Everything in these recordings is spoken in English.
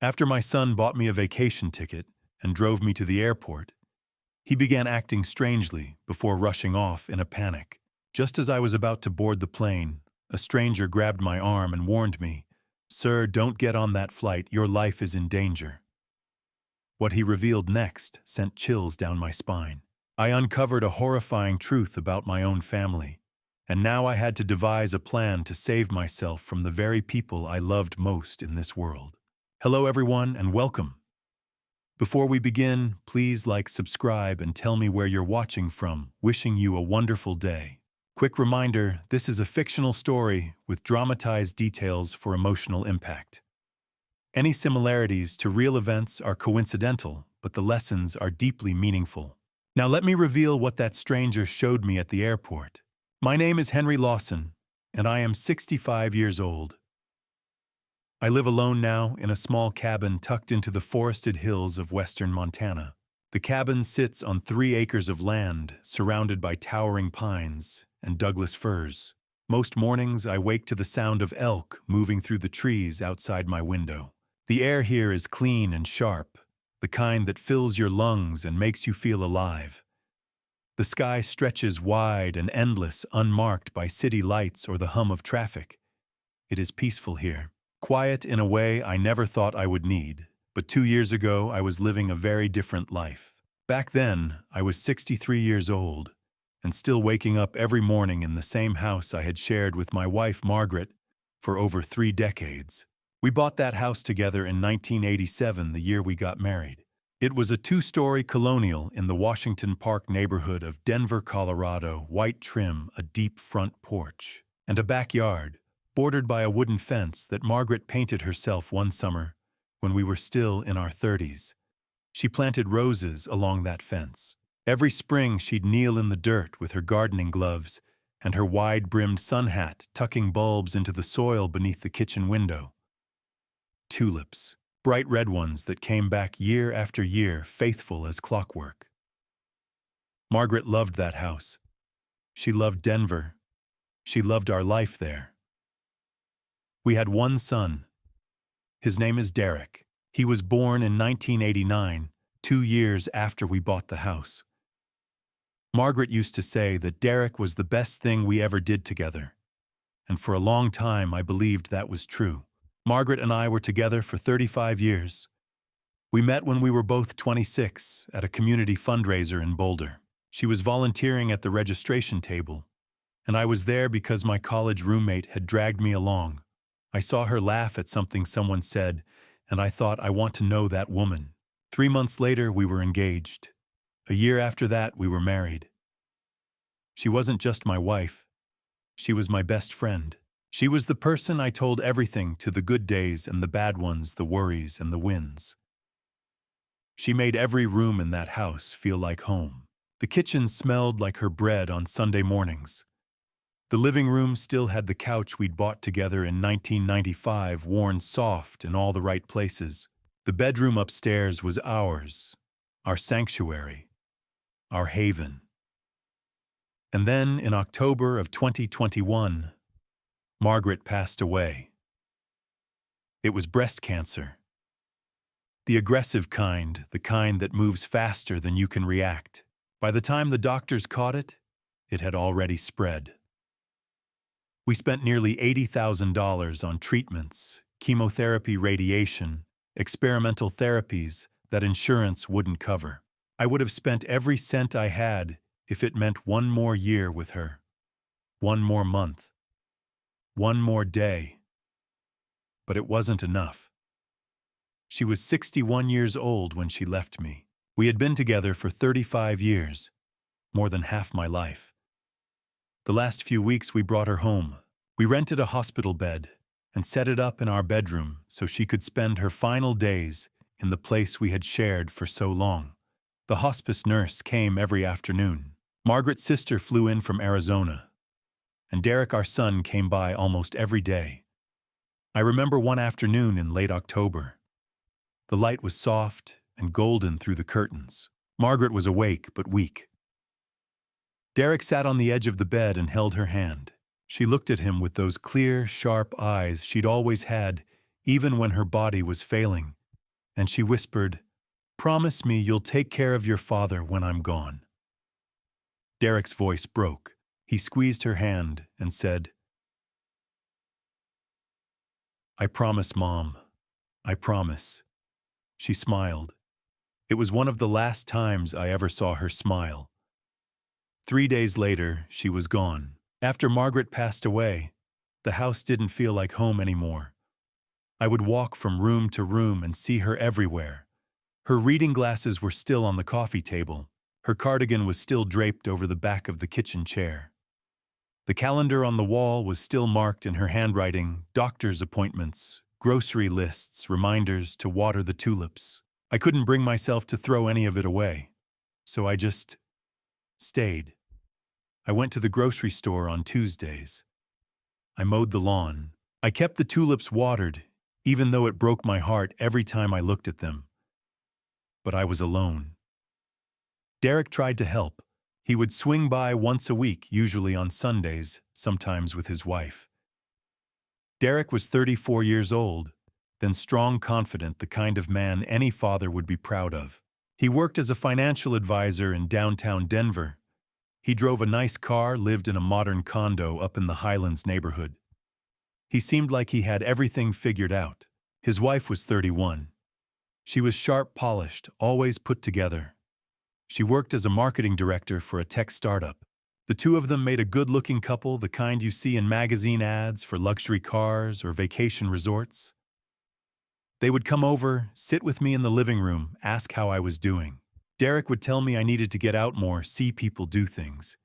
After my son bought me a vacation ticket and drove me to the airport, he began acting strangely before rushing off in a panic. Just as I was about to board the plane, a stranger grabbed my arm and warned me, "Sir, don't get on that flight, your life is in danger." What he revealed next sent chills down my spine. I uncovered a horrifying truth about my own family, and now I had to devise a plan to save myself from the very people I loved most in this world. Hello everyone, and welcome. Before we begin, please like, subscribe, and tell me where you're watching from. Wishing you a wonderful day. Quick reminder, this is a fictional story with dramatized details for emotional impact. Any similarities to real events are coincidental, but the lessons are deeply meaningful. Now let me reveal what that stranger showed me at the airport. My name is Henry Lawson, and I am 65 years old. I live alone now in a small cabin tucked into the forested hills of western Montana. The cabin sits on 3 acres of land surrounded by towering pines and Douglas firs. Most mornings I wake to the sound of elk moving through the trees outside my window. The air here is clean and sharp, the kind that fills your lungs and makes you feel alive. The sky stretches wide and endless, unmarked by city lights or the hum of traffic. It is peaceful here. Quiet in a way I never thought I would need, but 2 years ago I was living a very different life. Back then, I was 63 years old, and still waking up every morning in the same house I had shared with my wife Margaret for over 3 decades. We bought that house together in 1987, the year we got married. It was a 2-story colonial in the Washington Park neighborhood of Denver, Colorado, white trim, a deep front porch, and a backyard bordered by a wooden fence that Margaret painted herself one summer when we were still in our 30s. She planted roses along that fence. Every spring she'd kneel in the dirt with her gardening gloves and her wide-brimmed sun hat, tucking bulbs into the soil beneath the kitchen window. Tulips, bright red ones that came back year after year, faithful as clockwork. Margaret loved that house. She loved Denver. She loved our life there. We had one son. His name is Derek. He was born in 1989, 2 years after we bought the house. Margaret used to say that Derek was the best thing we ever did together, and for a long time I believed that was true. Margaret and I were together for 35 years. We met when we were both 26 at a community fundraiser in Boulder. She was volunteering at the registration table, and I was there because my college roommate had dragged me along. I saw her laugh at something someone said, and I thought, I want to know that woman. 3 months later, we were engaged. A year after that, we were married. She wasn't just my wife. She was my best friend. She was the person I told everything to, the good days and the bad ones, the worries and the wins. She made every room in that house feel like home. The kitchen smelled like her bread on Sunday mornings. The living room still had the couch we'd bought together in 1995, worn soft in all the right places. The bedroom upstairs was ours, our sanctuary, our haven. And then, in October of 2021, Margaret passed away. It was breast cancer. The aggressive kind, the kind that moves faster than you can react. By the time the doctors caught it, it had already spread. We spent nearly $80,000 on treatments, chemotherapy, radiation, experimental therapies that insurance wouldn't cover. I would have spent every cent I had if it meant one more year with her, one more month, one more day. But it wasn't enough. She was 61 years old when she left me. We had been together for 35 years, more than half my life. The last few weeks we brought her home. We rented a hospital bed and set it up in our bedroom so she could spend her final days in the place we had shared for so long. The hospice nurse came every afternoon. Margaret's sister flew in from Arizona, and Derek, our son, came by almost every day. I remember one afternoon in late October. The light was soft and golden through the curtains. Margaret was awake but weak. Derek sat on the edge of the bed and held her hand. She looked at him with those clear, sharp eyes she'd always had, even when her body was failing. and she whispered, "Promise me you'll take care of your father when I'm gone." Derek's voice broke. He squeezed her hand and said, "I promise, Mom. I promise." She smiled. It was one of the last times I ever saw her smile. 3 days later, she was gone. After Margaret passed away, the house didn't feel like home anymore. I would walk from room to room and see her everywhere. Her reading glasses were still on the coffee table. Her cardigan was still draped over the back of the kitchen chair. The calendar on the wall was still marked in her handwriting: doctor's appointments, grocery lists, reminders to water the tulips. I couldn't bring myself to throw any of it away, so I just stayed. I went to the grocery store on Tuesdays. I mowed the lawn. I kept the tulips watered, even though it broke my heart every time I looked at them. But I was alone. Derek tried to help. He would swing by once a week, usually on Sundays, sometimes with his wife. Derek was 34 years old, then strong, confident, the kind of man any father would be proud of. He worked as a financial advisor in downtown Denver. He drove a nice car, lived in a modern condo up in the Highlands neighborhood. He seemed like he had everything figured out. His wife was 31. She was sharp, polished, always put together. She worked as a marketing director for a tech startup. The two of them made a good-looking couple, the kind you see in magazine ads for luxury cars or vacation resorts. They would come over, sit with me in the living room, ask how I was doing. Derek would tell me I needed to get out more, see people do things.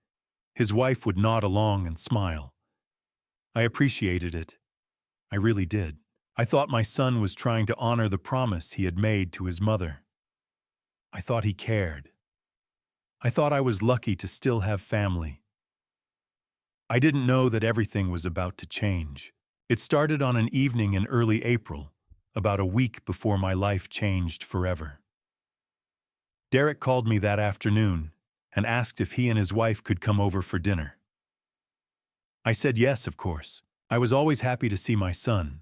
His wife would nod along and smile. I appreciated it. I really did. I thought my son was trying to honor the promise he had made to his mother. I thought he cared. I thought I was lucky to still have family. I didn't know that everything was about to change. It started on an evening in early April, about a week before my life changed forever. Derek called me that afternoon and asked if he and his wife could come over for dinner. I said yes, of course. I was always happy to see my son,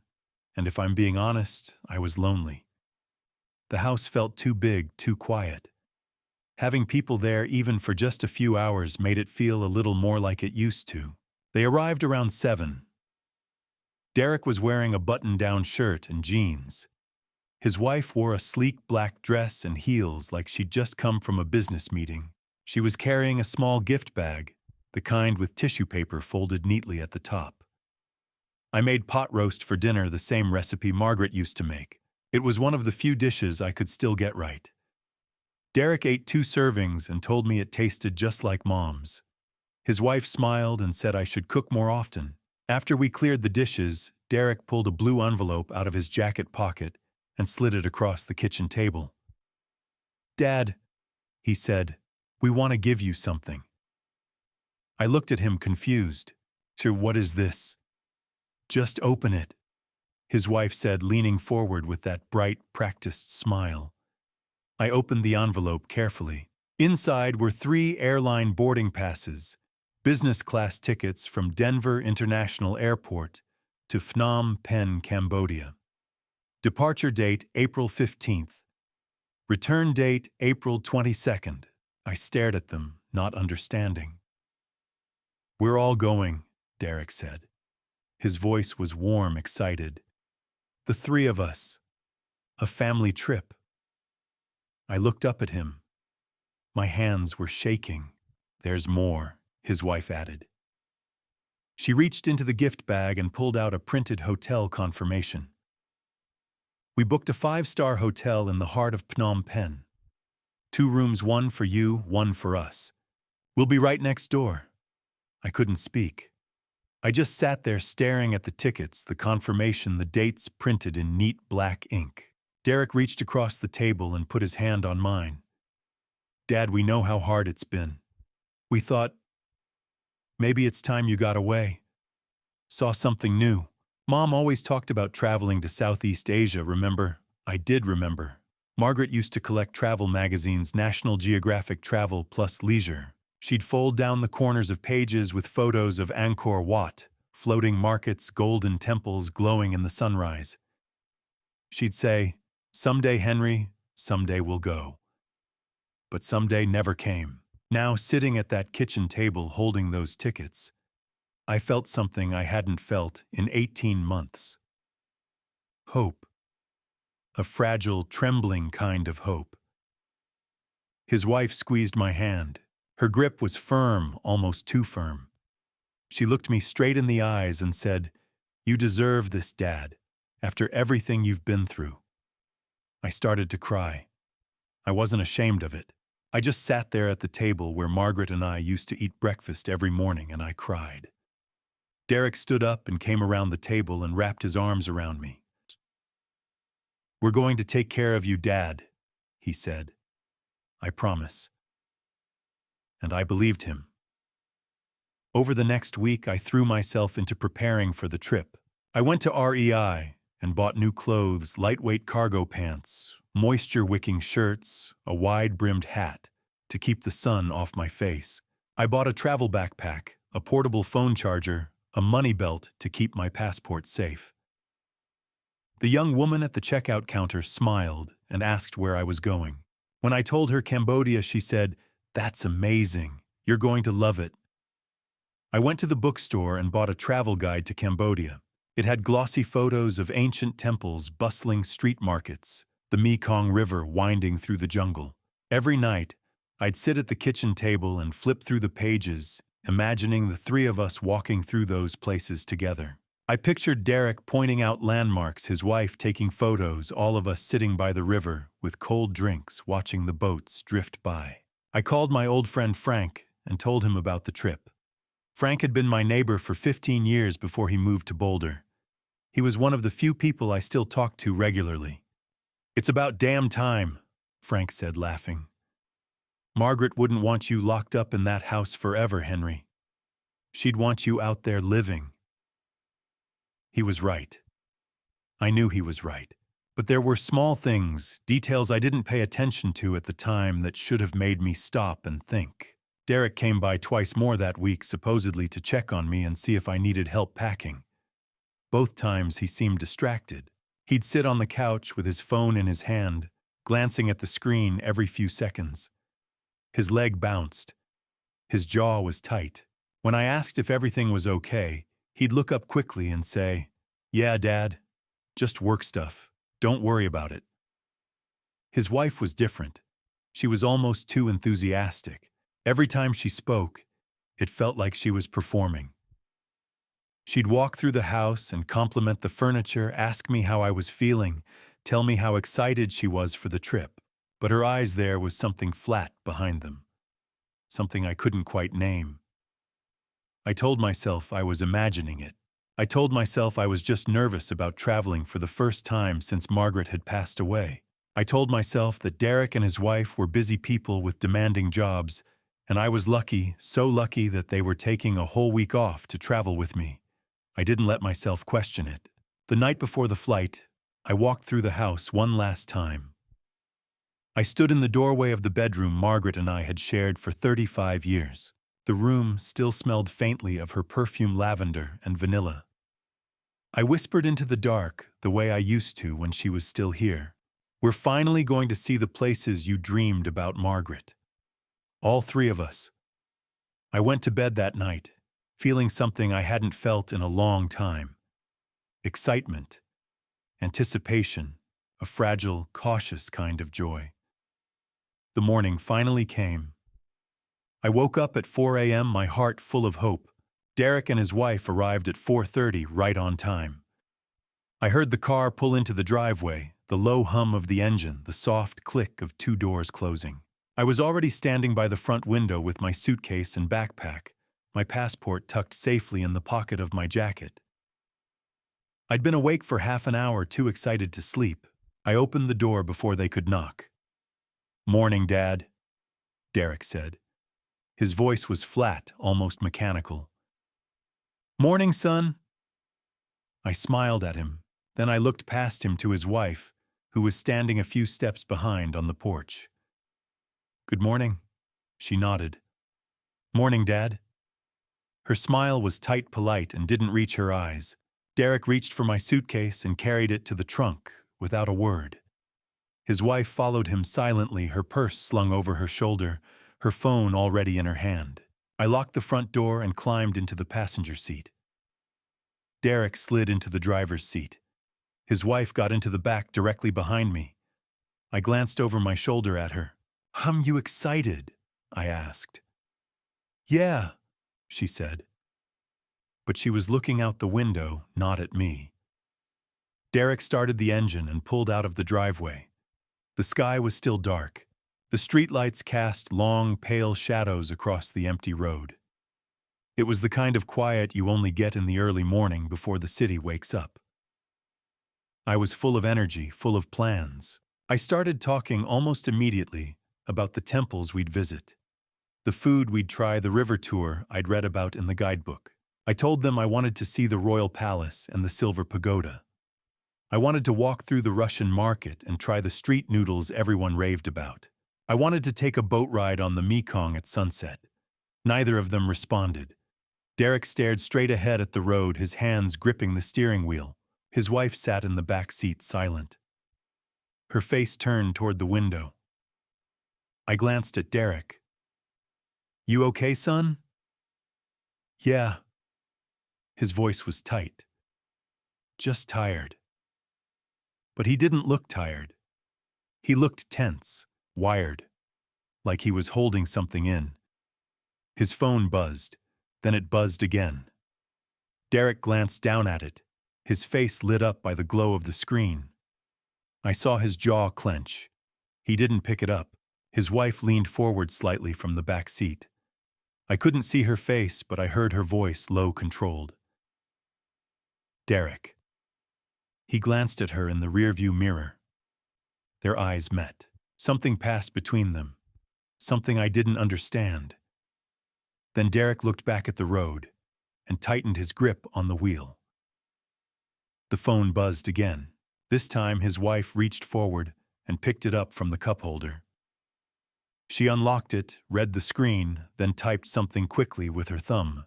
and if I'm being honest, I was lonely. The house felt too big, too quiet. Having people there even for just a few hours made it feel a little more like it used to. They arrived around 7. Derek was wearing a button-down shirt and jeans. His wife wore a sleek black dress and heels like she'd just come from a business meeting. She was carrying a small gift bag, the kind with tissue paper folded neatly at the top. I made pot roast for dinner, the same recipe Margaret used to make. It was one of the few dishes I could still get right. Derek ate 2 servings and told me it tasted just like Mom's. His wife smiled and said I should cook more often. After we cleared the dishes, Derek pulled a blue envelope out of his jacket pocket and slid it across the kitchen table. "Dad," he said, "we want to give you something." I looked at him confused. "So what is this?" "Just open it," his wife said, leaning forward with that bright, practiced smile. I opened the envelope carefully. Inside were 3 airline boarding passes, business class tickets from Denver International Airport to Phnom Penh, Cambodia. Departure date April 15th. Return date April 22nd. I stared at them, not understanding. "We're all going," Derek said. His voice was warm, excited. "The 3 of us. A family trip." I looked up at him. My hands were shaking. "There's more," his wife added. She reached into the gift bag and pulled out a printed hotel confirmation. We booked a 5-star hotel in the heart of Phnom Penh. 2 rooms, 1 for you, 1 for us. We'll be right next door. I couldn't speak. I just sat there staring at the tickets, the confirmation, the dates printed in neat black ink. Derek reached across the table and put his hand on mine. "Dad, we know how hard it's been. We thought, maybe it's time you got away. Saw something new. Mom always talked about traveling to Southeast Asia, remember?" I did remember. Margaret used to collect travel magazines, National Geographic Travel plus Leisure. She'd fold down the corners of pages with photos of Angkor Wat, floating markets, golden temples glowing in the sunrise. She'd say, Someday, Henry, someday we'll go. But someday never came. Now, sitting at that kitchen table holding those tickets, I felt something I hadn't felt in 18 months. Hope. A fragile, trembling kind of hope. His wife squeezed my hand. Her grip was firm, almost too firm. She looked me straight in the eyes and said, "You deserve this, Dad, after everything you've been through." I started to cry. I wasn't ashamed of it. I just sat there at the table where Margaret and I used to eat breakfast every morning, and I cried. Derek stood up and came around the table and wrapped his arms around me. "We're going to take care of you, Dad," he said. "I promise." And I believed him. Over the next week, I threw myself into preparing for the trip. I went to REI and bought new clothes, lightweight cargo pants, moisture-wicking shirts, a wide-brimmed hat to keep the sun off my face. I bought a travel backpack, a portable phone charger, a money belt to keep my passport safe. The young woman at the checkout counter smiled and asked where I was going. When I told her Cambodia, she said, "That's amazing. You're going to love it." I went to the bookstore and bought a travel guide to Cambodia. It had glossy photos of ancient temples, bustling street markets, the Mekong River winding through the jungle. Every night, I'd sit at the kitchen table and flip through the pages, imagining the three of us walking through those places together. I pictured Derek pointing out landmarks, his wife taking photos, all of us sitting by the river with cold drinks, watching the boats drift by. I called my old friend Frank and told him about the trip. Frank had been my neighbor for 15 years before he moved to Boulder. He was one of the few people I still talked to regularly. "It's about damn time," Frank said, laughing. "Margaret wouldn't want you locked up in that house forever, Henry. She'd want you out there living." He was right. I knew he was right. But there were small things, details I didn't pay attention to at the time that should have made me stop and think. Derek came by twice more that week, supposedly to check on me and see if I needed help packing. Both times he seemed distracted. He'd sit on the couch with his phone in his hand, glancing at the screen every few seconds. His leg bounced. His jaw was tight. When I asked if everything was okay, he'd look up quickly and say, "Yeah, Dad, just work stuff. Don't worry about it." His wife was different. She was almost too enthusiastic. Every time she spoke, it felt like she was performing. She'd walk through the house and compliment the furniture, ask me how I was feeling, tell me how excited she was for the trip. But her eyes, there was something flat behind them, something I couldn't quite name. I told myself I was imagining it. I told myself I was just nervous about traveling for the first time since Margaret had passed away. I told myself that Derek and his wife were busy people with demanding jobs, and I was lucky, so lucky that they were taking a whole week off to travel with me. I didn't let myself question it. The night before the flight, I walked through the house one last time. I stood in the doorway of the bedroom Margaret and I had shared for 35 years. The room still smelled faintly of her perfume, lavender and vanilla. I whispered into the dark the way I used to when she was still here. "We're finally going to see the places you dreamed about, Margaret. All three of us." I went to bed that night, feeling something I hadn't felt in a long time. Excitement, anticipation, a fragile, cautious kind of joy. The morning finally came. I woke up at 4 a.m., my heart full of hope. Derek and his wife arrived at 4:30, right on time. I heard the car pull into the driveway, the low hum of the engine, the soft click of 2 doors closing. I was already standing by the front window with my suitcase and backpack, my passport tucked safely in the pocket of my jacket. I'd been awake for half an hour, too excited to sleep. I opened the door before they could knock. "Morning, Dad," Derek said. His voice was flat, almost mechanical. "Morning, son." I smiled at him. Then I looked past him to his wife, who was standing a few steps behind on the porch. "Good morning," she nodded. "Morning, Dad." Her smile was tight, polite, and didn't reach her eyes. Derek reached for my suitcase and carried it to the trunk without a word. His wife followed him silently, her purse slung over her shoulder, her phone already in her hand. I locked the front door and climbed into the passenger seat. Derek slid into the driver's seat. His wife got into the back directly behind me. I glanced over my shoulder at her. "You excited?" I asked. "Yeah," she said. But she was looking out the window, not at me. Derek started the engine and pulled out of the driveway. The sky was still dark. The streetlights cast long, pale shadows across the empty road. It was the kind of quiet you only get in the early morning before the city wakes up. I was full of energy, full of plans. I started talking almost immediately about the temples we'd visit, the food we'd try, the river tour I'd read about in the guidebook. I told them I wanted to see the royal palace and the silver pagoda. I wanted to walk through the Russian market and try the street noodles everyone raved about. I wanted to take a boat ride on the Mekong at sunset. Neither of them responded. Derek stared straight ahead at the road, his hands gripping the steering wheel. His wife sat in the back seat, silent. Her face turned toward the window. I glanced at Derek. "You okay, son?" "Yeah." His voice was tight. "Just tired." But he didn't look tired. He looked tense, wired, like he was holding something in. His phone buzzed, then it buzzed again. Derek glanced down at it, his face lit up by the glow of the screen. I saw his jaw clench. He didn't pick it up. His wife leaned forward slightly from the back seat. I couldn't see her face, but I heard her voice, low, controlled. "Derek." He glanced at her in the rearview mirror. Their eyes met. Something passed between them. Something I didn't understand. Then Derek looked back at the road and tightened his grip on the wheel. The phone buzzed again. This time his wife reached forward and picked it up from the cup holder. She unlocked it, read the screen, then typed something quickly with her thumb.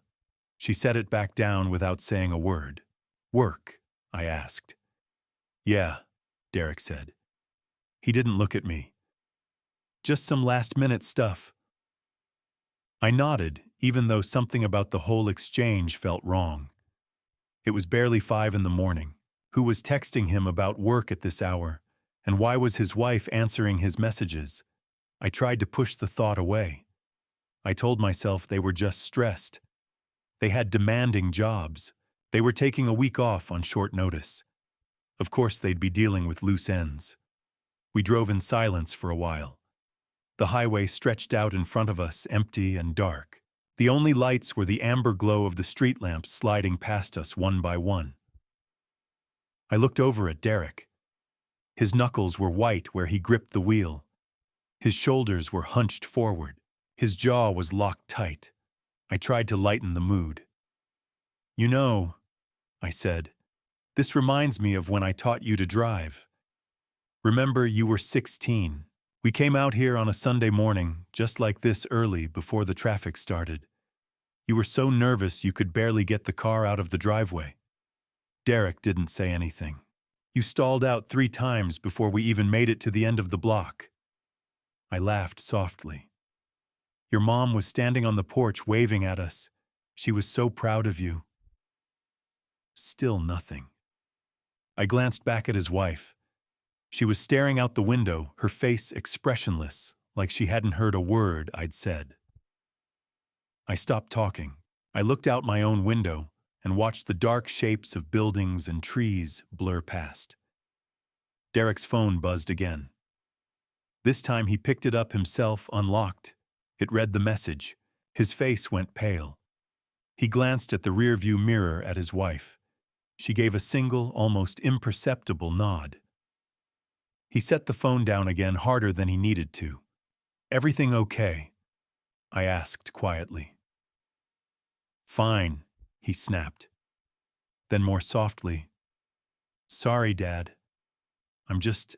She set it back down without saying a word. "Work?" I asked. "Yeah," Derek said. He didn't look at me. "Just some last-minute stuff." I nodded, even though something about the whole exchange felt wrong. It was barely 5 in the morning. Who was texting him about work at this hour? And why was his wife answering his messages? I tried to push the thought away. I told myself they were just stressed. They had demanding jobs. They were taking a week off on short notice. Of course they'd be dealing with loose ends. We drove in silence for a while. The highway stretched out in front of us, empty and dark. The only lights were the amber glow of the street lamps sliding past us one by one. I looked over at Derek. His knuckles were white where he gripped the wheel. His shoulders were hunched forward. His jaw was locked tight. I tried to lighten the mood. "You know," I said, "this reminds me of when I taught you to drive. Remember, you were 16. We came out here on a Sunday morning, just like this, early, before the traffic started. You were so nervous you could barely get the car out of the driveway." Derek didn't say anything. "You stalled out 3 times before we even made it to the end of the block." I laughed softly. "Your mom was standing on the porch waving at us. She was so proud of you." Still nothing. I glanced back at his wife. She was staring out the window, her face expressionless, like she hadn't heard a word I'd said. I stopped talking. I looked out my own window and watched the dark shapes of buildings and trees blur past. Derek's phone buzzed again. This time he picked it up himself, unlocked. It read the message. His face went pale. He glanced at the rearview mirror at his wife. She gave a single, almost imperceptible nod. He set the phone down again, harder than he needed to. "Everything okay?" I asked quietly. "Fine," he snapped. Then more softly, "Sorry, Dad. I'm just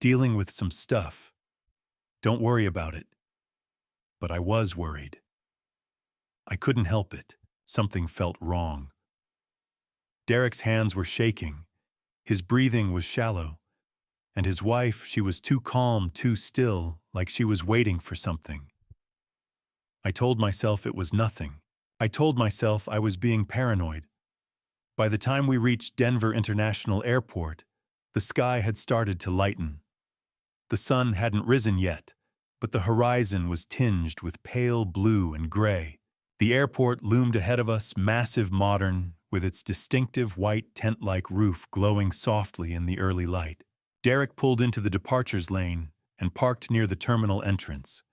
dealing with some stuff. Don't worry about it." But I was worried. I couldn't help it. Something felt wrong. Derek's hands were shaking. His breathing was shallow. And his wife, she was too calm, too still, like she was waiting for something. I told myself it was nothing. I told myself I was being paranoid. By the time we reached Denver International Airport, the sky had started to lighten. The sun hadn't risen yet, but the horizon was tinged with pale blue and gray. The airport loomed ahead of us, massive, modern, with its distinctive white tent-like roof glowing softly in the early light. Derek pulled into the departures lane and parked near the terminal entrance.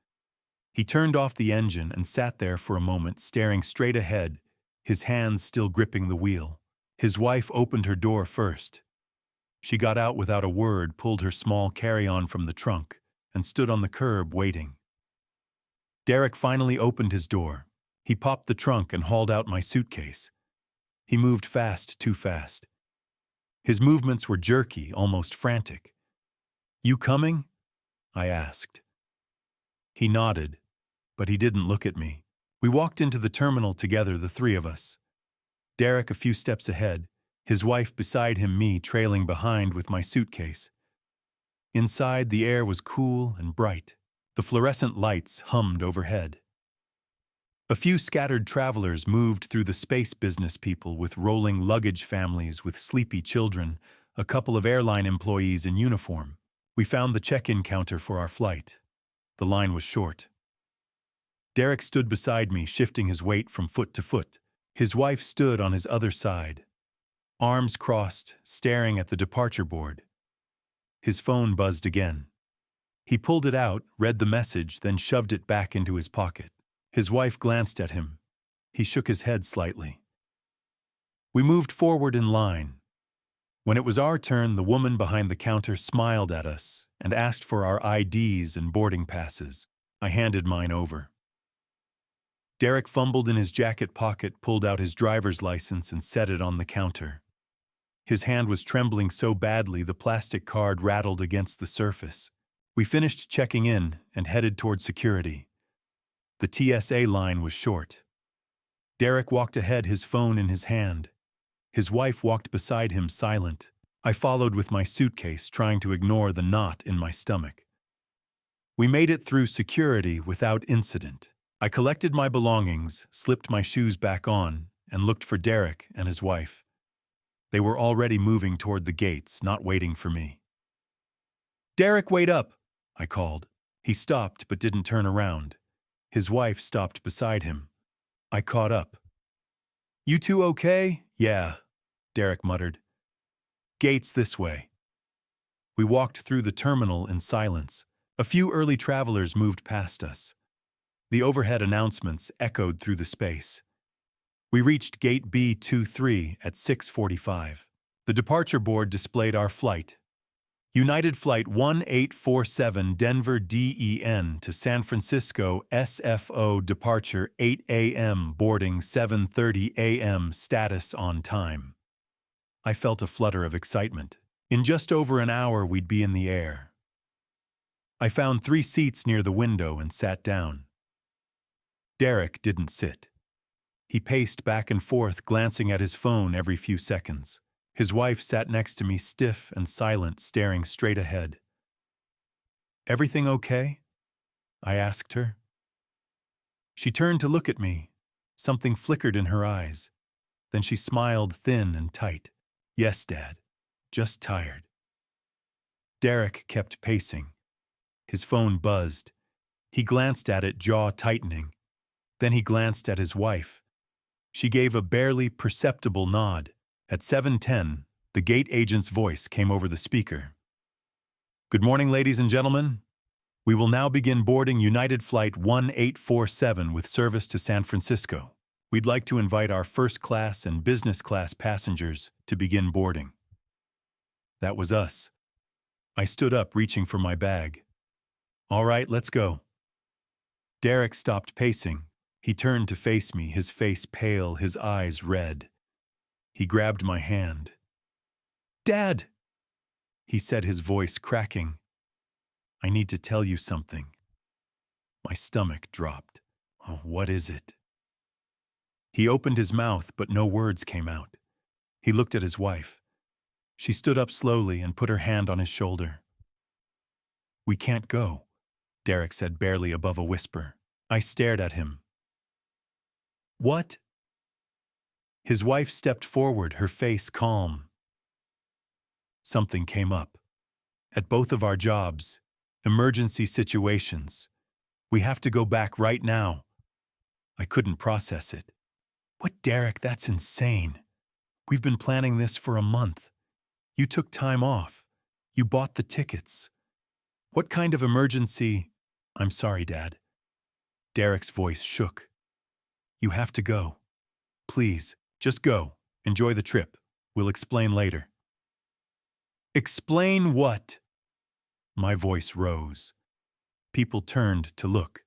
He turned off the engine and sat there for a moment, staring straight ahead, his hands still gripping the wheel. His wife opened her door first. She got out without a word, pulled her small carry-on from the trunk, and stood on the curb waiting. Derek finally opened his door. He popped the trunk and hauled out my suitcase. He moved fast, too fast. His movements were jerky, almost frantic. "You coming?" I asked. He nodded, but he didn't look at me. We walked into the terminal together, the three of us. Derek a few steps ahead, his wife beside him, me trailing behind with my suitcase. Inside, the air was cool and bright. The fluorescent lights hummed overhead. A few scattered travelers moved through the space business people with rolling luggage families with sleepy children, a couple of airline employees in uniform. We found the check-in counter for our flight. The line was short. Derek stood beside me, shifting his weight from foot to foot. His wife stood on his other side, arms crossed, staring at the departure board. His phone buzzed again. He pulled it out, read the message, then shoved it back into his pocket. His wife glanced at him. He shook his head slightly. We moved forward in line. When it was our turn, the woman behind the counter smiled at us and asked for our IDs and boarding passes. I handed mine over. Derek fumbled in his jacket pocket, pulled out his driver's license, and set it on the counter. His hand was trembling so badly the plastic card rattled against the surface. We finished checking in and headed toward security. The TSA line was short. Derek walked ahead, his phone in his hand. His wife walked beside him, silent. I followed with my suitcase, trying to ignore the knot in my stomach. We made it through security without incident. I collected my belongings, slipped my shoes back on, and looked for Derek and his wife. They were already moving toward the gates, not waiting for me. "Derek, wait up!" I called. He stopped but didn't turn around. His wife stopped beside him. I caught up. "You two okay?" "Yeah," Derek muttered. "Gates this way." We walked through the terminal in silence. A few early travelers moved past us. The overhead announcements echoed through the space. We reached Gate B23 at 6:45. The departure board displayed our flight. United Flight 1847 Denver DEN to San Francisco SFO, departure 8 a.m., boarding 7:30 a.m., status on time. I felt a flutter of excitement. In just over an hour, we'd be in the air. I found 3 seats near the window and sat down. Derek didn't sit. He paced back and forth, glancing at his phone every few seconds. His wife sat next to me, stiff and silent, staring straight ahead. "Everything okay?" I asked her. She turned to look at me. Something flickered in her eyes. Then she smiled, thin and tight. "Yes, Dad. Just tired." Derek kept pacing. His phone buzzed. He glanced at it, jaw tightening. Then he glanced at his wife. She gave a barely perceptible nod. At 7:10, the gate agent's voice came over the speaker. "Good morning, ladies and gentlemen. We will now begin boarding United Flight 1847 with service to San Francisco. We'd like to invite our first class and business class passengers to begin boarding." That was us. I stood up, reaching for my bag. "All right, let's go." Derek stopped pacing. He turned to face me, his face pale, his eyes red. He grabbed my hand. "Dad!" he said, his voice cracking. "I need to tell you something." My stomach dropped. "Oh, what is it?" He opened his mouth, but no words came out. He looked at his wife. She stood up slowly and put her hand on his shoulder. We can't go, Derek said barely above a whisper. I stared at him. What? His wife stepped forward, her face calm. Something came up. At both of our jobs, emergency situations. We have to go back right now. I couldn't process it. What, Derek? That's insane. We've been planning this for a month. You took time off. You bought the tickets. What kind of emergency? I'm sorry, Dad. Derek's voice shook. You have to go. Please, just go. Enjoy the trip. We'll explain later. Explain what? My voice rose. People turned to look.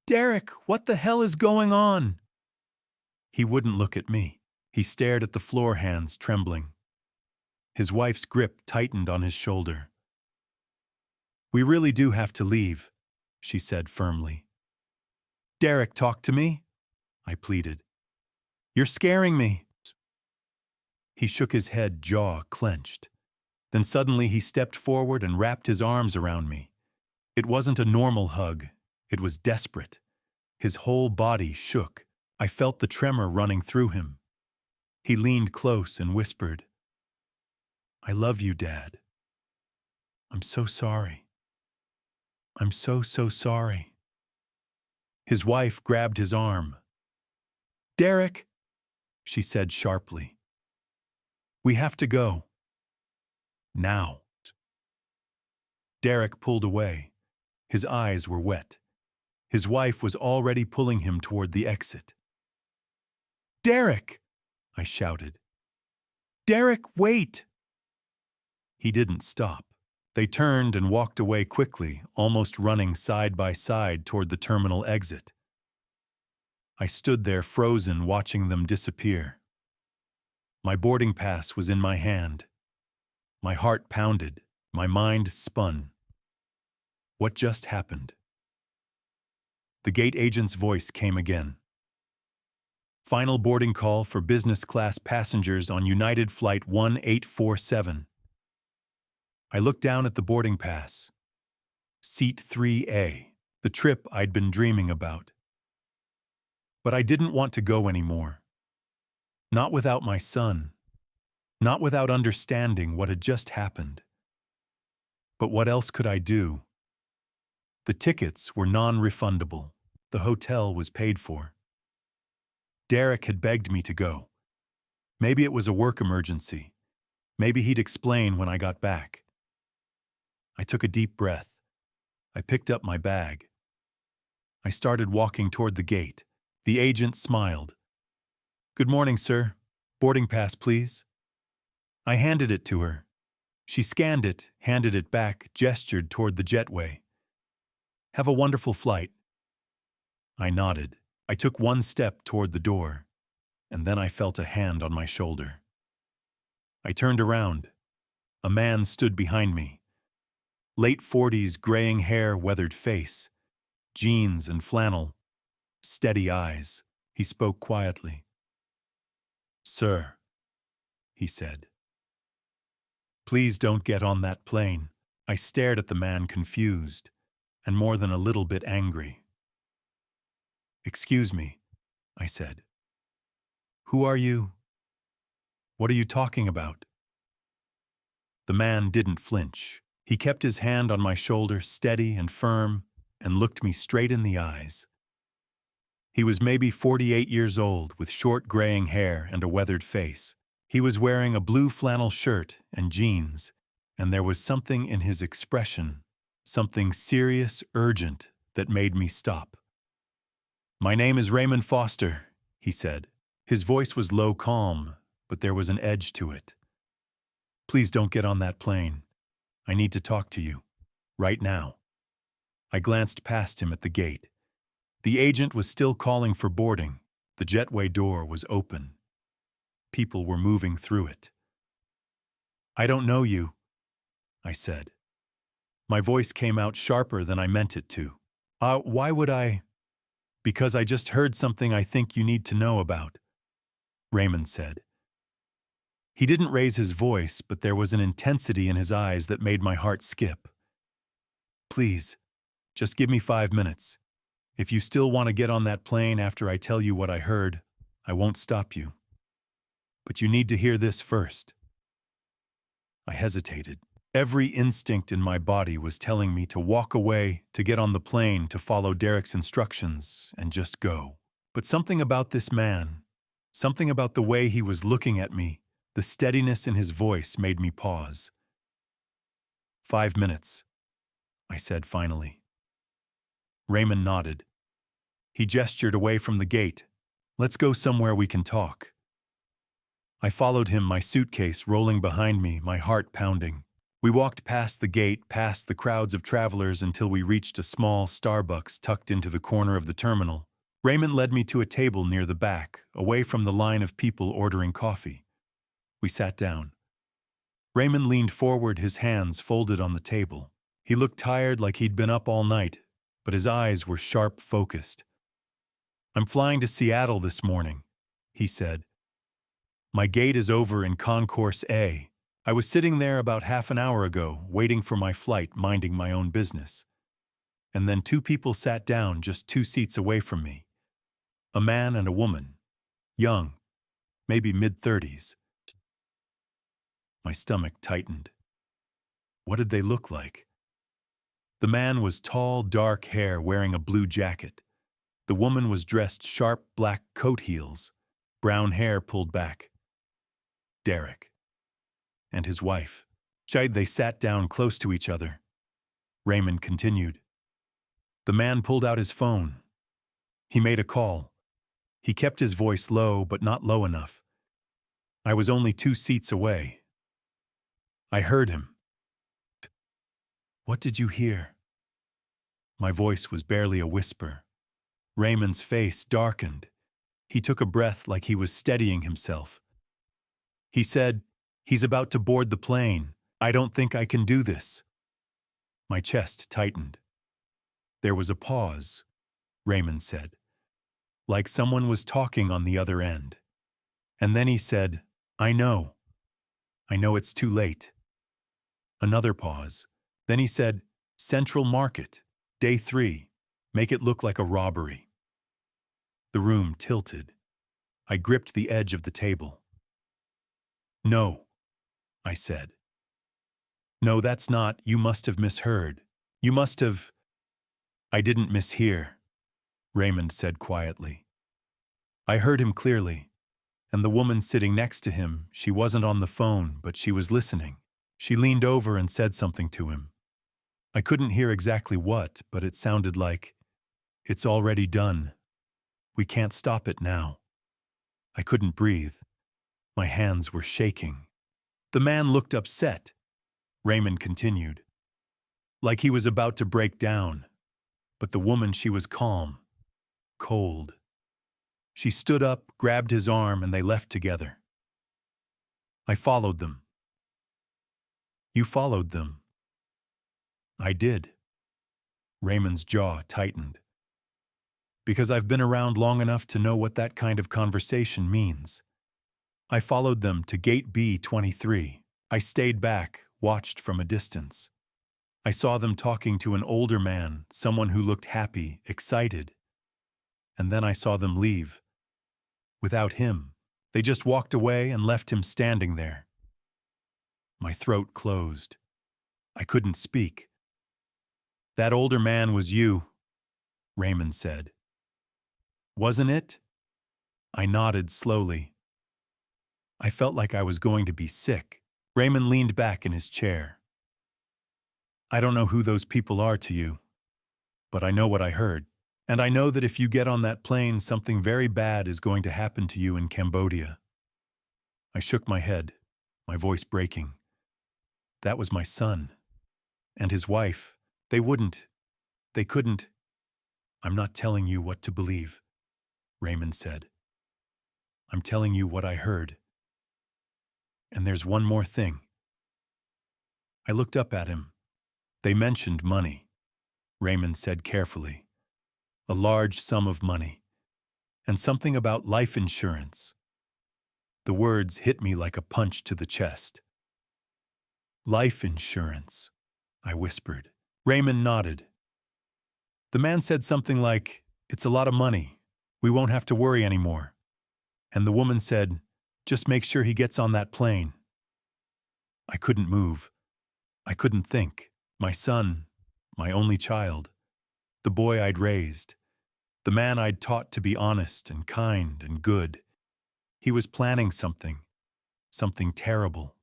Derek, what the hell is going on? He wouldn't look at me. He stared at the floor, hands trembling. His wife's grip tightened on his shoulder. We really do have to leave, she said firmly. Derek, talk to me, I pleaded. You're scaring me. He shook his head, jaw clenched. Then suddenly he stepped forward and wrapped his arms around me. It wasn't a normal hug. It was desperate. His whole body shook. I felt the tremor running through him. He leaned close and whispered, I love you, Dad. I'm so sorry. I'm so sorry. His wife grabbed his arm. Derek, she said sharply. We have to go. Now. Derek pulled away. His eyes were wet. His wife was already pulling him toward the exit. Derek! I shouted. Derek, wait! He didn't stop. They turned and walked away quickly, almost running side by side toward the terminal exit. I stood there frozen, watching them disappear. My boarding pass was in my hand. My heart pounded. My mind spun. What just happened? The gate agent's voice came again. Final boarding call for business class passengers on United Flight 1847. I looked down at the boarding pass. Seat 3A, the trip I'd been dreaming about. But I didn't want to go anymore. Not without my son. Not without understanding what had just happened. But what else could I do? The tickets were non-refundable. The hotel was paid for. Derek had begged me to go. Maybe it was a work emergency. Maybe he'd explain when I got back. I took a deep breath. I picked up my bag. I started walking toward the gate. The agent smiled. Good morning, sir. Boarding pass, please. I handed it to her. She scanned it, handed it back, gestured toward the jetway. Have a wonderful flight. I nodded. I took one step toward the door, and then I felt a hand on my shoulder. I turned around. A man stood behind me. Late 40s, graying hair, weathered face, jeans and flannel, steady eyes. He spoke quietly. Sir, he said. Please don't get on that plane. I stared at the man, confused, and more than a little bit angry. Excuse me, I said. Who are you? What are you talking about? The man didn't flinch. He kept his hand on my shoulder, steady and firm, and looked me straight in the eyes. He was maybe 48 years old, with short graying hair and a weathered face. He was wearing a blue flannel shirt and jeans, and there was something in his expression, something serious, urgent, that made me stop. My name is Raymond Foster, he said. His voice was low, calm, but there was an edge to it. Please don't get on that plane. I need to talk to you. Right now. I glanced past him at the gate. The agent was still calling for boarding. The jetway door was open. People were moving through it. I don't know you, I said. My voice came out sharper than I meant it to. Why would I? Because I just heard something I think you need to know about, Raymond said. He didn't raise his voice, but there was an intensity in his eyes that made my heart skip. Please, just give me 5 minutes. If you still want to get on that plane after I tell you what I heard, I won't stop you. But you need to hear this first. I hesitated. Every instinct in my body was telling me to walk away, to get on the plane, to follow Derek's instructions, and just go. But something about this man, something about the way he was looking at me, the steadiness in his voice made me pause. 5 minutes, I said finally. Raymond nodded. He gestured away from the gate. Let's go somewhere we can talk. I followed him, my suitcase rolling behind me, my heart pounding. We walked past the gate, past the crowds of travelers until we reached a small Starbucks tucked into the corner of the terminal. Raymond led me to a table near the back, away from the line of people ordering coffee. We sat down. Raymond leaned forward, his hands folded on the table. He looked tired, like he'd been up all night, but his eyes were sharp, focused. I'm flying to Seattle this morning, he said. My gate is over in Concourse A. I was sitting there about half an hour ago, waiting for my flight, minding my own business. And then 2 people sat down just 2 seats away from me. A man and a woman, young, maybe mid-30s. My stomach tightened. What did they look like? The man was tall, dark hair, wearing a blue jacket. The woman was dressed sharp black coat heels, brown hair pulled back. Derek. And his wife. They sat down close to each other. Raymond continued. The man pulled out his phone. He made a call. He kept his voice low, but not low enough. I was only 2 seats away. I heard him. What did you hear? My voice was barely a whisper. Raymond's face darkened. He took a breath like he was steadying himself. He said, "He's about to board the plane. I don't think I can do this." My chest tightened. There was a pause, Raymond said, like someone was talking on the other end. And then he said, I know it's too late." Another pause. Then he said, "Central Market, day 3. Make it look like a robbery." The room tilted. I gripped the edge of the table. "No," I said. "No, that's not. You must have misheard. You must have—" "I didn't mishear," Raymond said quietly. I heard him clearly, and the woman sitting next to him, she wasn't on the phone, but she was listening. She leaned over and said something to him. I couldn't hear exactly what, but it sounded like, "It's already done. We can't stop it now." I couldn't breathe. My hands were shaking. The man looked upset, Raymond continued, like he was about to break down. But the woman, she was calm, cold. She stood up, grabbed his arm, and they left together. I followed them. You followed them. I did. Raymond's jaw tightened. Because I've been around long enough to know what that kind of conversation means. I followed them to gate B23. I stayed back, watched from a distance. I saw them talking to an older man, someone who looked happy, excited. And then I saw them leave. Without him, they just walked away and left him standing there. My throat closed. I couldn't speak. "That older man was you," Raymond said. "Wasn't it?" I nodded slowly. I felt like I was going to be sick. Raymond leaned back in his chair. "I don't know who those people are to you, but I know what I heard. And I know that if you get on that plane, something very bad is going to happen to you in Cambodia." I shook my head, my voice breaking. That was my son. And his wife. They couldn't. "I'm not telling you what to believe," Raymond said. "I'm telling you what I heard. And there's one more thing." I looked up at him. "They mentioned money," Raymond said carefully. "A large sum of money. And something about life insurance." The words hit me like a punch to the chest. "Life insurance," I whispered. Raymond nodded. The man said something like, "It's a lot of money. We won't have to worry anymore." And the woman said, "Just make sure he gets on that plane." I couldn't move. I couldn't think. My son, my only child, the boy I'd raised, the man I'd taught to be honest and kind and good. He was planning something terrible.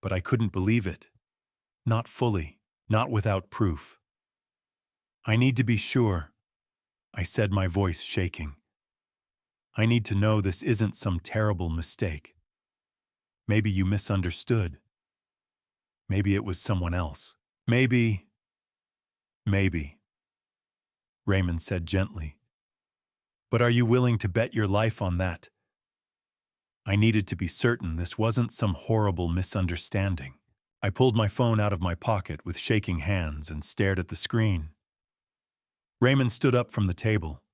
But I couldn't believe it. Not fully, not without proof. "I need to be sure," I said, my voice shaking. "I need to know this isn't some terrible mistake. Maybe you misunderstood. Maybe it was someone else. Maybe, Raymond said gently. "But are you willing to bet your life on that?" I needed to be certain this wasn't some horrible misunderstanding. I pulled my phone out of my pocket with shaking hands and stared at the screen. Raymond stood up from the table.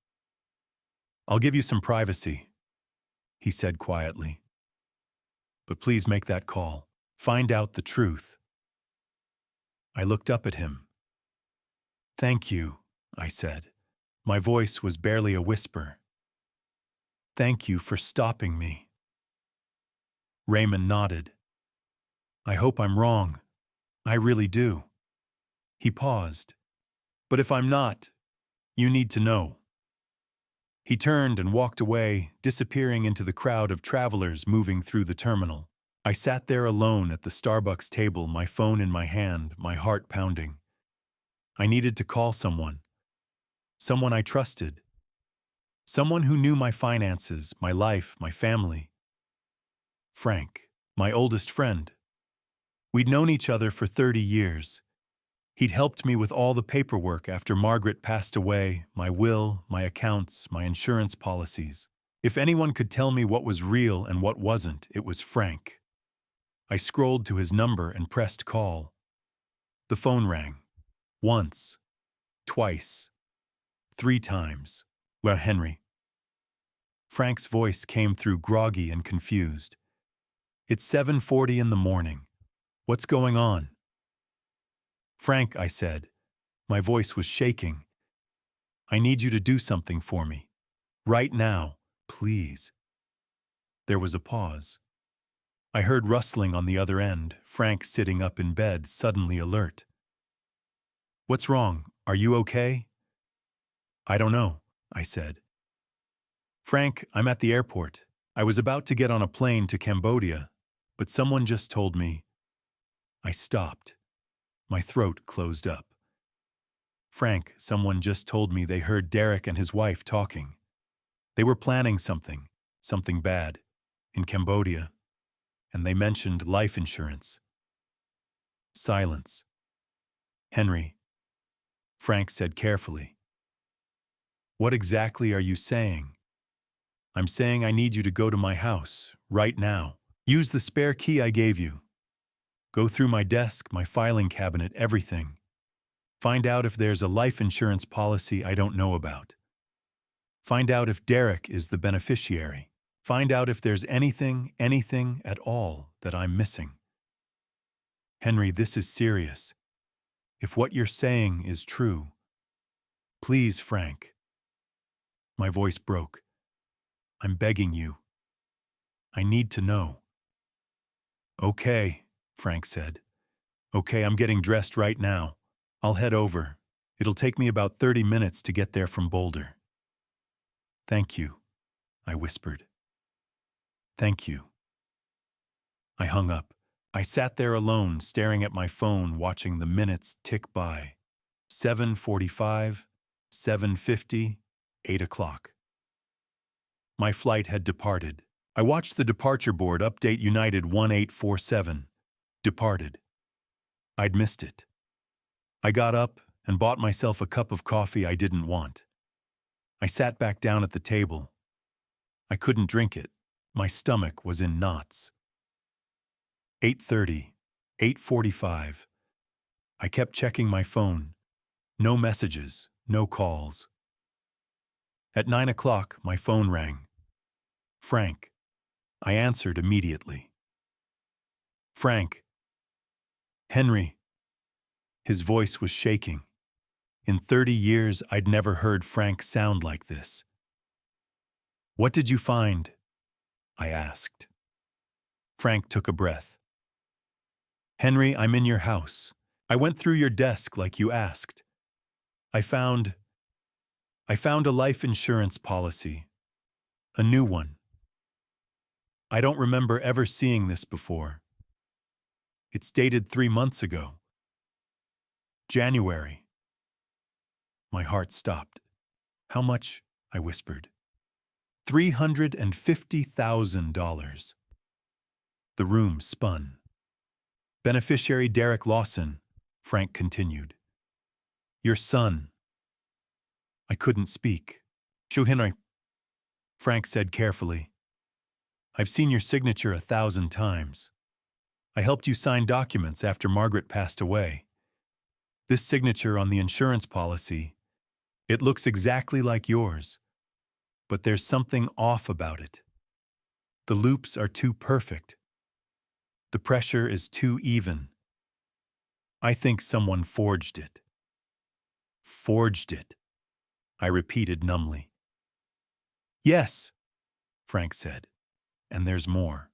"I'll give you some privacy," he said quietly. "But please make that call. Find out the truth." I looked up at him. "Thank you," I said. My voice was barely a whisper. "Thank you for stopping me." Raymond nodded. "I hope I'm wrong. I really do." He paused. "But if I'm not, you need to know." He turned and walked away, disappearing into the crowd of travelers moving through the terminal. I sat there alone at the Starbucks table, my phone in my hand, my heart pounding. I needed to call someone. Someone I trusted. Someone who knew my finances, my life, my family. Frank, my oldest friend. We'd known each other for 30 years. He'd helped me with all the paperwork after Margaret passed away, my will, my accounts, my insurance policies. If anyone could tell me what was real and what wasn't, it was Frank. I scrolled to his number and pressed call. The phone rang. Once. Twice. 3 times. "Well, Henry." Frank's voice came through groggy and confused. "It's 7:40 in the morning. What's going on?" "Frank," I said. My voice was shaking. "I need you to do something for me. Right now, please." There was a pause. I heard rustling on the other end, Frank sitting up in bed, suddenly alert. "What's wrong? Are you okay?" "I don't know," I said. "Frank, I'm at the airport. I was about to get on a plane to Cambodia, but someone just told me." I stopped. My throat closed up. "Frank, someone just told me they heard Derek and his wife talking. They were planning something bad, in Cambodia, and they mentioned life insurance." Silence. "Henry," Frank said carefully. "What exactly are you saying?" "I'm saying I need you to go to my house, right now. Use the spare key I gave you. Go through my desk, my filing cabinet, everything. Find out if there's a life insurance policy I don't know about. Find out if Derek is the beneficiary. Find out if there's anything at all that I'm missing. Henry, this is serious. If what you're saying is true. Please, Frank." My voice broke. "I'm begging you. I need to know." "Okay," Frank said. "Okay, I'm getting dressed right now. I'll head over. It'll take me about 30 minutes to get there from Boulder." "Thank you," I whispered. "Thank you." I hung up. I sat there alone, staring at my phone, watching the minutes tick by. 7:45, 7:50, 8 o'clock. My flight had departed. I watched the departure board update United 1847. Departed. I'd missed it. I got up and bought myself a cup of coffee I didn't want. I sat back down at the table. I couldn't drink it. My stomach was in knots. 8:30, 8:45. I kept checking my phone. No messages, no calls. At 9 o'clock, my phone rang. Frank. I answered immediately. "Frank." "Henry." His voice was shaking. In 30 years, I'd never heard Frank sound like this. "What did you find?" I asked. Frank took a breath. "Henry, I'm in your house. I went through your desk like you asked. I found a life insurance policy. A new one. I don't remember ever seeing this before. It's dated 3 months ago. January." My heart stopped. "How much?" I whispered. $350,000. The room spun. "Beneficiary Derek Lawson," Frank continued. "Your son." I couldn't speak. "Henry," Frank said carefully. "I've seen your signature 1,000 times. I helped you sign documents after Margaret passed away. This signature on the insurance policy, it looks exactly like yours. But there's something off about it. The loops are too perfect. The pressure is too even. I think someone forged it." "Forged it," I repeated numbly. "Yes," Frank said, "and there's more."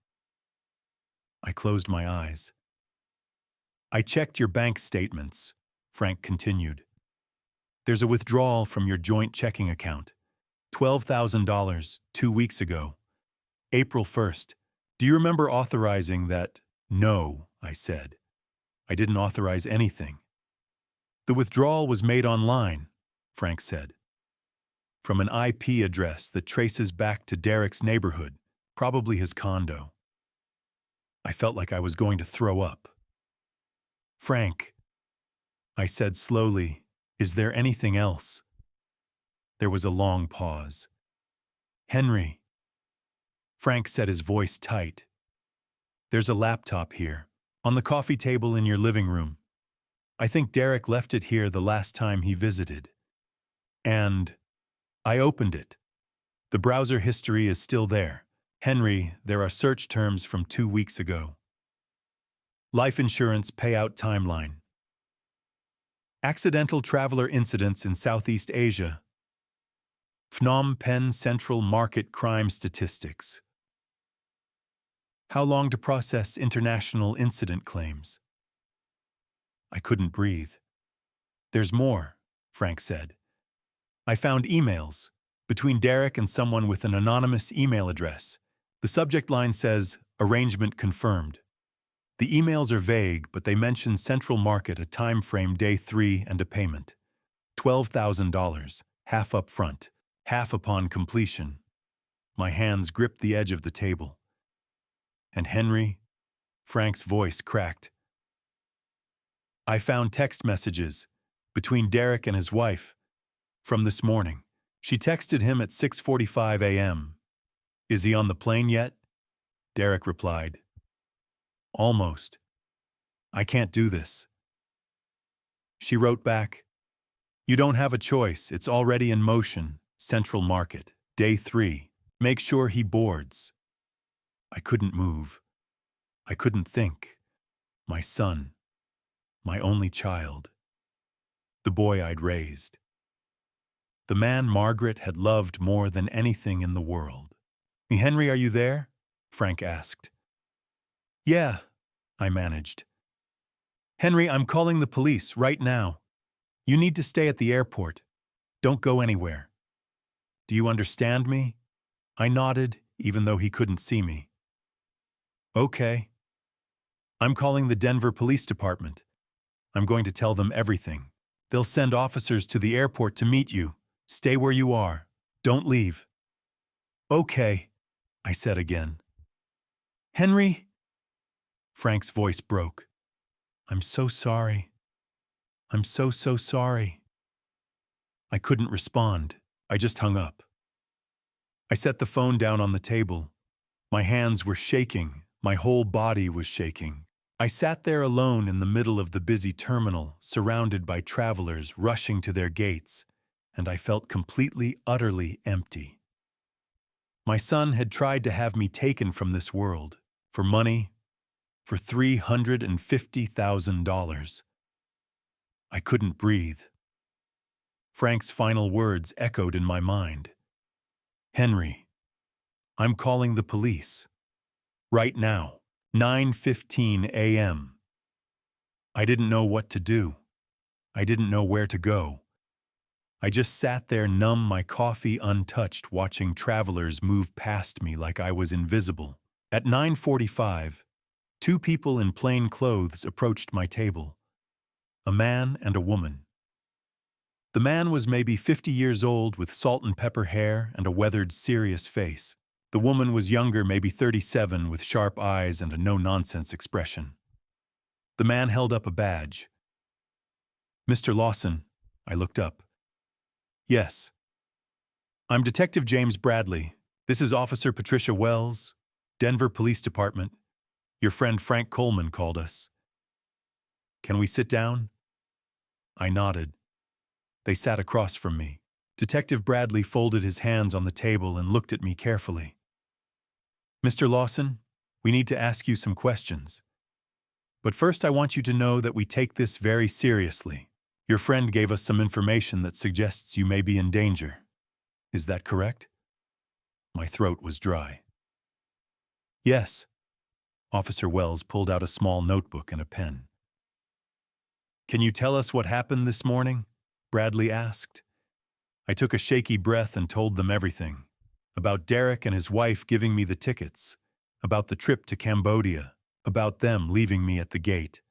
I closed my eyes. "I checked your bank statements," Frank continued. "There's a withdrawal from your joint checking account. $12,000 2 weeks ago. April 1st. Do you remember authorizing that?" "No," I said. "I didn't authorize anything." "The withdrawal was made online," Frank said. "From an IP address that traces back to Derek's neighborhood, probably his condo." I felt like I was going to throw up. "Frank," I said slowly, "is there anything else?" There was a long pause. "Henry," Frank said, his voice tight. "There's a laptop here, on the coffee table in your living room. I think Derek left it here the last time he visited. And I opened it. The browser history is still there. Henry, there are search terms from 2 weeks ago. Life insurance payout timeline. Accidental traveler incidents in Southeast Asia. Phnom Penh Central Market crime statistics. How long to process international incident claims?" I couldn't breathe. "There's more," Frank said. "I found emails between Derek and someone with an anonymous email address. The subject line says, 'Arrangement confirmed.' The emails are vague, but they mention Central Market, a time frame, day 3, and a payment. $12,000, half up front, half upon completion." My hands gripped the edge of the table. "And Henry?" Frank's voice cracked. "I found text messages between Derek and his wife from this morning. She texted him at 6:45 a.m. "Is he on the plane yet?" Derek replied. "Almost. I can't do this." She wrote back, "You don't have a choice. It's already in motion. Central Market, day 3. Make sure he boards." I couldn't move. I couldn't think. My son. My only child. The boy I'd raised. The man Margaret had loved more than anything in the world. "Henry, are you there?" Frank asked. "Yeah," I managed. "Henry, I'm calling the police right now. You need to stay at the airport. Don't go anywhere. Do you understand me?" I nodded, even though he couldn't see me. "Okay. I'm calling the Denver Police Department. I'm going to tell them everything. They'll send officers to the airport to meet you. Stay where you are. Don't leave." "Okay," I said again. "Henry?" Frank's voice broke. "I'm so sorry. I'm so sorry." I couldn't respond. I just hung up. I set the phone down on the table. My hands were shaking. My whole body was shaking. I sat there alone in the middle of the busy terminal, surrounded by travelers rushing to their gates, and I felt completely, utterly empty. My son had tried to have me taken from this world, for money, for $350,000. I couldn't breathe. Frank's final words echoed in my mind. Henry, I'm calling the police. Right now, 9:15 a.m. I didn't know what to do. I didn't know where to go. I just sat there numb, my coffee untouched, watching travelers move past me like I was invisible. At 9:45, two people in plain clothes approached my table. A man and a woman. The man was maybe 50 years old with salt and pepper hair and a weathered, serious face. The woman was younger, maybe 37, with sharp eyes and a no-nonsense expression. The man held up a badge. Mr. Lawson, I looked up. Yes. I'm Detective James Bradley. This is Officer Patricia Wells, Denver Police Department. Your friend Frank Coleman called us. Can we sit down? I nodded. They sat across from me. Detective Bradley folded his hands on the table and looked at me carefully. Mr. Lawson, we need to ask you some questions. But first I want you to know that we take this very seriously. Your friend gave us some information that suggests you may be in danger. Is that correct? My throat was dry. Yes. Officer Wells pulled out a small notebook and a pen. Can you tell us what happened this morning? Bradley asked. I took a shaky breath and told them everything. About Derek and his wife giving me the tickets. About the trip to Cambodia. About them leaving me at the gate.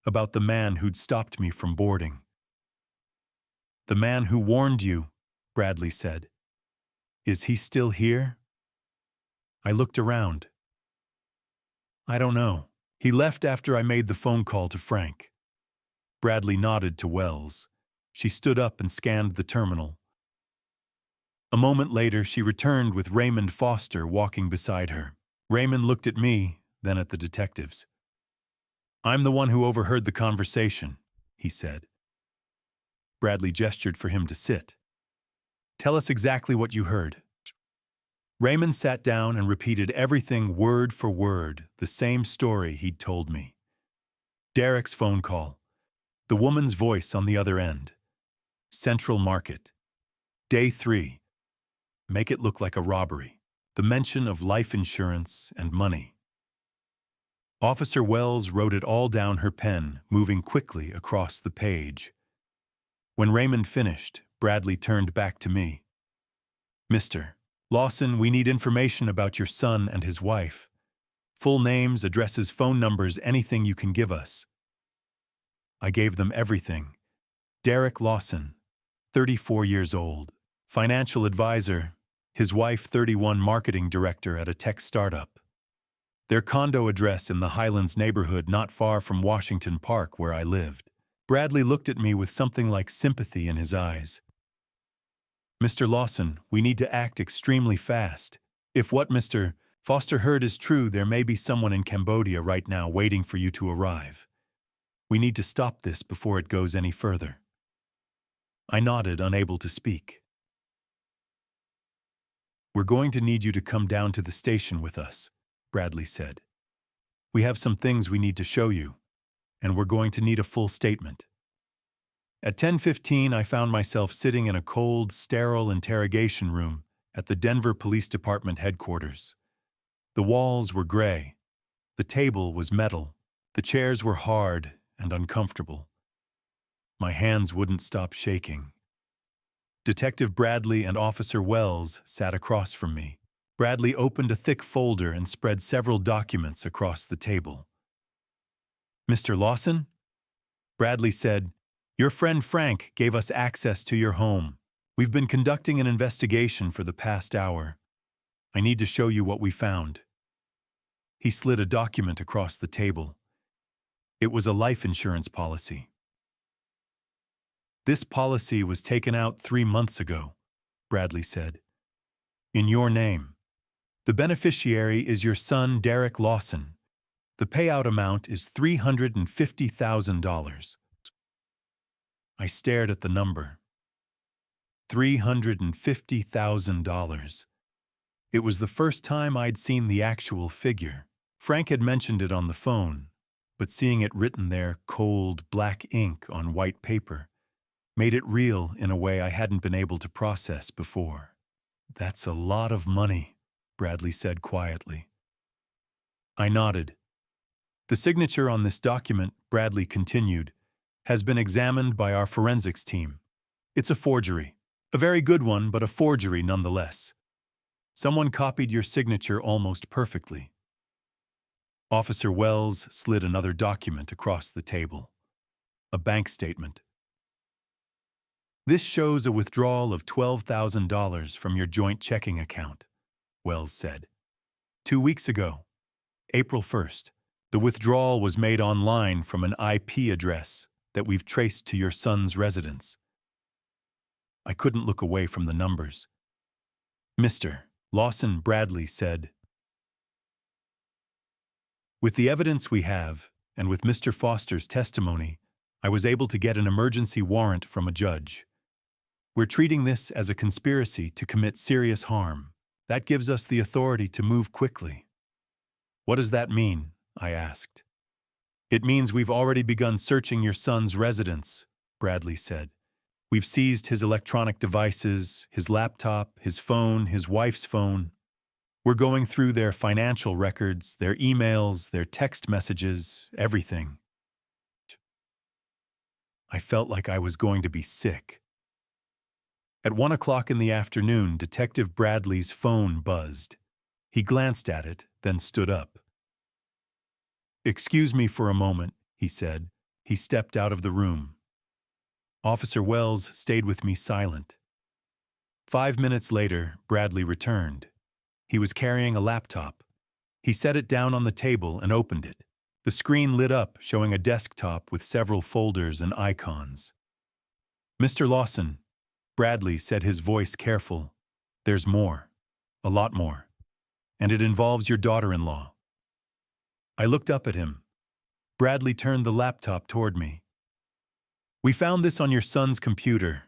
About the man who'd stopped me from boarding. The man who warned you, Bradley said. Is he still here? I looked around. I don't know. He left after I made the phone call to Frank. Bradley nodded to Wells. She stood up and scanned the terminal. A moment later, she returned with Raymond Foster walking beside her. Raymond looked at me, then at the detectives. I'm the one who overheard the conversation, he said. Bradley gestured for him to sit. Tell us exactly what you heard. Raymond sat down and repeated everything word for word, the same story he'd told me. Derek's phone call. The woman's voice on the other end. Central Market. Day 3. Make it look like a robbery. The mention of life insurance and money. Officer Wells wrote it all down her pen, moving quickly across the page. When Raymond finished, Bradley turned back to me. Mr. Lawson, we need information about your son and his wife. Full names, addresses, phone numbers, anything you can give us. I gave them everything. Derek Lawson, 34 years old, financial advisor, his wife 31, marketing director at a tech startup. Their condo address in the Highlands neighborhood not far from Washington Park where I lived. Bradley looked at me with something like sympathy in his eyes. Mr. Lawson, we need to act extremely fast. If what Mr. Foster heard is true, there may be someone in Cambodia right now waiting for you to arrive. We need to stop this before it goes any further. I nodded, unable to speak. We're going to need you to come down to the station with us, Bradley said. We have some things we need to show you, and we're going to need a full statement. At 10:15, I found myself sitting in a cold, sterile interrogation room at the Denver Police Department headquarters. The walls were gray. The table was metal. The chairs were hard and uncomfortable. My hands wouldn't stop shaking. Detective Bradley and Officer Wells sat across from me. Bradley opened a thick folder and spread several documents across the table. Mr. Lawson? Bradley said, your friend Frank gave us access to your home. We've been conducting an investigation for the past hour. I need to show you what we found. He slid a document across the table. It was a life insurance policy. This policy was taken out 3 months ago, Bradley said. In your name. The beneficiary is your son, Derek Lawson. The payout amount is $350,000. I stared at the number. $350,000. It was the first time I'd seen the actual figure. Frank had mentioned it on the phone, but seeing it written there, cold, black ink on white paper, made it real in a way I hadn't been able to process before. "That's a lot of money," Bradley said quietly. I nodded. "The signature on this document," Bradley continued, "has been examined by our forensics team. It's a forgery. A very good one, but a forgery nonetheless. Someone copied your signature almost perfectly." Officer Wells slid another document across the table. A bank statement. "This shows a withdrawal of $12,000 from your joint checking account," Wells said. "2 weeks ago, April 1st, the withdrawal was made online from an IP address that we've traced to your son's residence." I couldn't look away from the numbers. "Mr. Lawson," Bradley said, "with the evidence we have, and with Mr. Foster's testimony, I was able to get an emergency warrant from a judge. We're treating this as a conspiracy to commit serious harm. That gives us the authority to move quickly." "What does that mean?" I asked. "It means we've already begun searching your son's residence," Bradley said. "We've seized his electronic devices, his laptop, his phone, his wife's phone. We're going through their financial records, their emails, their text messages, everything." I felt like I was going to be sick. At 1 o'clock in the afternoon, Detective Bradley's phone buzzed. He glanced at it, then stood up. "Excuse me for a moment," he said. He stepped out of the room. Officer Wells stayed with me silent. 5 minutes later, Bradley returned. He was carrying a laptop. He set it down on the table and opened it. The screen lit up, showing a desktop with several folders and icons. "Mr. Lawson," Bradley said, his voice careful, "there's more. A lot more. And it involves your daughter-in-law." I looked up at him. Bradley turned the laptop toward me. "We found this on your son's computer.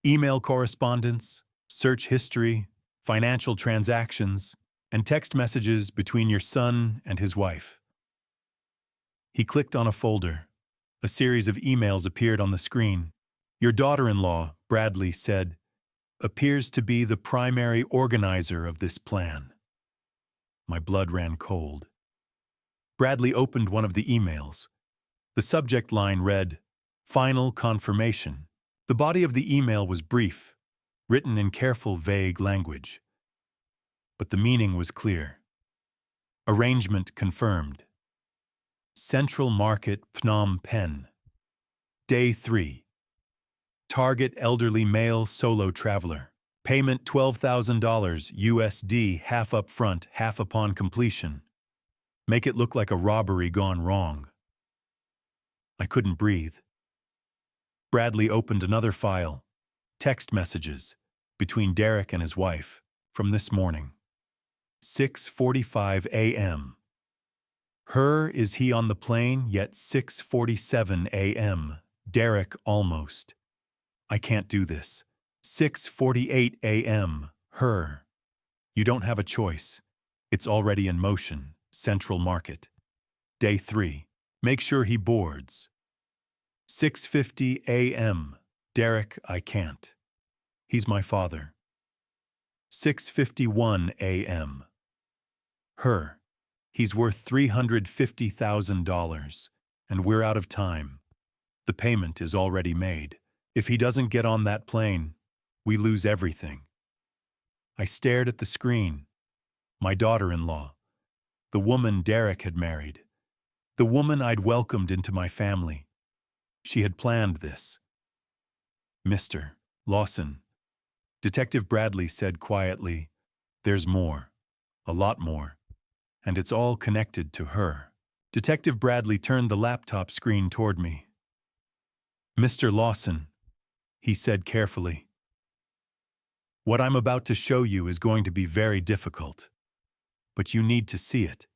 Email correspondence, search history, financial transactions, and text messages between your son and his wife." He clicked on a folder. A series of emails appeared on the screen. "Your daughter-in-law," Bradley said, "appears to be the primary organizer of this plan." My blood ran cold. Bradley opened one of the emails. The subject line read, "Final confirmation." The body of the email was brief, written in careful, vague language. But the meaning was clear. Arrangement confirmed. Central Market, Phnom Penh. Day 3. Target elderly male solo traveler. Payment $12,000 USD, half up front, half upon completion. Make it look like a robbery gone wrong. I couldn't breathe. Bradley opened another file. Text messages between Derek and his wife from this morning. 6:45 a.m. Her, is he on the plane, yet 6:47 a.m. Derek almost. I can't do this. 6:48 a.m. Her. You don't have a choice. It's already in motion. Central Market. Day 3. Make sure he boards. 6:50 a.m. Derek, I can't. He's my father. 6:51 a.m. Her. He's worth $350,000, and we're out of time. The payment is already made. If he doesn't get on that plane, we lose everything. I stared at the screen. My daughter-in-law. The woman Derek had married. The woman I'd welcomed into my family. She had planned this. "Mr. Lawson," Detective Bradley said quietly, "there's more. A lot more. And it's all connected to her." Detective Bradley turned the laptop screen toward me. "Mr. Lawson," he said carefully, "what I'm about to show you is going to be very difficult, but you need to see it."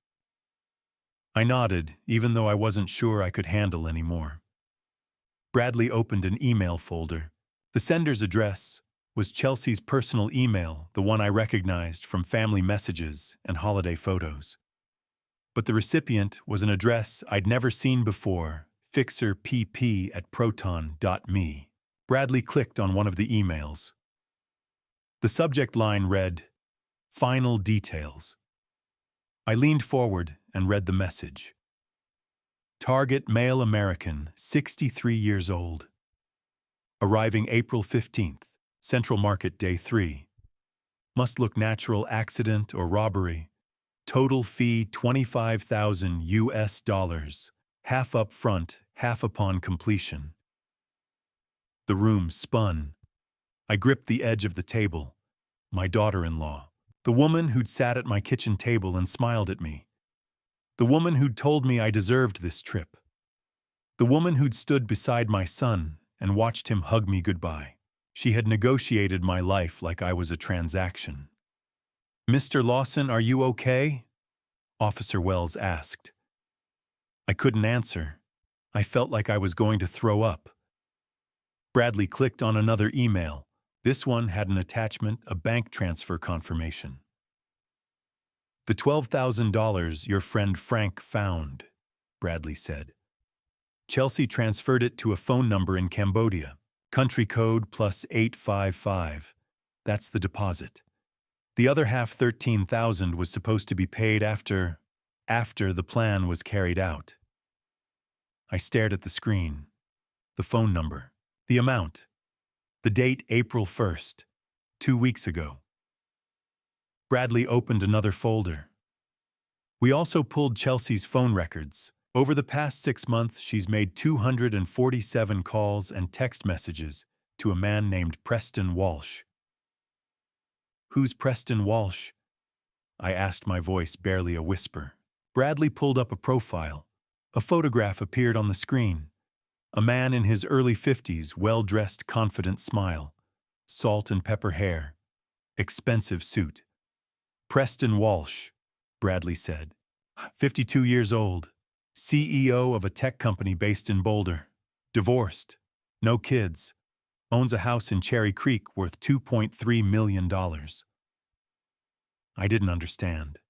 I nodded, even though I wasn't sure I could handle any more. Bradley opened an email folder. The sender's address was Chelsea's personal email, the one I recognized from family messages and holiday photos. But the recipient was an address I'd never seen before, fixerpp@proton.me. Bradley clicked on one of the emails. The subject line read, "Final details." I leaned forward and read the message. Target male American, 63 years old. Arriving April 15th, Central Market Day 3. Must look natural accident or robbery. Total fee $25,000, half up front, half upon completion. The room spun. I gripped the edge of the table. My daughter-in-law. The woman who'd sat at my kitchen table and smiled at me. The woman who'd told me I deserved this trip. The woman who'd stood beside my son and watched him hug me goodbye. She had negotiated my life like I was a transaction. "Mr. Lawson, are you okay?" Officer Wells asked. I couldn't answer. I felt like I was going to throw up. Bradley clicked on another email. This one had an attachment, a bank transfer confirmation. "The $12,000 your friend Frank found," Bradley said. "Chelsea transferred it to a phone number in Cambodia. Country code +855. That's the deposit. The other half, $13,000, was supposed to be paid after the plan was carried out." I stared at the screen. The phone number. The amount. The date, April 1st. 2 weeks ago. Bradley opened another folder. We also pulled Chelsea's phone records. Over the past 6 months, she's made 247 calls and text messages to a man named Preston Walsh. "Who's Preston Walsh?" I asked, my voice barely a whisper. Bradley pulled up a profile. A photograph appeared on the screen. A man in his early 50s, well-dressed, confident smile. Salt and pepper hair. Expensive suit. "Preston Walsh," Bradley said. 52 years old. CEO of a tech company based in Boulder. Divorced. No kids. Owns a house in Cherry Creek worth $2.3 million. I didn't understand.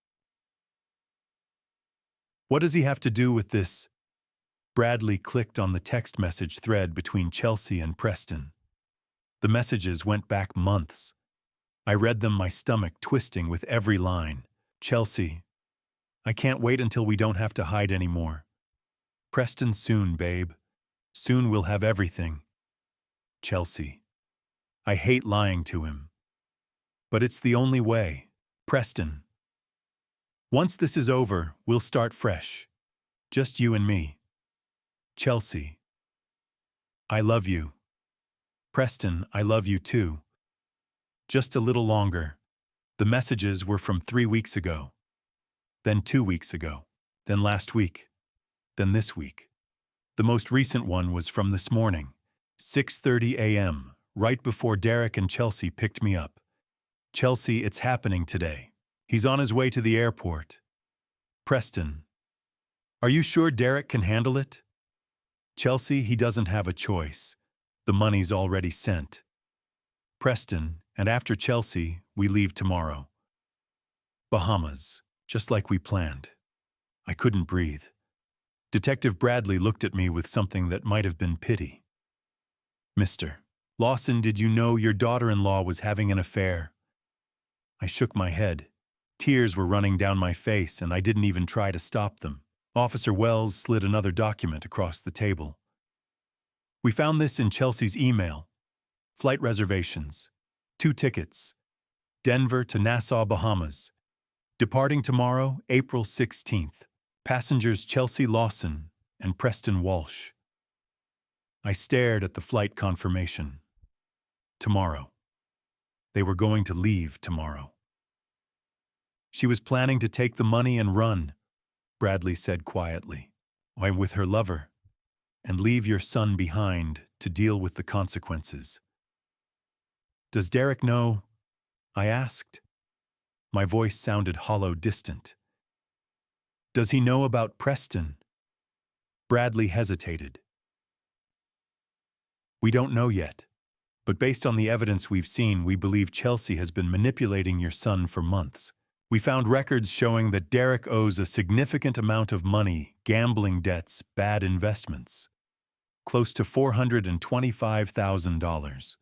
"What does he have to do with this?" Bradley clicked on the text message thread between Chelsea and Preston. The messages went back months. I read them, my stomach twisting with every line. "Chelsea, I can't wait until we don't have to hide anymore. Preston, soon, babe. Soon we'll have everything. Chelsea, I hate lying to him. But it's the only way. Preston, once this is over, we'll start fresh. Just you and me. Chelsea, I love you. Preston, I love you too. Just a little longer." The messages were from 3 weeks ago. Then 2 weeks ago. Then last week. Then this week. The most recent one was from this morning, 6:30 a.m., right before Derek and Chelsea picked me up. "Chelsea, it's happening today. He's on his way to the airport. Preston, are you sure Derek can handle it? Chelsea, he doesn't have a choice. The money's already sent. Preston, and after Chelsea, we leave tomorrow. Bahamas, just like we planned." I couldn't breathe. Detective Bradley looked at me with something that might have been pity. "Mr. Lawson, did you know your daughter-in-law was having an affair?" I shook my head. Tears were running down my face, and I didn't even try to stop them. Officer Wells slid another document across the table. "We found this in Chelsea's email. Flight reservations. 2 tickets. Denver to Nassau, Bahamas. Departing tomorrow, April 16th. Passengers Chelsea Lawson and Preston Walsh." I stared at the flight confirmation. Tomorrow. They were going to leave tomorrow. "She was planning to take the money and run," Bradley said quietly. "I'm with her lover. And leave your son behind to deal with the consequences." "Does Derek know?" I asked. My voice sounded hollow, distant. "Does he know about Preston?" Bradley hesitated. "We don't know yet, but based on the evidence we've seen, we believe Chelsea has been manipulating your son for months. We found records showing that Derek owes a significant amount of money, gambling debts, bad investments. Close to $425,000.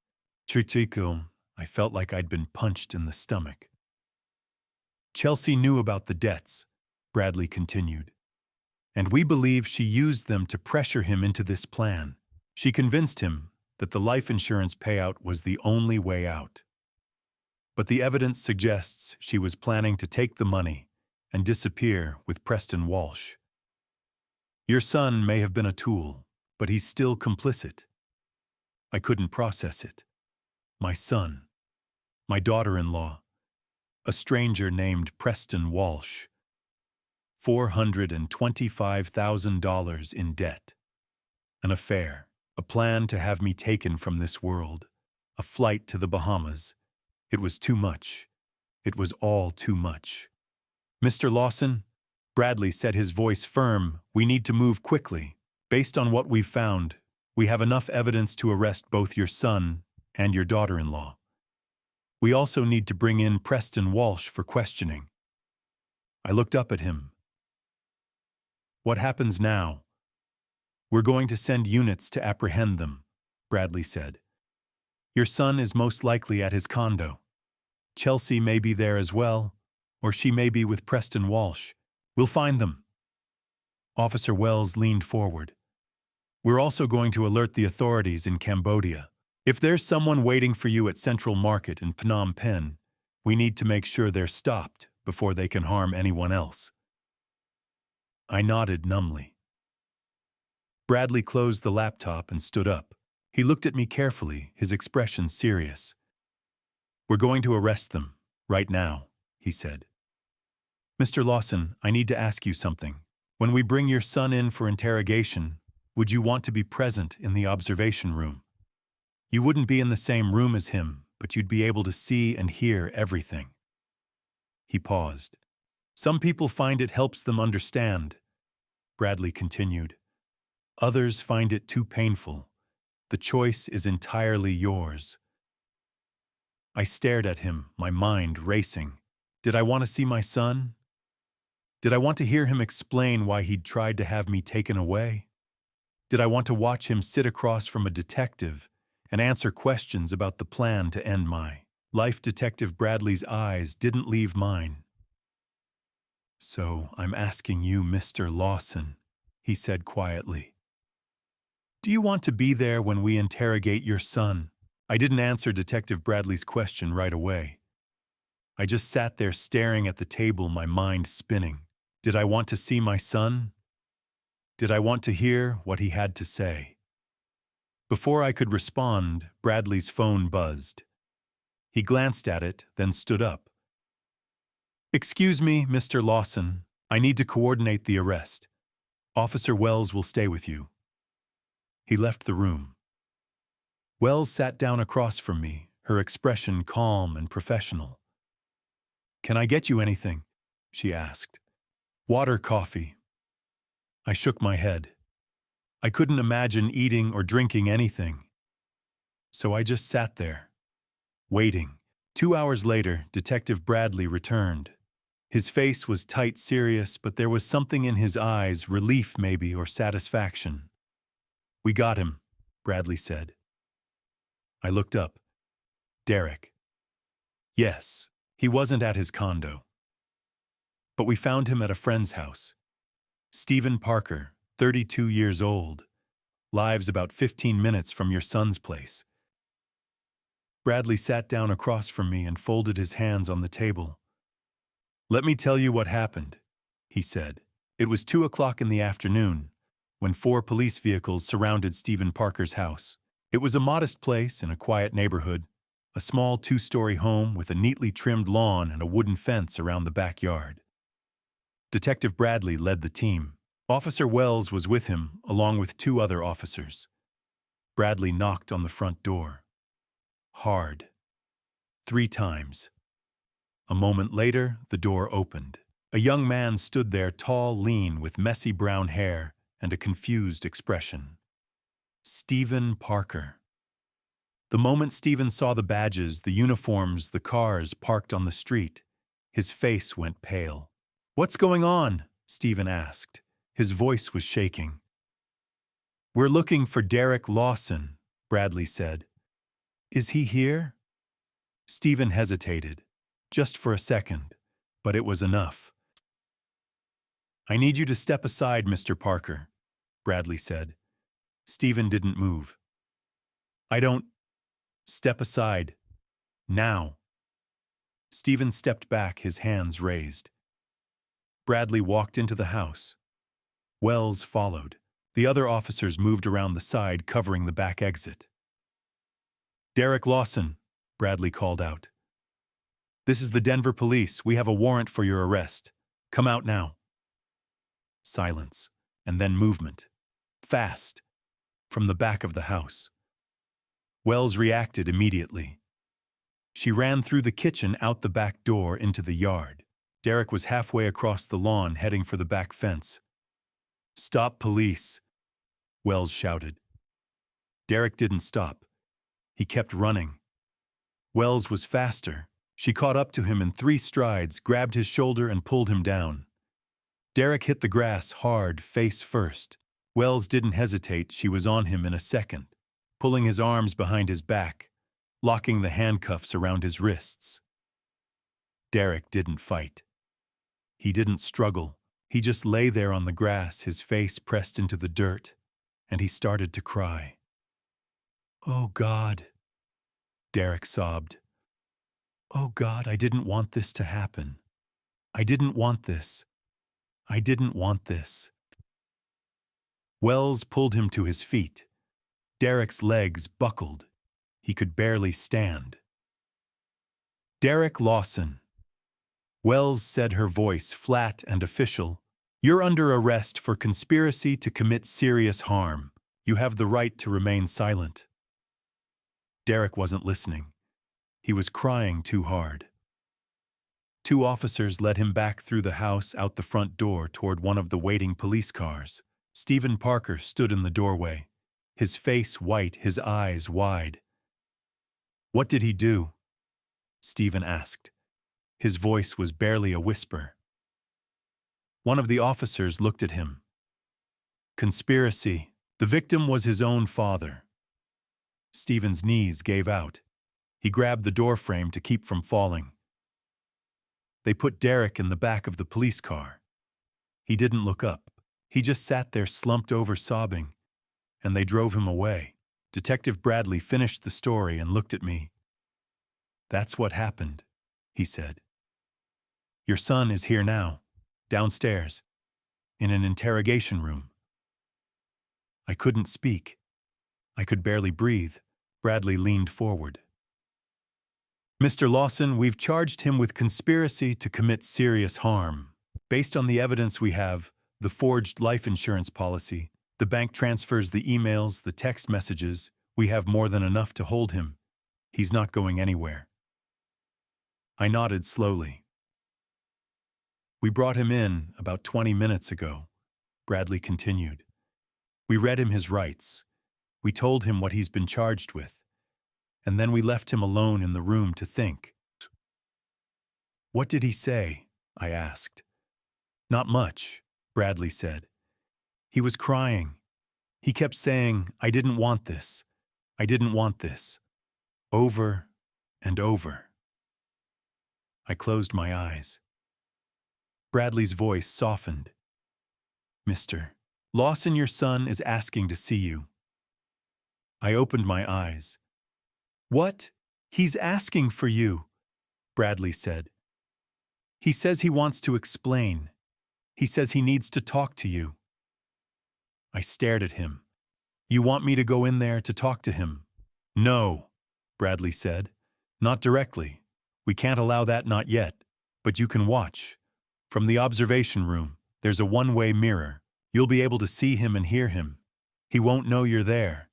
Chichico, I felt like I'd been punched in the stomach. Chelsea knew about the debts, Bradley continued, and we believe she used them to pressure him into this plan. She convinced him that the life insurance payout was the only way out. But the evidence suggests she was planning to take the money and disappear with Preston Walsh. Your son may have been a tool, but he's still complicit. I couldn't process it. My son, my daughter-in-law, a stranger named Preston Walsh, $425,000 in debt, an affair, a plan to have me taken from this world, a flight to the Bahamas. It was too much. It was all too much. Mr. Lawson, Bradley said, his voice firm, we need to move quickly. Based on what we've found, we have enough evidence to arrest both your son and your daughter-in-law. We also need to bring in Preston Walsh for questioning. I looked up at him. What happens now? We're going to send units to apprehend them, Bradley said. Your son is most likely at his condo. Chelsea may be there as well, or she may be with Preston Walsh. We'll find them. Officer Wells leaned forward. We're also going to alert the authorities in Cambodia. If there's someone waiting for you at Central Market in Phnom Penh, we need to make sure they're stopped before they can harm anyone else. I nodded numbly. Bradley closed the laptop and stood up. He looked at me carefully, his expression serious. We're going to arrest them, right now, he said. Mr. Lawson, I need to ask you something. When we bring your son in for interrogation, would you want to be present in the observation room? You wouldn't be in the same room as him, but you'd be able to see and hear everything. He paused. Some people find it helps them understand, Bradley continued. Others find it too painful. The choice is entirely yours. I stared at him, my mind racing. Did I want to see my son? Did I want to hear him explain why he'd tried to have me taken away? Did I want to watch him sit across from a detective and answer questions about the plan to end my life? Detective Bradley's eyes didn't leave mine. So I'm asking you, Mr. Lawson, he said quietly. Do you want to be there when we interrogate your son? I didn't answer Detective Bradley's question right away. I just sat there staring at the table, my mind spinning. Did I want to see my son? Did I want to hear what he had to say? Before I could respond, Bradley's phone buzzed. He glanced at it, then stood up. Excuse me, Mr. Lawson. I need to coordinate the arrest. Officer Wells will stay with you. He left the room. Wells sat down across from me, her expression calm and professional. Can I get you anything? She asked. Water, coffee. I shook my head. I couldn't imagine eating or drinking anything. So I just sat there, waiting. 2 hours later, Detective Bradley returned. His face was tight, serious, but there was something in his eyes, relief maybe, or satisfaction. We got him, Bradley said. I looked up. Derek. Yes, he wasn't at his condo. But we found him at a friend's house. Stephen Parker, 32 years old, lives about 15 minutes from your son's place. Bradley sat down across from me and folded his hands on the table. Let me tell you what happened, he said. It was 2 o'clock in the afternoon when 4 police vehicles surrounded Stephen Parker's house. It was a modest place in a quiet neighborhood, a small 2-story home with a neatly trimmed lawn and a wooden fence around the backyard. Detective Bradley led the team. Officer Wells was with him, along with 2 other officers. Bradley knocked on the front door. Hard. 3 times. A moment later, the door opened. A young man stood there, tall, lean, with messy brown hair and a confused expression. Stephen Parker. The moment Stephen saw the badges, the uniforms, the cars parked on the street, His face went pale. "What's going on?" Stephen asked. His voice was shaking. "We're looking for Derek Lawson," Bradley said. "Is he here?" Stephen hesitated, just for a second, but it was enough. "I need you to step aside, Mr. Parker," Bradley said. Stephen didn't move. "I don't—" "Step aside. Now." Stephen stepped back, his hands raised. Bradley walked into the house. Wells followed. The other officers moved around the side, covering the back exit. "Derek Lawson," Bradley called out. "This is the Denver police. We have a warrant for your arrest. Come out now." Silence, and then movement. Fast. From the back of the house. Wells reacted immediately. She ran through the kitchen, out the back door, into the yard. Derek was halfway across the lawn, heading for the back fence. "Stop, police!" Wells shouted. Derek didn't stop. He kept running. Wells was faster. She caught up to him in 3 strides, grabbed his shoulder and pulled him down. Derek hit the grass hard, face first. Wells didn't hesitate. She was on him in a second, pulling his arms behind his back, locking the handcuffs around his wrists. Derek didn't fight. He didn't struggle. He just lay there on the grass, his face pressed into the dirt, and he started to cry. "Oh, God," Derek sobbed. "Oh, God, I didn't want this to happen. I didn't want this. I didn't want this." Wells pulled him to his feet. Derek's legs buckled. He could barely stand. "Derek Lawson," Wells said, her voice flat and official. "You're under arrest for conspiracy to commit serious harm. You have the right to remain silent." Derek wasn't listening. He was crying too hard. 2 officers led him back through the house, out the front door, toward one of the waiting police cars. Stephen Parker stood in the doorway, his face white, his eyes wide. "What did he do?" Stephen asked. His voice was barely a whisper. One of the officers looked at him. "Conspiracy. The victim was his own father." Stephen's knees gave out. He grabbed the door frame to keep from falling. They put Derek in the back of the police car. He didn't look up. He just sat there, slumped over, sobbing, and they drove him away. Detective Bradley finished the story and looked at me. "That's what happened," he said. "Your son is here now, downstairs, in an interrogation room." I couldn't speak. I could barely breathe. Bradley leaned forward. "Mr. Lawson, we've charged him with conspiracy to commit serious harm. Based on the evidence we have, the forged life insurance policy, the bank transfers, the emails, the text messages, we have more than enough to hold him. He's not going anywhere." I nodded slowly. "We brought him in about 20 minutes ago," Bradley continued. "We read him his rights. We told him what he's been charged with. And then we left him alone in the room to think." "What did he say?" I asked. "Not much," Bradley said. "He was crying. He kept saying, 'I didn't want this. I didn't want this.' Over and over." I closed my eyes. Bradley's voice softened. "Mr. Lawson, your son is asking to see you." I opened my eyes. "What? He's asking for you," Bradley said. "He says he wants to explain. He says he needs to talk to you." I stared at him. "You want me to go in there to talk to him?" "No," Bradley said. "Not directly. We can't allow that, not yet. But you can watch. From the observation room, there's a one-way mirror. You'll be able to see him and hear him. He won't know you're there.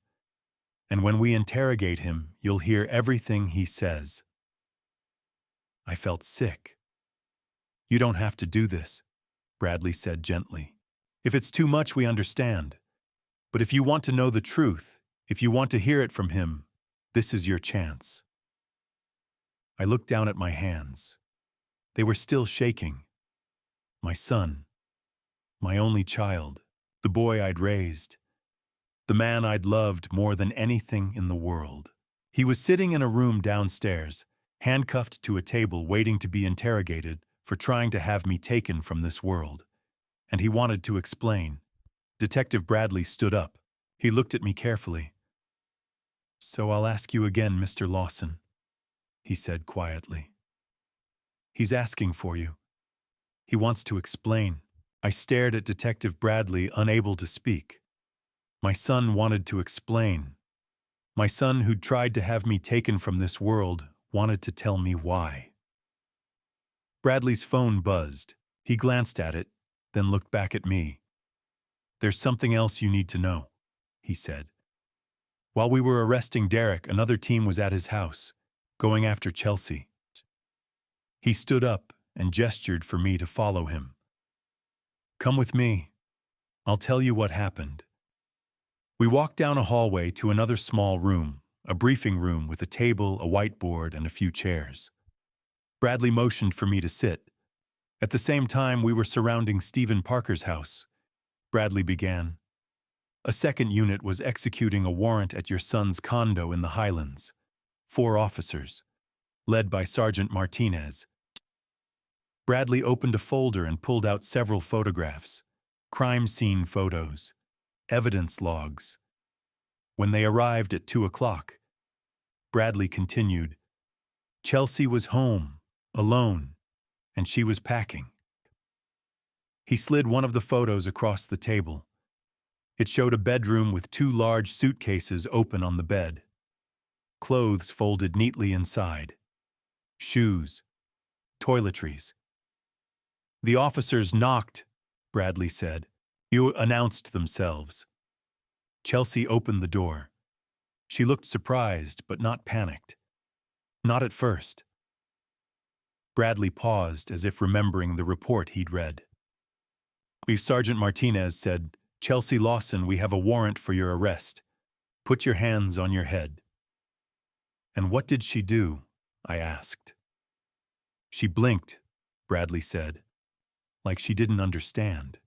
And when we interrogate him, you'll hear everything he says." I felt sick. "You don't have to do this," Bradley said gently. "If it's too much, we understand. But if you want to know the truth, if you want to hear it from him, this is your chance." I looked down at my hands. They were still shaking. My son. My only child. The boy I'd raised. The man I'd loved more than anything in the world. He was sitting in a room downstairs, handcuffed to a table waiting to be interrogated for trying to have me taken from this world. And he wanted to explain. Detective Bradley stood up. He looked at me carefully. "So I'll ask you again, Mr. Lawson," he said quietly. "He's asking for you. He wants to explain." I stared at Detective Bradley, unable to speak. My son wanted to explain. My son, who'd tried to have me taken from this world, wanted to tell me why. Bradley's phone buzzed. He glanced at it, then looked back at me. "There's something else you need to know," he said. "While we were arresting Derek, another team was at his house, going after Chelsea." He stood up and gestured for me to follow him. "Come with me. I'll tell you what happened." We walked down a hallway to another small room, a briefing room with a table, a whiteboard, and a few chairs. Bradley motioned for me to sit. At the same time, we were surrounding Stephen Parker's house. Bradley began. "A second unit was executing a warrant at your son's condo in the Highlands. 4 officers, led by Sergeant Martinez." Bradley opened a folder and pulled out several photographs, crime scene photos, evidence logs. When they arrived at 2 o'clock, Bradley continued, "Chelsea was home, alone, and she was packing." He slid one of the photos across the table. It showed a bedroom with 2 large suitcases open on the bed. Clothes folded neatly inside. Shoes. Toiletries. "The officers knocked," Bradley said. "You announced themselves." Chelsea opened the door. She looked surprised, but not panicked. "Not at first." Bradley paused, as if remembering the report he'd read. Sergeant Martinez said, "Chelsea Lawson, we have a warrant for your arrest. Put your hands on your head." "And what did she do?" I asked. "She blinked," Bradley said, like she didn't understand.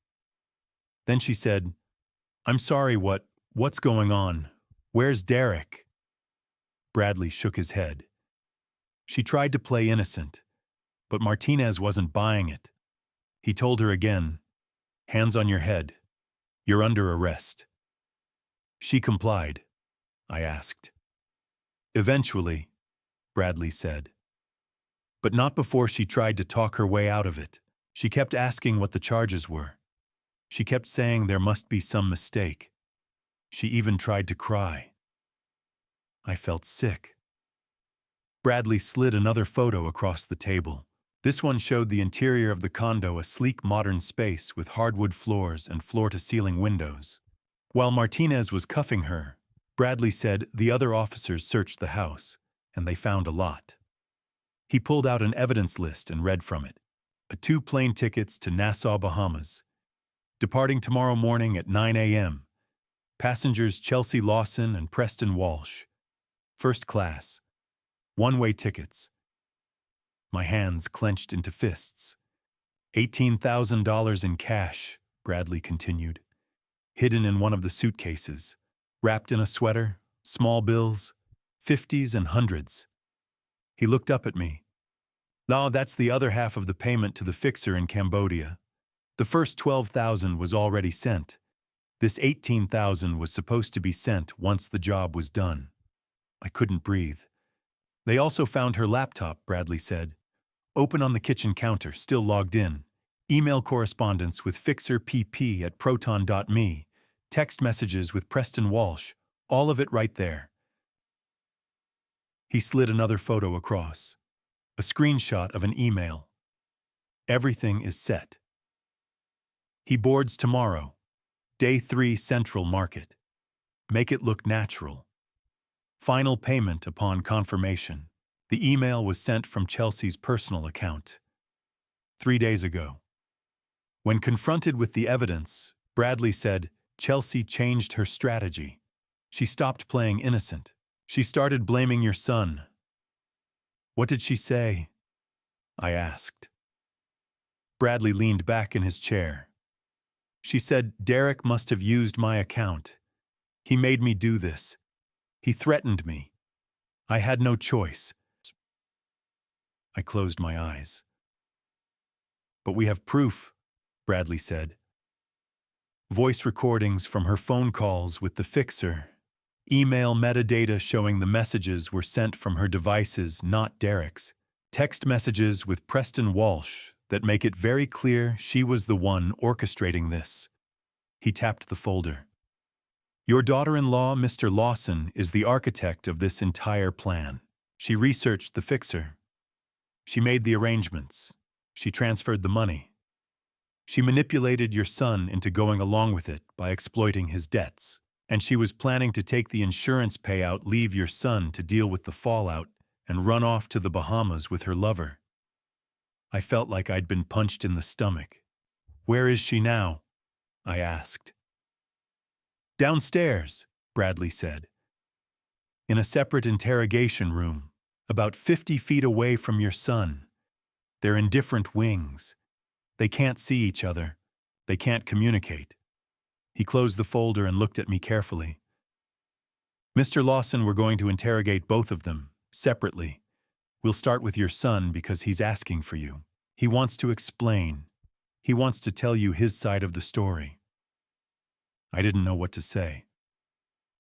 Then she said, "I'm sorry, what's going on? Where's Derek?" Bradley shook his head. She tried to play innocent, but Martinez wasn't buying it. He told her again, "Hands on your head. You're under arrest." She complied. I asked. "Eventually," Bradley said. "But not before she tried to talk her way out of it. She kept asking what the charges were. She kept saying there must be some mistake. She even tried to cry." I felt sick. Bradley slid another photo across the table. This one showed the interior of the condo, a sleek modern space with hardwood floors and floor-to-ceiling windows. While Martinez was cuffing her, Bradley said the other officers searched the house, and they found a lot. He pulled out an evidence list and read from it. 2 plane tickets to Nassau, Bahamas. Departing tomorrow morning at 9 a.m. Passengers Chelsea Lawson and Preston Walsh. First class. One-way tickets. My hands clenched into fists. $18,000 in cash, Bradley continued, hidden in one of the suitcases, wrapped in a sweater, small bills, 50s and 100s. He looked up at me. "No, that's the other half of the payment to the fixer in Cambodia. The first $12,000 was already sent. This $18,000 was supposed to be sent once the job was done." I couldn't breathe. "They also found her laptop," Bradley said. "Open on the kitchen counter, still logged in. Email correspondence with Fixer PP at proton.me. Text messages with Preston Walsh. All of it right there." He slid another photo across. A screenshot of an email. "Everything is set. He boards tomorrow. Day 3 Central Market. Make it look natural. Final payment upon confirmation." The email was sent from Chelsea's personal account. 3 days ago. When confronted with the evidence, Bradley said Chelsea changed her strategy. She stopped playing innocent. She started blaming your son. "What did she say?" I asked. Bradley leaned back in his chair. She said, Derek must have used my account. He made me do this. He threatened me. I had no choice. I closed my eyes. But we have proof, Bradley said. Voice recordings from her phone calls with the fixer. Email metadata showing the messages were sent from her devices, not Derek's. Text messages with Preston Walsh that make it very clear she was the one orchestrating this. He tapped the folder. Your daughter-in-law, Mr. Lawson, is the architect of this entire plan. She researched the fixer. She made the arrangements. She transferred the money. She manipulated your son into going along with it by exploiting his debts. And she was planning to take the insurance payout, leave your son to deal with the fallout, and run off to the Bahamas with her lover. I felt like I'd been punched in the stomach. Where is she now? I asked. Downstairs, Bradley said. In a separate interrogation room, about 50 feet away from your son. They're in different wings. They can't see each other. They can't communicate. He closed the folder and looked at me carefully. Mr. Lawson, we're going to interrogate both of them, separately. We'll start with your son because he's asking for you. He wants to explain. He wants to tell you his side of the story. I didn't know what to say.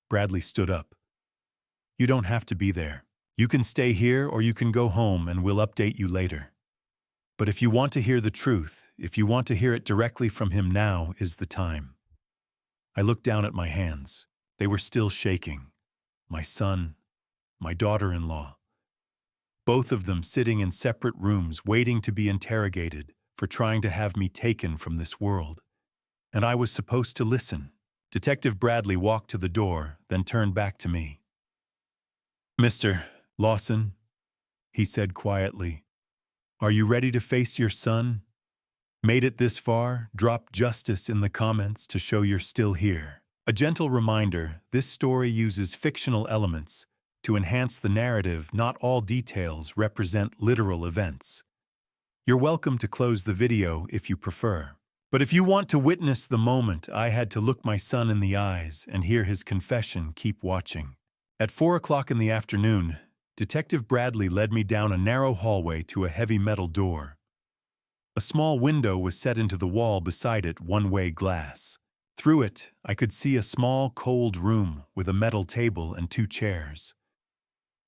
Bradley stood up. You don't have to be there. You can stay here or you can go home and we'll update you later. But if you want to hear the truth, if you want to hear it directly from him, now is the time. I looked down at my hands. They were still shaking. My son, my daughter-in-law. Both of them sitting in separate rooms waiting to be interrogated for trying to have me taken from this world. And I was supposed to listen. Detective Bradley walked to the door, then turned back to me. Mr. Lawson, he said quietly, are you ready to face your son? Made it this far? Drop justice in the comments to show you're still here. A gentle reminder, this story uses fictional elements to enhance the narrative. Not all details represent literal events. You're welcome to close the video if you prefer. But if you want to witness the moment I had to look my son in the eyes and hear his confession, keep watching. At 4 o'clock in the afternoon, Detective Bradley led me down a narrow hallway to a heavy metal door. A small window was set into the wall beside it, one-way glass. Through it, I could see a small, cold room with a metal table and 2 chairs.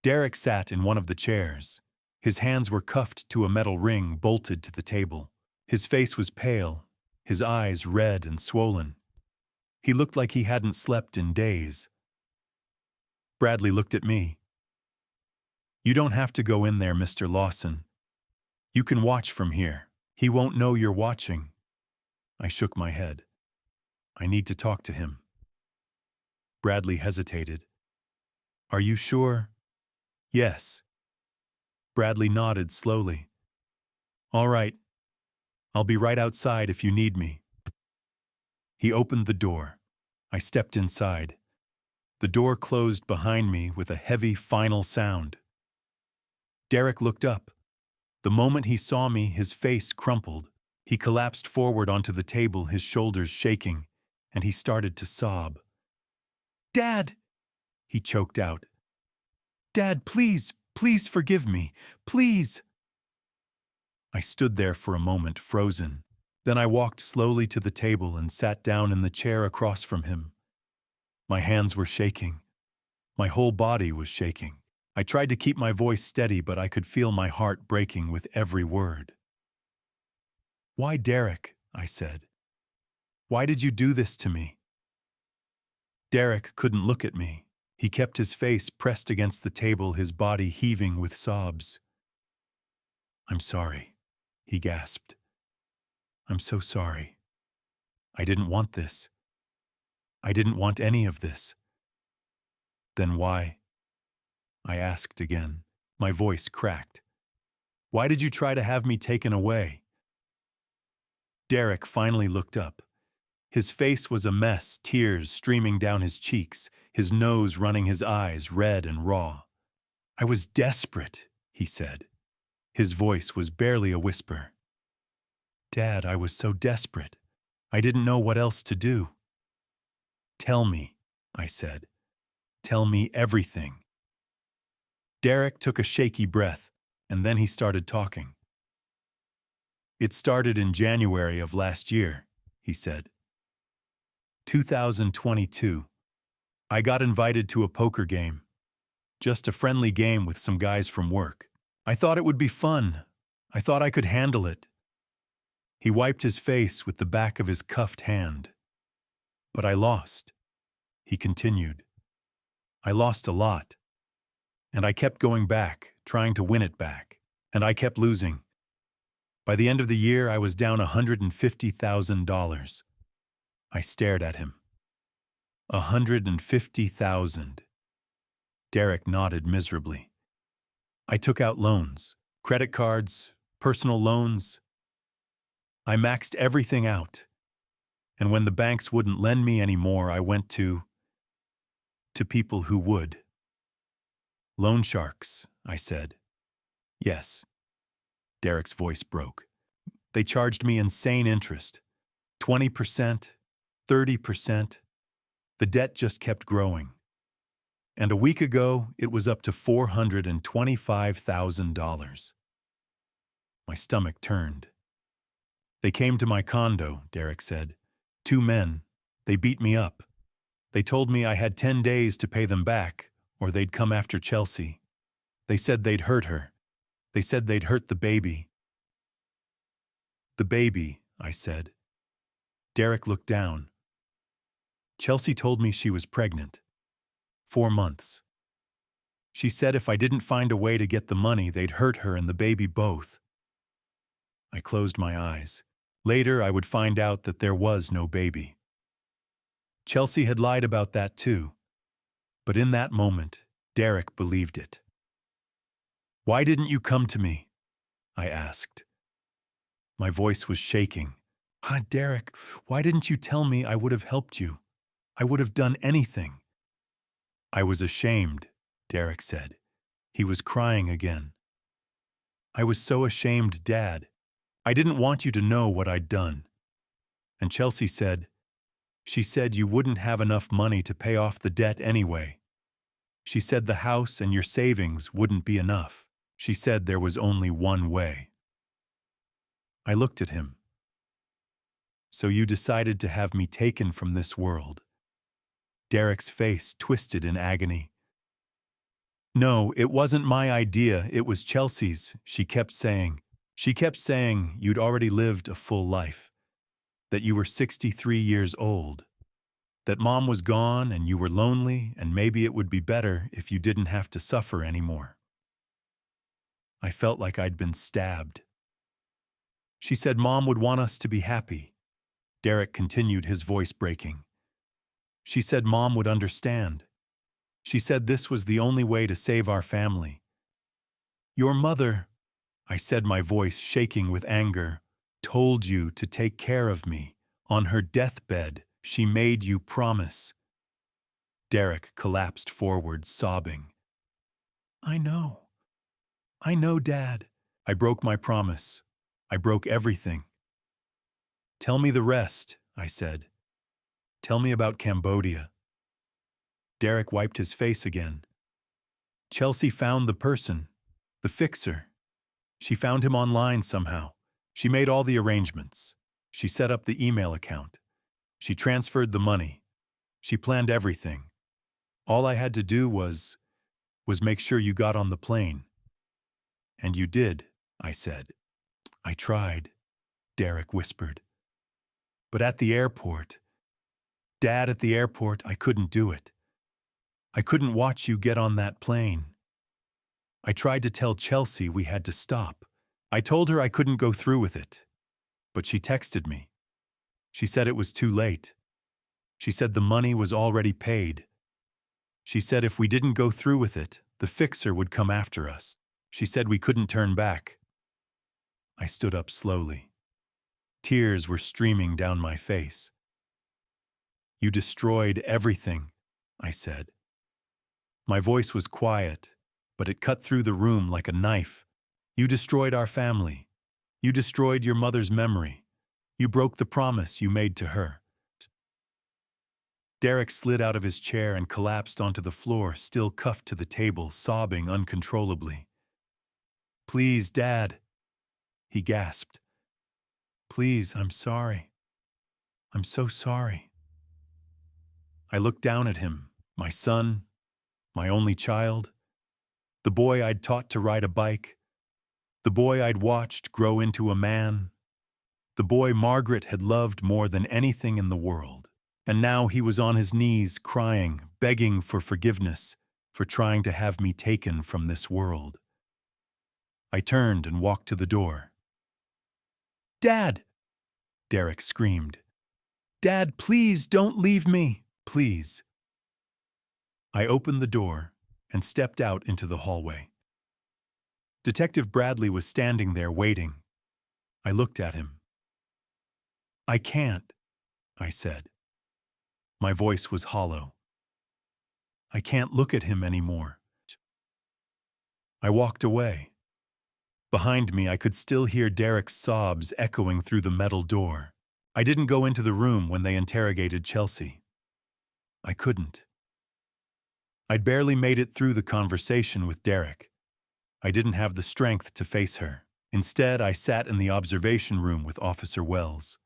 Derek sat in one of the chairs. His hands were cuffed to a metal ring bolted to the table. His face was pale, his eyes red and swollen. He looked like he hadn't slept in days. Bradley looked at me. You don't have to go in there, Mr. Lawson. You can watch from here. He won't know you're watching. I shook my head. I need to talk to him. Bradley hesitated. Are you sure? Yes. Bradley nodded slowly. All right. I'll be right outside if you need me. He opened the door. I stepped inside. The door closed behind me with a heavy final sound. Derek looked up. The moment he saw me, his face crumpled. He collapsed forward onto the table, his shoulders shaking, and he started to sob. Dad! He choked out. Dad, please, please forgive me. Please! I stood there for a moment, frozen. Then I walked slowly to the table and sat down in the chair across from him. My hands were shaking. My whole body was shaking. I tried to keep my voice steady, but I could feel my heart breaking with every word. Why, Derek? I said. Why did you do this to me? Derek couldn't look at me. He kept his face pressed against the table, his body heaving with sobs. I'm sorry, he gasped. I'm so sorry. I didn't want this. I didn't want any of this. Then why? I asked again. My voice cracked. Why did you try to have me taken away? Derek finally looked up. His face was a mess, tears streaming down his cheeks, his nose running his eyes red and raw. I was desperate, he said. His voice was barely a whisper. Dad, I was so desperate. I didn't know what else to do. Tell me, I said. Tell me everything. Derek took a shaky breath, and then he started talking. It started in January of last year, he said. 2022. I got invited to a poker game. Just a friendly game with some guys from work. I thought it would be fun. I thought I could handle it. He wiped his face with the back of his cuffed hand. But I lost, he continued. I lost a lot. And I kept going back, trying to win it back. And I kept losing. By the end of the year, I was down $150,000. I stared at him. $150,000. Derek nodded miserably. I took out loans, credit cards, personal loans. I maxed everything out. And when the banks wouldn't lend me anymore, I went to people who would. Loan sharks, I said. Yes. Derek's voice broke. They charged me insane interest. 20%, 30%. The debt just kept growing. And a week ago, it was up to $425,000. My stomach turned. They came to my condo, Derek said. 2 men. They beat me up. They told me I had 10 days to pay them back, or they'd come after Chelsea. They said they'd hurt her. They said they'd hurt the baby. The baby, I said. Derek looked down. Chelsea told me she was pregnant. 4 months. She said if I didn't find a way to get the money, they'd hurt her and the baby both. I closed my eyes. Later, I would find out that there was no baby. Chelsea had lied about that too. But in that moment, Derek believed it. Why didn't you come to me? I asked. My voice was shaking. Derek, why didn't you tell me? I would have helped you. I would have done anything. I was ashamed, Derek said. He was crying again. I was so ashamed, Dad. I didn't want you to know what I'd done. And Chelsea said, she said you wouldn't have enough money to pay off the debt anyway. She said the house and your savings wouldn't be enough. She said there was only one way. I looked at him. So you decided to have me taken from this world. Derek's face twisted in agony. No, it wasn't my idea, it was Chelsea's, she kept saying. She kept saying you'd already lived a full life, that you were 63 years old, that Mom was gone and you were lonely and maybe it would be better if you didn't have to suffer anymore. I felt like I'd been stabbed. She said Mom would want us to be happy. Derek continued, his voice breaking. She said Mom would understand. She said this was the only way to save our family. Your mother, I said, my voice shaking with anger, told you to take care of me. On her deathbed, she made you promise. Derek collapsed forward, sobbing. I know, Dad. I broke my promise. I broke everything. Tell me the rest, I said. Tell me about Cambodia. Derek wiped his face again. Chelsea found the person, the fixer. She found him online somehow. She made all the arrangements. She set up the email account. She transferred the money. She planned everything. All I had to do was make sure you got on the plane. And you did, I said. I tried, Derek whispered. But at the airport, Dad, at the airport, I couldn't do it. I couldn't watch you get on that plane. I tried to tell Chelsea we had to stop. I told her I couldn't go through with it. But she texted me. She said it was too late. She said the money was already paid. She said if we didn't go through with it, the fixer would come after us. She said we couldn't turn back. I stood up slowly. Tears were streaming down my face. You destroyed everything, I said. My voice was quiet, but it cut through the room like a knife. You destroyed our family. You destroyed your mother's memory. You broke the promise you made to her. Derek slid out of his chair and collapsed onto the floor, still cuffed to the table, sobbing uncontrollably. "Please, Dad," he gasped. "Please, I'm sorry. I'm so sorry." I looked down at him, my son, my only child, the boy I'd taught to ride a bike, the boy I'd watched grow into a man, the boy Margaret had loved more than anything in the world. And now he was on his knees, crying, begging for forgiveness, for trying to have me taken from this world. I turned and walked to the door. "Dad!" Derek screamed. "Dad, please don't leave me, please." I opened the door and stepped out into the hallway. Detective Bradley was standing there waiting. I looked at him. "I can't," I said. My voice was hollow. "I can't look at him anymore." I walked away. Behind me, I could still hear Derek's sobs echoing through the metal door. I didn't go into the room when they interrogated Chelsea. I couldn't. I'd barely made it through the conversation with Derek. I didn't have the strength to face her. Instead, I sat in the observation room with Officer Wells.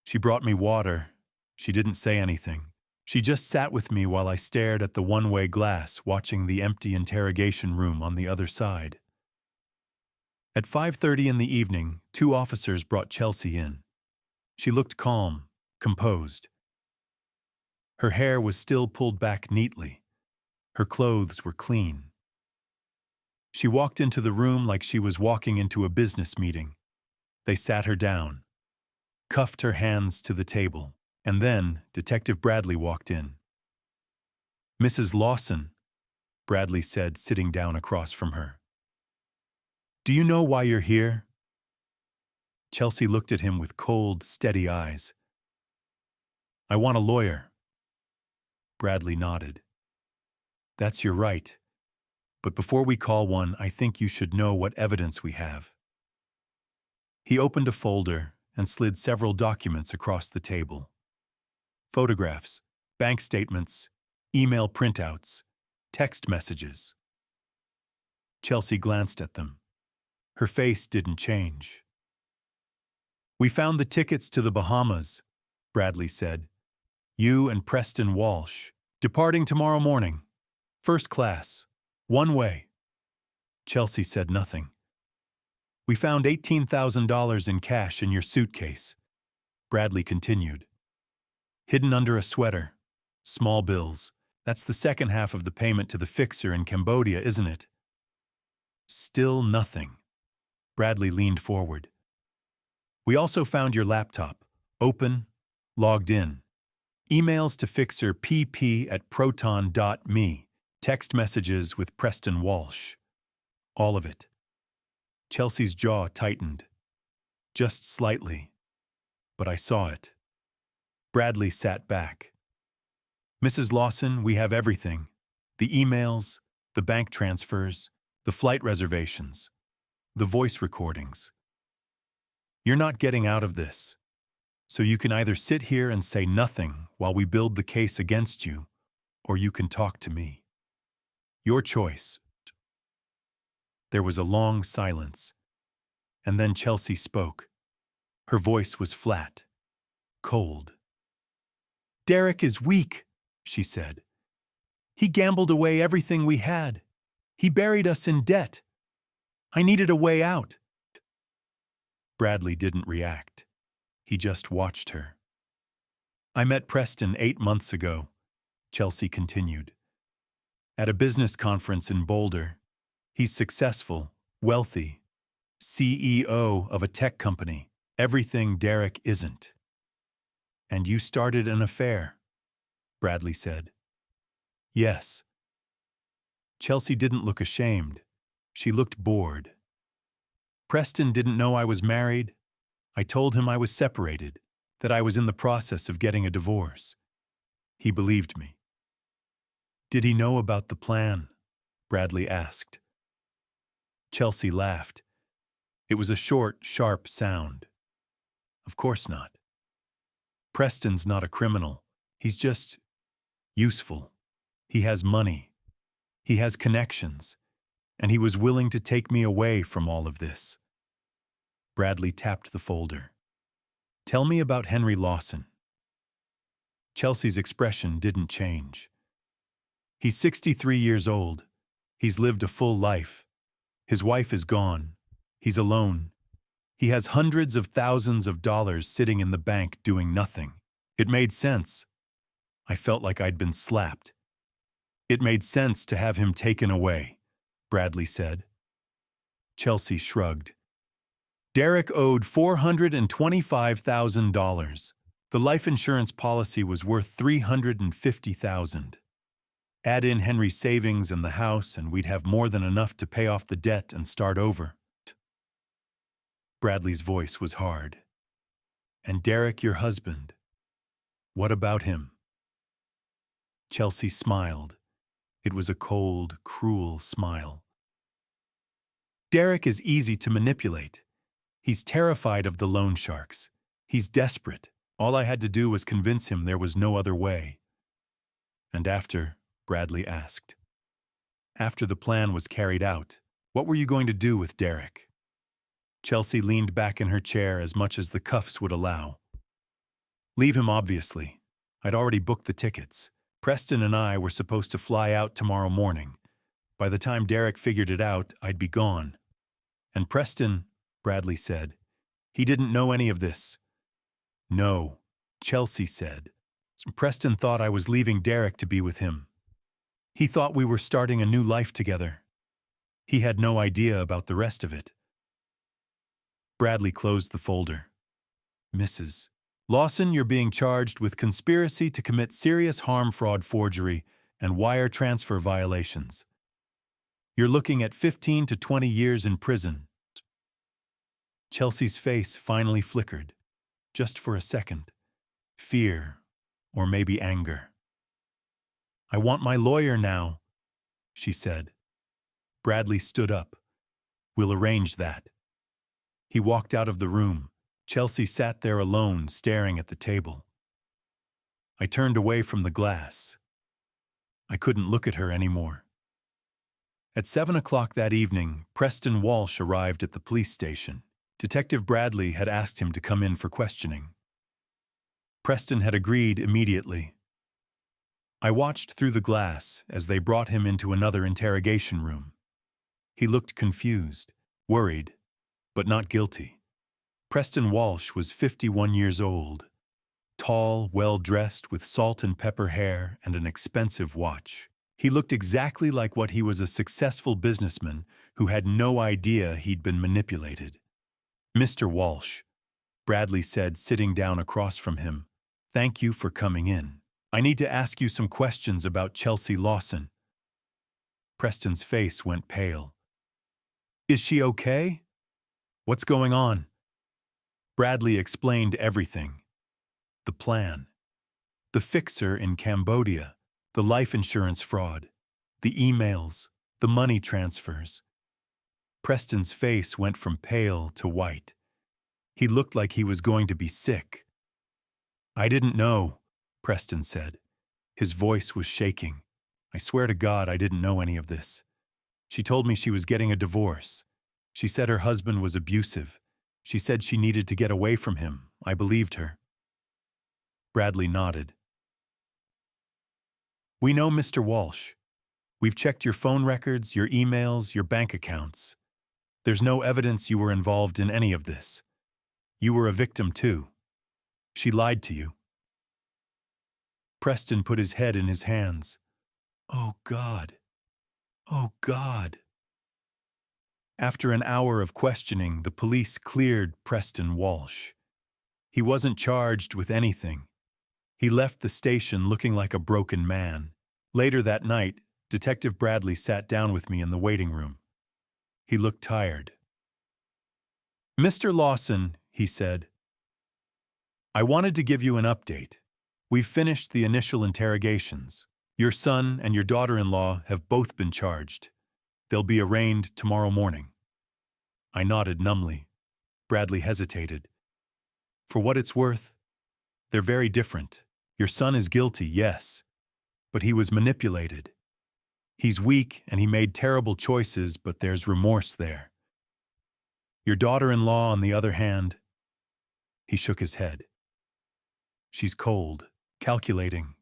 She brought me water. She didn't say anything. She just sat with me while I stared at the one-way glass, watching the empty interrogation room on the other side. At 5:30 in the evening, 2 officers brought Chelsea in. She looked calm, composed. Her hair was still pulled back neatly. Her clothes were clean. She walked into the room like she was walking into a business meeting. They sat her down, cuffed her hands to the table, and then Detective Bradley walked in. "Mrs. Lawson," Bradley said, sitting down across from her. "Do you know why you're here?" Chelsea looked at him with cold, steady eyes. "I want a lawyer." Bradley nodded. "That's your right. But before we call one, I think you should know what evidence we have." He opened a folder and slid several documents across the table. Photographs, bank statements, email printouts, text messages. Chelsea glanced at them. Her face didn't change. "We found the tickets to the Bahamas," Bradley said. "You and Preston Walsh, departing tomorrow morning. First class. One way." Chelsea said nothing. "We found $18,000 in cash in your suitcase," Bradley continued. "Hidden under a sweater. Small bills. That's the second half of the payment to the fixer in Cambodia, isn't it?" Still nothing. Bradley leaned forward. "We also found your laptop. Open, logged in. Emails to fixer pp@proton.me. Text messages with Preston Walsh. All of it." Chelsea's jaw tightened. Just slightly. But I saw it. Bradley sat back. "Mrs. Lawson, we have everything. The emails, the bank transfers, the flight reservations, the voice recordings. You're not getting out of this. So you can either sit here and say nothing while we build the case against you, or you can talk to me. Your choice." There was a long silence, and then Chelsea spoke. Her voice was flat, cold. "Derek is weak," she said. "He gambled away everything we had. He buried us in debt. I needed a way out." Bradley didn't react. He just watched her. "I met Preston 8 months ago," Chelsea continued. "At a business conference in Boulder. He's successful, wealthy, CEO of a tech company, everything Derek isn't." "And you started an affair," Bradley said. "Yes." Chelsea didn't look ashamed. She looked bored. "Preston didn't know I was married. I told him I was separated, that I was in the process of getting a divorce. He believed me." "Did he know about the plan?" Bradley asked. Chelsea laughed. It was a short, sharp sound. Of course not. Preston's not a criminal. He's just useful. He has money. He has connections. And he was willing to take me away from all of this. Bradley tapped the folder. Tell me about Henry Lawson. Chelsea's expression didn't change. He's 63 years old. He's lived a full life. His wife is gone. He's alone. He has hundreds of thousands of dollars sitting in the bank doing nothing. It made sense. I felt like I'd been slapped. It made sense to have him taken away, Bradley said. Chelsea shrugged. Derek owed $425,000. The life insurance policy was worth $350,000. Add in Henry's savings and the house, and we'd have more than enough to pay off the debt and start over. Bradley's voice was hard. And Derek, your husband, what about him? Chelsea smiled. It was a cold, cruel smile. Derek is easy to manipulate. He's terrified of the loan sharks. He's desperate. All I had to do was convince him there was no other way. And after, Bradley asked. After the plan was carried out, what were you going to do with Derek? Chelsea leaned back in her chair as much as the cuffs would allow. Leave him, obviously. I'd already booked the tickets. Preston and I were supposed to fly out tomorrow morning. By the time Derek figured it out, I'd be gone. And Preston, Bradley said, he didn't know any of this. No, Chelsea said. Preston thought I was leaving Derek to be with him. He thought we were starting a new life together. He had no idea about the rest of it. Bradley closed the folder. Mrs. Lawson, you're being charged with conspiracy to commit serious harm, fraud, forgery, and wire transfer violations. You're looking at 15 to 20 years in prison. Chelsea's face finally flickered, just for a second. Fear, or maybe anger. I want my lawyer now, she said. Bradley stood up. We'll arrange that. He walked out of the room. Chelsea sat there alone, staring at the table. I turned away from the glass. I couldn't look at her anymore. At 7 o'clock that evening, Preston Walsh arrived at the police station. Detective Bradley had asked him to come in for questioning. Preston had agreed immediately. I watched through the glass as they brought him into another interrogation room. He looked confused, worried, but not guilty. Preston Walsh was 51 years old, tall, well-dressed with salt and pepper hair and an expensive watch. He looked exactly like what he was, a successful businessman who had no idea he'd been manipulated. Mr. Walsh, Bradley said, sitting down across from him, thank you for coming in. I need to ask you some questions about Chelsea Lawson. Preston's face went pale. Is she okay? What's going on? Bradley explained everything. The plan. The fixer in Cambodia. The life insurance fraud. The emails. The money transfers. Preston's face went from pale to white. He looked like he was going to be sick. I didn't know, Preston said. His voice was shaking. I swear to God I didn't know any of this. She told me she was getting a divorce. She said her husband was abusive. She said she needed to get away from him. I believed her. Bradley nodded. We know Mr. Walsh. We've checked your phone records, your emails, your bank accounts. There's no evidence you were involved in any of this. You were a victim too. She lied to you. Preston put his head in his hands. Oh, God. Oh, God. After an hour of questioning, the police cleared Preston Walsh. He wasn't charged with anything. He left the station looking like a broken man. Later that night, Detective Bradley sat down with me in the waiting room. He looked tired. Mr. Lawson, he said, I wanted to give you an update. We've finished the initial interrogations. Your son and your daughter-in-law have both been charged. They'll be arraigned tomorrow morning. I nodded numbly. Bradley hesitated. For what it's worth, they're very different. Your son is guilty, yes, but he was manipulated. He's weak and he made terrible choices, but there's remorse there. Your daughter-in-law, on the other hand, he shook his head. She's cold, calculating.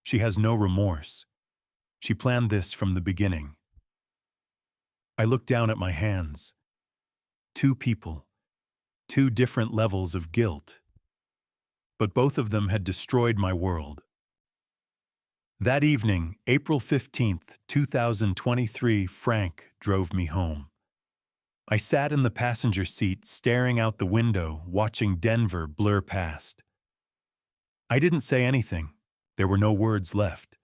She has no remorse. She planned this from the beginning. I looked down at my hands. Two people, two different levels of guilt. But both of them had destroyed my world. That evening, April 15th, 2023, Frank drove me home. I sat in the passenger seat, staring out the window, watching Denver blur past. I didn't say anything. There were no words left.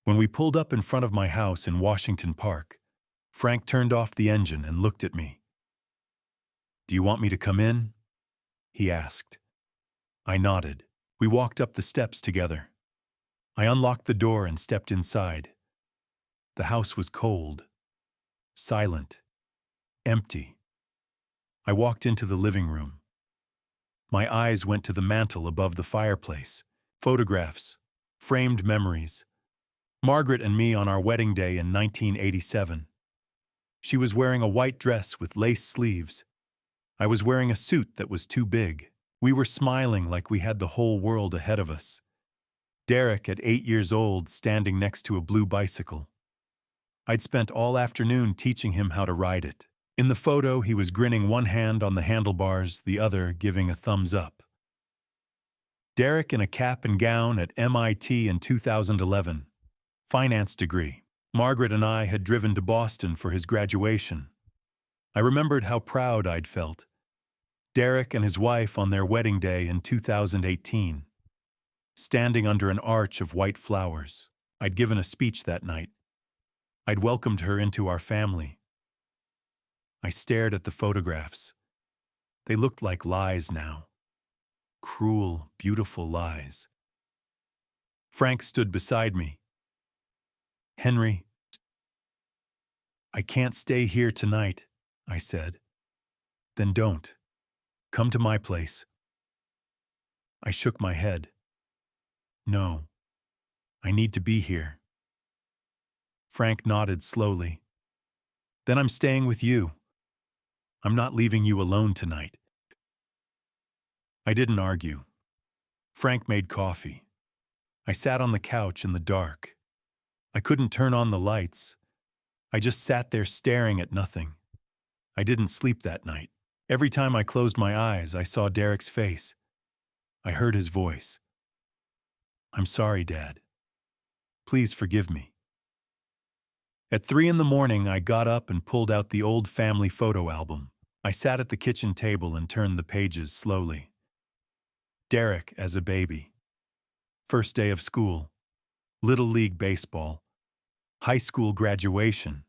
When we pulled up in front of my house in Washington Park, Frank turned off the engine and looked at me. "Do you want me to come in?" he asked. I nodded. We walked up the steps together. I unlocked the door and stepped inside. The house was cold, silent, empty. I walked into the living room. My eyes went to the mantel above the fireplace. Photographs, framed memories. Margaret and me on our wedding day in 1987. She was wearing a white dress with lace sleeves. I was wearing a suit that was too big. We were smiling like we had the whole world ahead of us. Derek, at 8 years old, standing next to a blue bicycle. I'd spent all afternoon teaching him how to ride it. In the photo, he was grinning, one hand on the handlebars, the other giving a thumbs up. Derek in a cap and gown at MIT in 2011. Finance degree. Margaret and I had driven to Boston for his graduation. I remembered how proud I'd felt. Derek and his wife on their wedding day in 2018. Standing under an arch of white flowers. I'd given a speech that night. I'd welcomed her into our family. I stared at the photographs. They looked like lies now. Cruel, beautiful lies. Frank stood beside me. "Henry, I can't stay here tonight," I said. "Then don't. Come to my place." I shook my head. "No, I need to be here." Frank nodded slowly. "Then I'm staying with you. I'm not leaving you alone tonight." I didn't argue. Frank made coffee. I sat on the couch in the dark. I couldn't turn on the lights. I just sat there staring at nothing. I didn't sleep that night. Every time I closed my eyes, I saw Derek's face. I heard his voice. "I'm sorry, Dad. Please forgive me." At 3 in the morning, I got up and pulled out the old family photo album. I sat at the kitchen table and turned the pages slowly. Derek as a baby. First day of school. Little League baseball. High school graduation.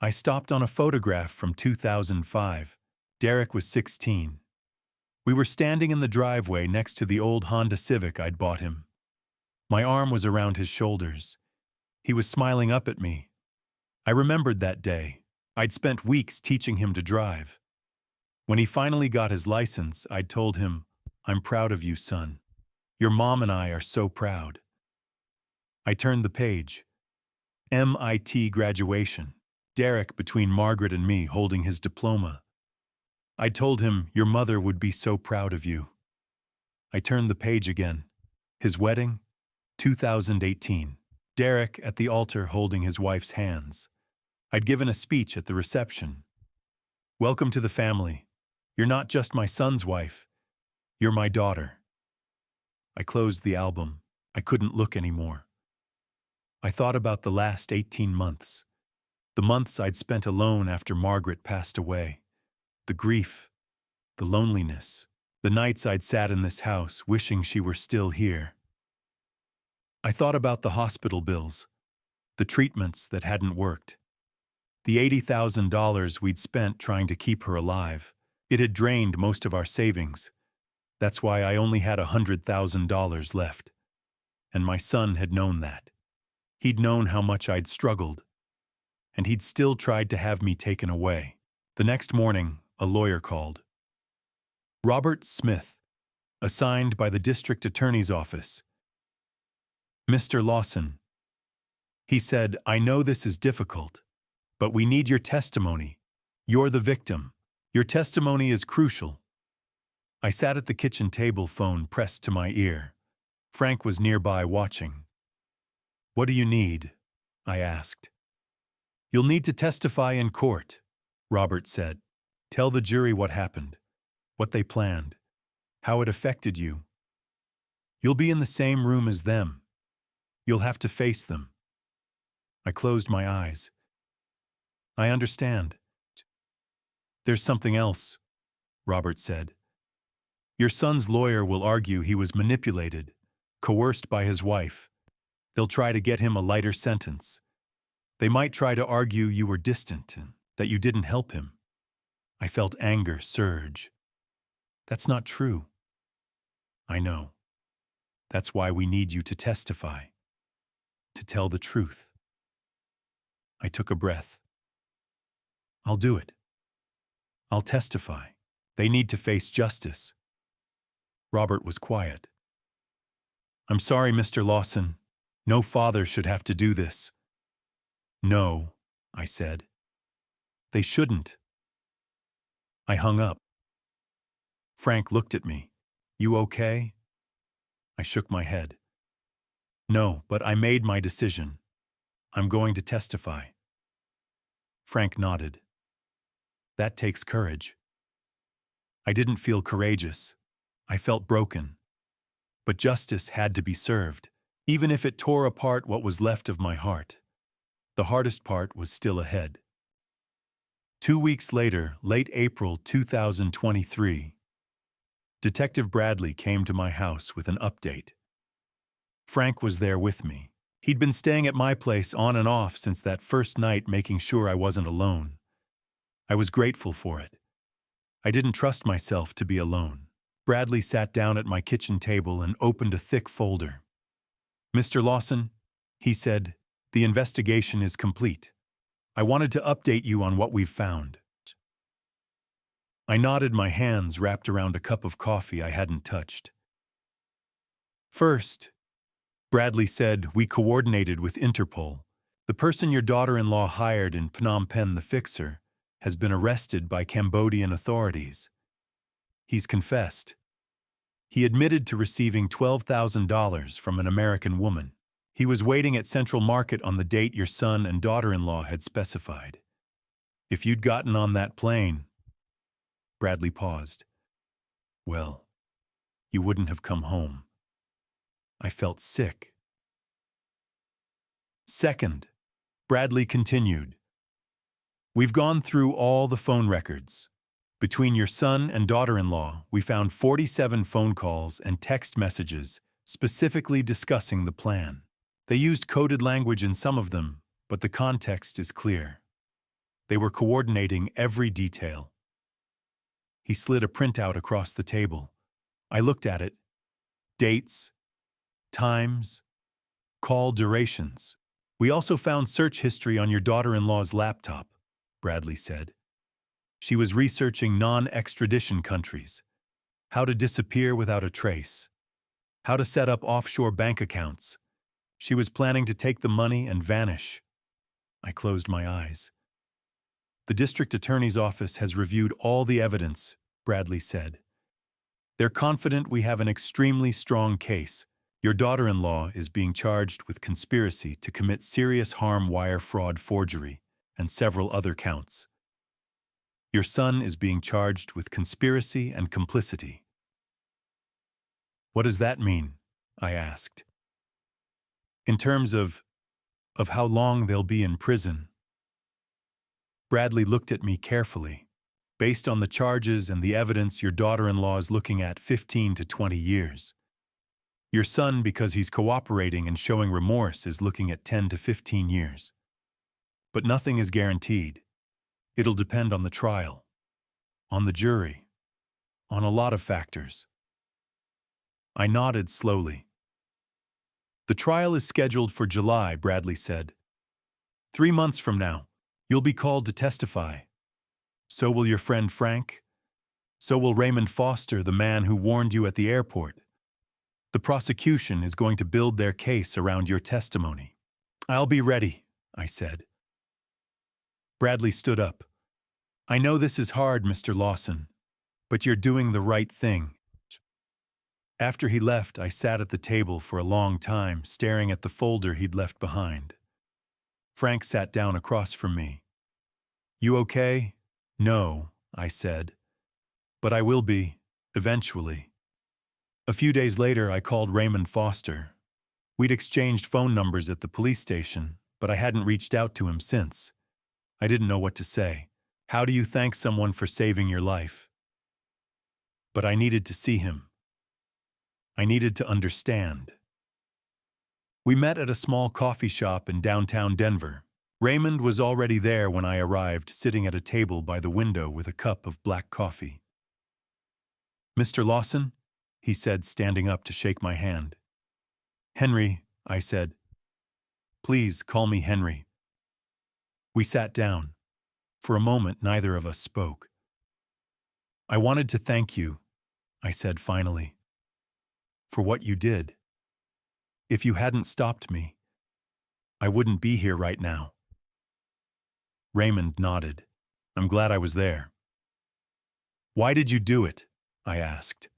I stopped on a photograph from 2005. Derek was 16. We were standing in the driveway next to the old Honda Civic I'd bought him. My arm was around his shoulders. He was smiling up at me. I remembered that day. I'd spent weeks teaching him to drive. When he finally got his license, I'd told him, "I'm proud of you, son. Your mom and I are so proud." I turned the page. MIT graduation. Derek between Margaret and me holding his diploma. I told him, "Your mother would be so proud of you." I turned the page again. His wedding, 2018. Derek at the altar holding his wife's hands. I'd given a speech at the reception. "Welcome to the family. You're not just my son's wife. You're my daughter." I closed the album. I couldn't look anymore. I thought about the last 18 months. The months I'd spent alone after Margaret passed away. The grief, the loneliness, the nights I'd sat in this house wishing she were still here. I thought about the hospital bills, the treatments that hadn't worked, the $80,000 we'd spent trying to keep her alive. It had drained most of our savings. That's why I only had $100,000 left. And my son had known that. He'd known how much I'd struggled. And he'd still tried to have me taken away. The next morning, a lawyer called. Robert Smith, assigned by the district attorney's office. Mr. Lawson, he said, I know this is difficult, but we need your testimony. You're the victim. Your testimony is crucial. I sat at the kitchen table, phone pressed to my ear. Frank was nearby watching. What do you need? I asked. You'll need to testify in court, Robert said. Tell the jury what happened, what they planned, how it affected you. You'll be in the same room as them. You'll have to face them. I closed my eyes. I understand. There's something else, Robert said. Your son's lawyer will argue he was manipulated, coerced by his wife. They'll try to get him a lighter sentence. They might try to argue you were distant and that you didn't help him. I felt anger surge. That's not true. I know. That's why we need you to testify, to tell the truth. I took a breath. I'll do it. I'll testify. They need to face justice. Robert was quiet. I'm sorry, Mr. Lawson. No father should have to do this. No, I said. They shouldn't. I hung up. Frank looked at me. You okay? I shook my head. No, but I made my decision. I'm going to testify. Frank nodded. That takes courage. I didn't feel courageous. I felt broken. But justice had to be served, even if it tore apart what was left of my heart. The hardest part was still ahead. 2 weeks later, late April 2023, Detective Bradley came to my house with an update. Frank was there with me. He'd been staying at my place on and off since that first night, making sure I wasn't alone. I was grateful for it. I didn't trust myself to be alone. Bradley sat down at my kitchen table and opened a thick folder. Mr. Lawson, he said, the investigation is complete. I wanted to update you on what we've found. I nodded, my hands wrapped around a cup of coffee I hadn't touched. First, Bradley said, we coordinated with Interpol. The person your daughter-in-law hired in Phnom Penh, the fixer, has been arrested by Cambodian authorities. He's confessed. He admitted to receiving $12,000 from an American woman. He was waiting at Central Market on the date your son and daughter-in-law had specified. If you'd gotten on that plane, Bradley paused. Well, you wouldn't have come home. I felt sick. Second, Bradley continued. We've gone through all the phone records. Between your son and daughter-in-law, we found 47 phone calls and text messages specifically discussing the plan. They used coded language in some of them, but the context is clear. They were coordinating every detail. He slid a printout across the table. I looked at it. Dates, times, call durations. We also found search history on your daughter-in-law's laptop, Bradley said. She was researching non-extradition countries, how to disappear without a trace, how to set up offshore bank accounts. She was planning to take the money and vanish. I closed my eyes. The district attorney's office has reviewed all the evidence, Bradley said. They're confident we have an extremely strong case. Your daughter-in-law is being charged with conspiracy to commit serious harm, wire fraud, forgery, and several other counts. Your son is being charged with conspiracy and complicity. What does that mean? I asked. In terms of how long they'll be in prison. Bradley looked at me carefully. Based on the charges and the evidence, your daughter-in-law is looking at 15 to 20 years. Your son, because he's cooperating and showing remorse, is looking at 10 to 15 years. But nothing is guaranteed. It'll depend on the trial, on the jury, on a lot of factors. I nodded slowly. The trial is scheduled for July, Bradley said. 3 months from now, you'll be called to testify. So will your friend Frank. So will Raymond Foster, the man who warned you at the airport. The prosecution is going to build their case around your testimony. I'll be ready, I said. Bradley stood up. I know this is hard, Mr. Lawson, but you're doing the right thing. After he left, I sat at the table for a long time, staring at the folder he'd left behind. Frank sat down across from me. You okay? No, I said. But I will be, eventually. A few days later, I called Raymond Foster. We'd exchanged phone numbers at the police station, but I hadn't reached out to him since. I didn't know what to say. How do you thank someone for saving your life? But I needed to see him. I needed to understand. We met at a small coffee shop in downtown Denver. Raymond was already there when I arrived, sitting at a table by the window with a cup of black coffee. Mr. Lawson, he said, standing up to shake my hand. Henry, I said. Please call me Henry. We sat down. For a moment, neither of us spoke. I wanted to thank you, I said finally, for what you did. If you hadn't stopped me, I wouldn't be here right now. Raymond nodded. I'm glad I was there. Why did you do it? I asked.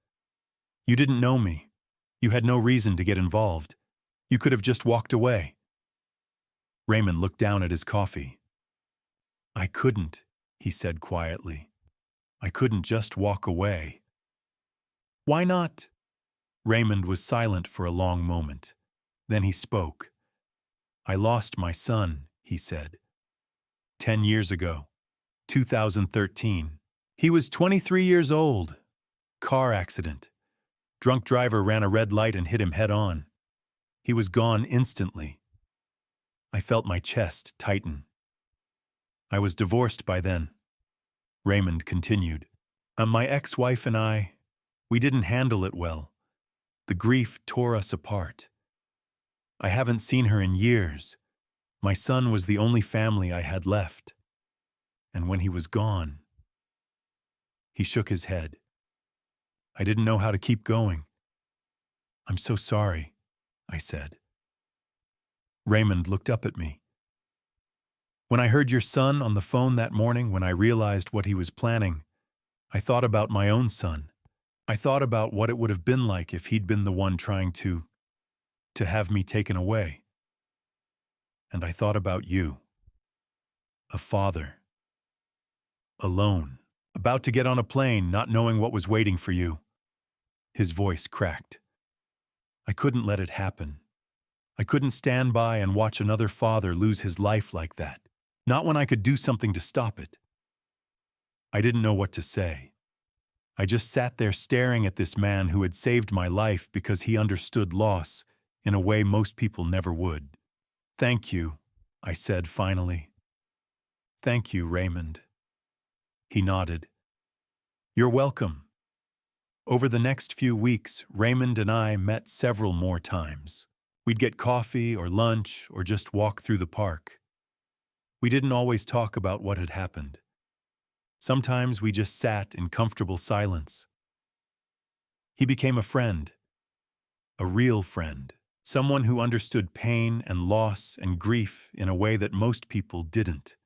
You didn't know me. You had no reason to get involved. You could have just walked away. Raymond looked down at his coffee. I couldn't, he said quietly. I couldn't just walk away. Why not? Raymond was silent for a long moment. Then he spoke. I lost my son, he said. 10 years ago, 2013. He was 23 years old. Car accident. Drunk driver ran a red light and hit him head on. He was gone instantly. I felt my chest tighten. I was divorced by then. Raymond continued. My ex-wife and I, we didn't handle it well. The grief tore us apart. I haven't seen her in years. My son was the only family I had left. And when he was gone, he shook his head. I didn't know how to keep going. I'm so sorry, I said. Raymond looked up at me. When I heard your son on the phone that morning, when I realized what he was planning, I thought about my own son. I thought about what it would have been like if he'd been the one trying to have me taken away. And I thought about you. A father. Alone. About to get on a plane, not knowing what was waiting for you. His voice cracked. I couldn't let it happen. I couldn't stand by and watch another father lose his life like that. Not when I could do something to stop it. I didn't know what to say. I just sat there staring at this man who had saved my life because he understood loss in a way most people never would. Thank you, I said finally. Thank you, Raymond. He nodded. You're welcome. Over the next few weeks, Raymond and I met several more times. We'd get coffee or lunch or just walk through the park. We didn't always talk about what had happened. Sometimes we just sat in comfortable silence. He became a friend. A real friend. Someone who understood pain and loss and grief in a way that most people didn't.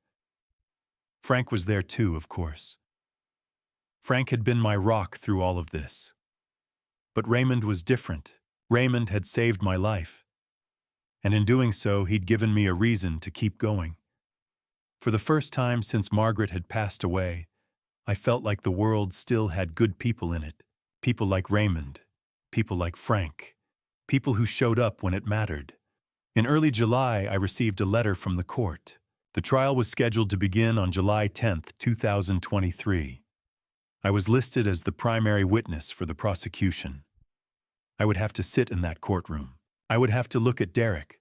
Frank was there too, of course. Frank had been my rock through all of this. But Raymond was different. Raymond had saved my life. And in doing so, he'd given me a reason to keep going. For the first time since Margaret had passed away, I felt like the world still had good people in it. People like Raymond. People like Frank. People who showed up when it mattered. In early July, I received a letter from the court. The trial was scheduled to begin on July 10th, 2023. I was listed as the primary witness for the prosecution. I would have to sit in that courtroom. I would have to look at Derek.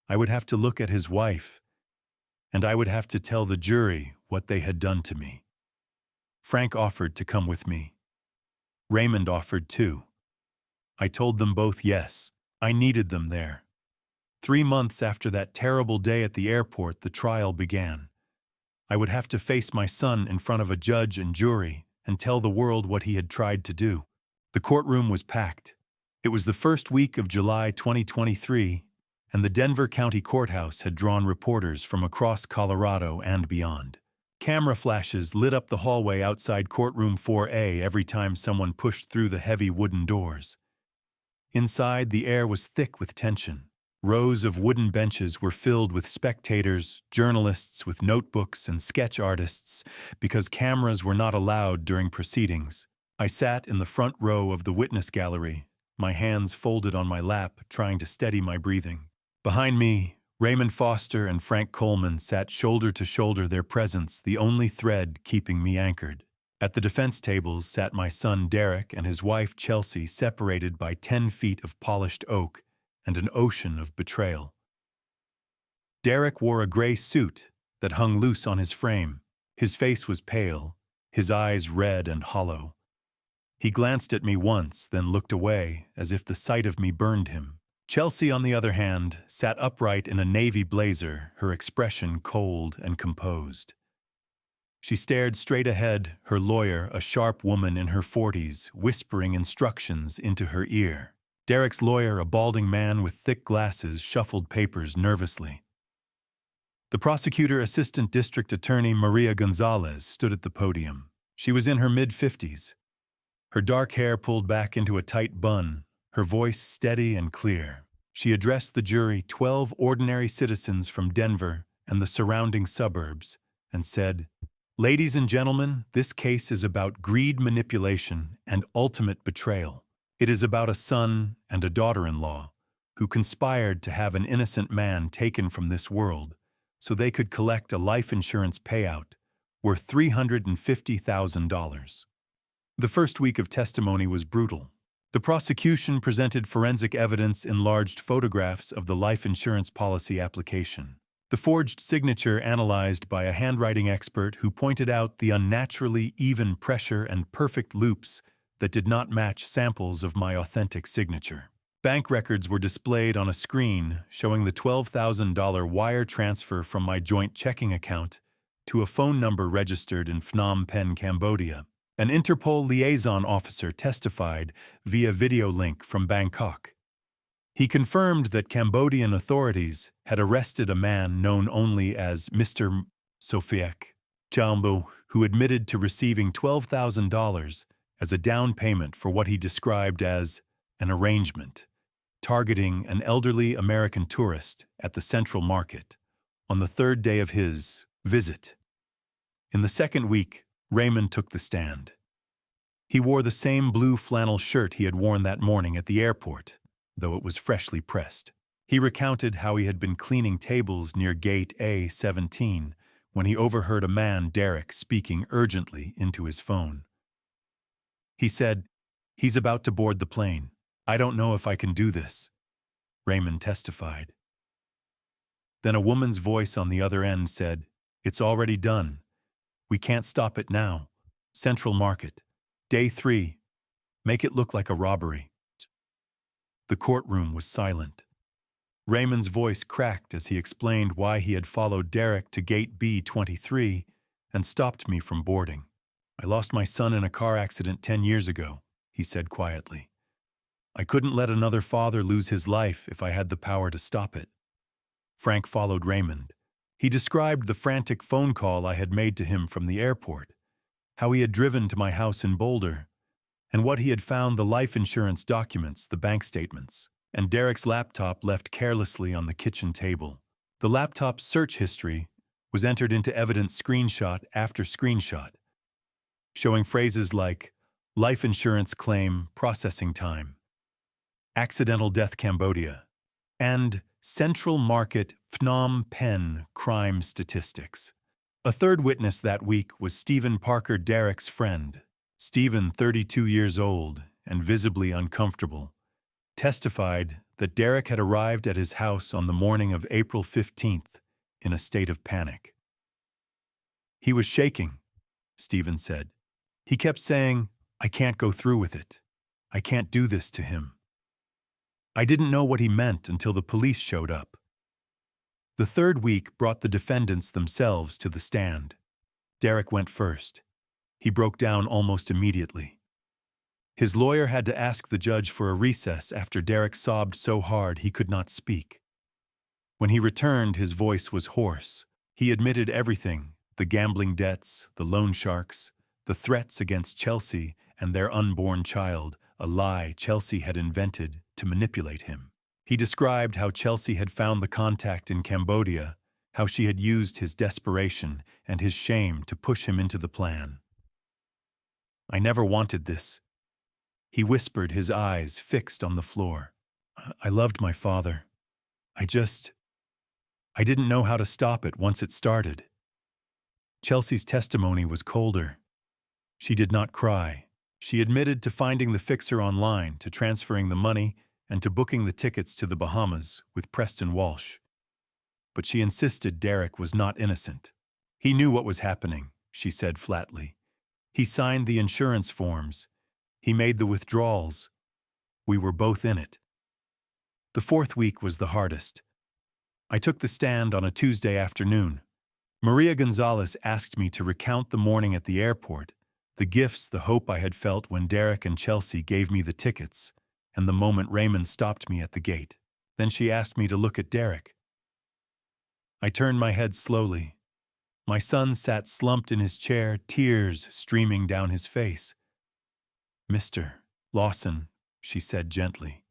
I would have to look at his wife. And I would have to tell the jury what they had done to me. Frank offered to come with me. Raymond offered too. I told them both yes. I needed them there. 3 months after that terrible day at the airport, the trial began. I would have to face my son in front of a judge and jury, and tell the world what he had tried to do. The courtroom was packed. It was the first week of July 2023, and the Denver County Courthouse had drawn reporters from across Colorado and beyond. Camera flashes lit up the hallway outside courtroom 4A every time someone pushed through the heavy wooden doors. Inside, the air was thick with tension. Rows of wooden benches were filled with spectators, journalists with notebooks, and sketch artists, because cameras were not allowed during proceedings. I sat in the front row of the witness gallery, my hands folded on my lap, trying to steady my breathing. Behind me, Raymond Foster and Frank Coleman sat shoulder to shoulder, their presence the only thread keeping me anchored. At the defense tables sat my son Derek and his wife Chelsea, separated by 10 feet of polished oak and an ocean of betrayal. Derek wore a gray suit that hung loose on his frame. His face was pale, his eyes red and hollow. He glanced at me once, then looked away, as if the sight of me burned him. Chelsea, on the other hand, sat upright in a navy blazer, her expression cold and composed. She stared straight ahead, her lawyer, a sharp woman in her 40s, whispering instructions into her ear. Derek's lawyer, a balding man with thick glasses, shuffled papers nervously. The prosecutor, Assistant District Attorney Maria Gonzalez, stood at the podium. She was in her mid-50s. Her dark hair pulled back into a tight bun, her voice steady and clear. She addressed the jury, 12 ordinary citizens from Denver and the surrounding suburbs, and said, "Ladies and gentlemen, this case is about greed, manipulation, and ultimate betrayal. It is about a son and a daughter-in-law who conspired to have an innocent man taken from this world so they could collect a life insurance payout worth $350,000. The first week of testimony was brutal. The prosecution presented forensic evidence, enlarged photographs of the life insurance policy application. The forged signature analyzed by a handwriting expert who pointed out the unnaturally even pressure and perfect loops that did not match samples of my authentic signature. Bank records were displayed on a screen showing the $12,000 wire transfer from my joint checking account to a phone number registered in Phnom Penh, Cambodia. An Interpol liaison officer testified via video link from Bangkok. He confirmed that Cambodian authorities had arrested a man known only as Mr. Sofiek Chambo, who admitted to receiving $12,000 as a down payment for what he described as an arrangement, targeting an elderly American tourist at the Central Market on the third day of his visit. In the second week, Raymond took the stand. He wore the same blue flannel shirt he had worn that morning at the airport, though it was freshly pressed. He recounted how he had been cleaning tables near gate A-17 when he overheard a man, Derek, speaking urgently into his phone. He said, "He's about to board the plane. I don't know if I can do this," Raymond testified. Then a woman's voice on the other end said, "It's already done. We can't stop it now. Central Market. Day 3. Make it look like a robbery." The courtroom was silent. Raymond's voice cracked as he explained why he had followed Derek to gate B-23 and stopped me from boarding. "I lost my son in a car accident 10 years ago," he said quietly. "I couldn't let another father lose his life if I had the power to stop it." Frank followed Raymond. He described the frantic phone call I had made to him from the airport, how he had driven to my house in Boulder, and what he had found: the life insurance documents, the bank statements, and Derek's laptop left carelessly on the kitchen table. The laptop's search history was entered into evidence, screenshot after screenshot, showing phrases like life insurance claim processing time, accidental death Cambodia, and Central Market Phnom Penh crime statistics. A third witness that week was Stephen Parker, Derek's friend. Stephen, 32 years old and visibly uncomfortable, testified that Derek had arrived at his house on the morning of April 15th in a state of panic. "He was shaking," Stephen said. "He kept saying, 'I can't go through with it. I can't do this to him.' I didn't know what he meant until the police showed up." The third week brought the defendants themselves to the stand. Derek went first. He broke down almost immediately. His lawyer had to ask the judge for a recess after Derek sobbed so hard he could not speak. When he returned, his voice was hoarse. He admitted everything: the gambling debts, the loan sharks, the threats against Chelsea and their unborn child, a lie Chelsea had invented to manipulate him. He described how Chelsea had found the contact in Cambodia, how she had used his desperation and his shame to push him into the plan. "I never wanted this," he whispered, his eyes fixed on the floor. "I loved my father. I didn't know how to stop it once it started." Chelsea's testimony was colder. She did not cry. She admitted to finding the fixer online, to transferring the money, and to booking the tickets to the Bahamas with Preston Walsh. But she insisted Derek was not innocent. "He knew what was happening," she said flatly. "He signed the insurance forms. He made the withdrawals. We were both in it." The fourth week was the hardest. I took the stand on a Tuesday afternoon. Maria Gonzalez asked me to recount the morning at the airport, the gifts, the hope I had felt when Derek and Chelsea gave me the tickets, and the moment Raymond stopped me at the gate. Then she asked me to look at Derek. I turned my head slowly. My son sat slumped in his chair, tears streaming down his face. "Mr. Lawson," she said gently,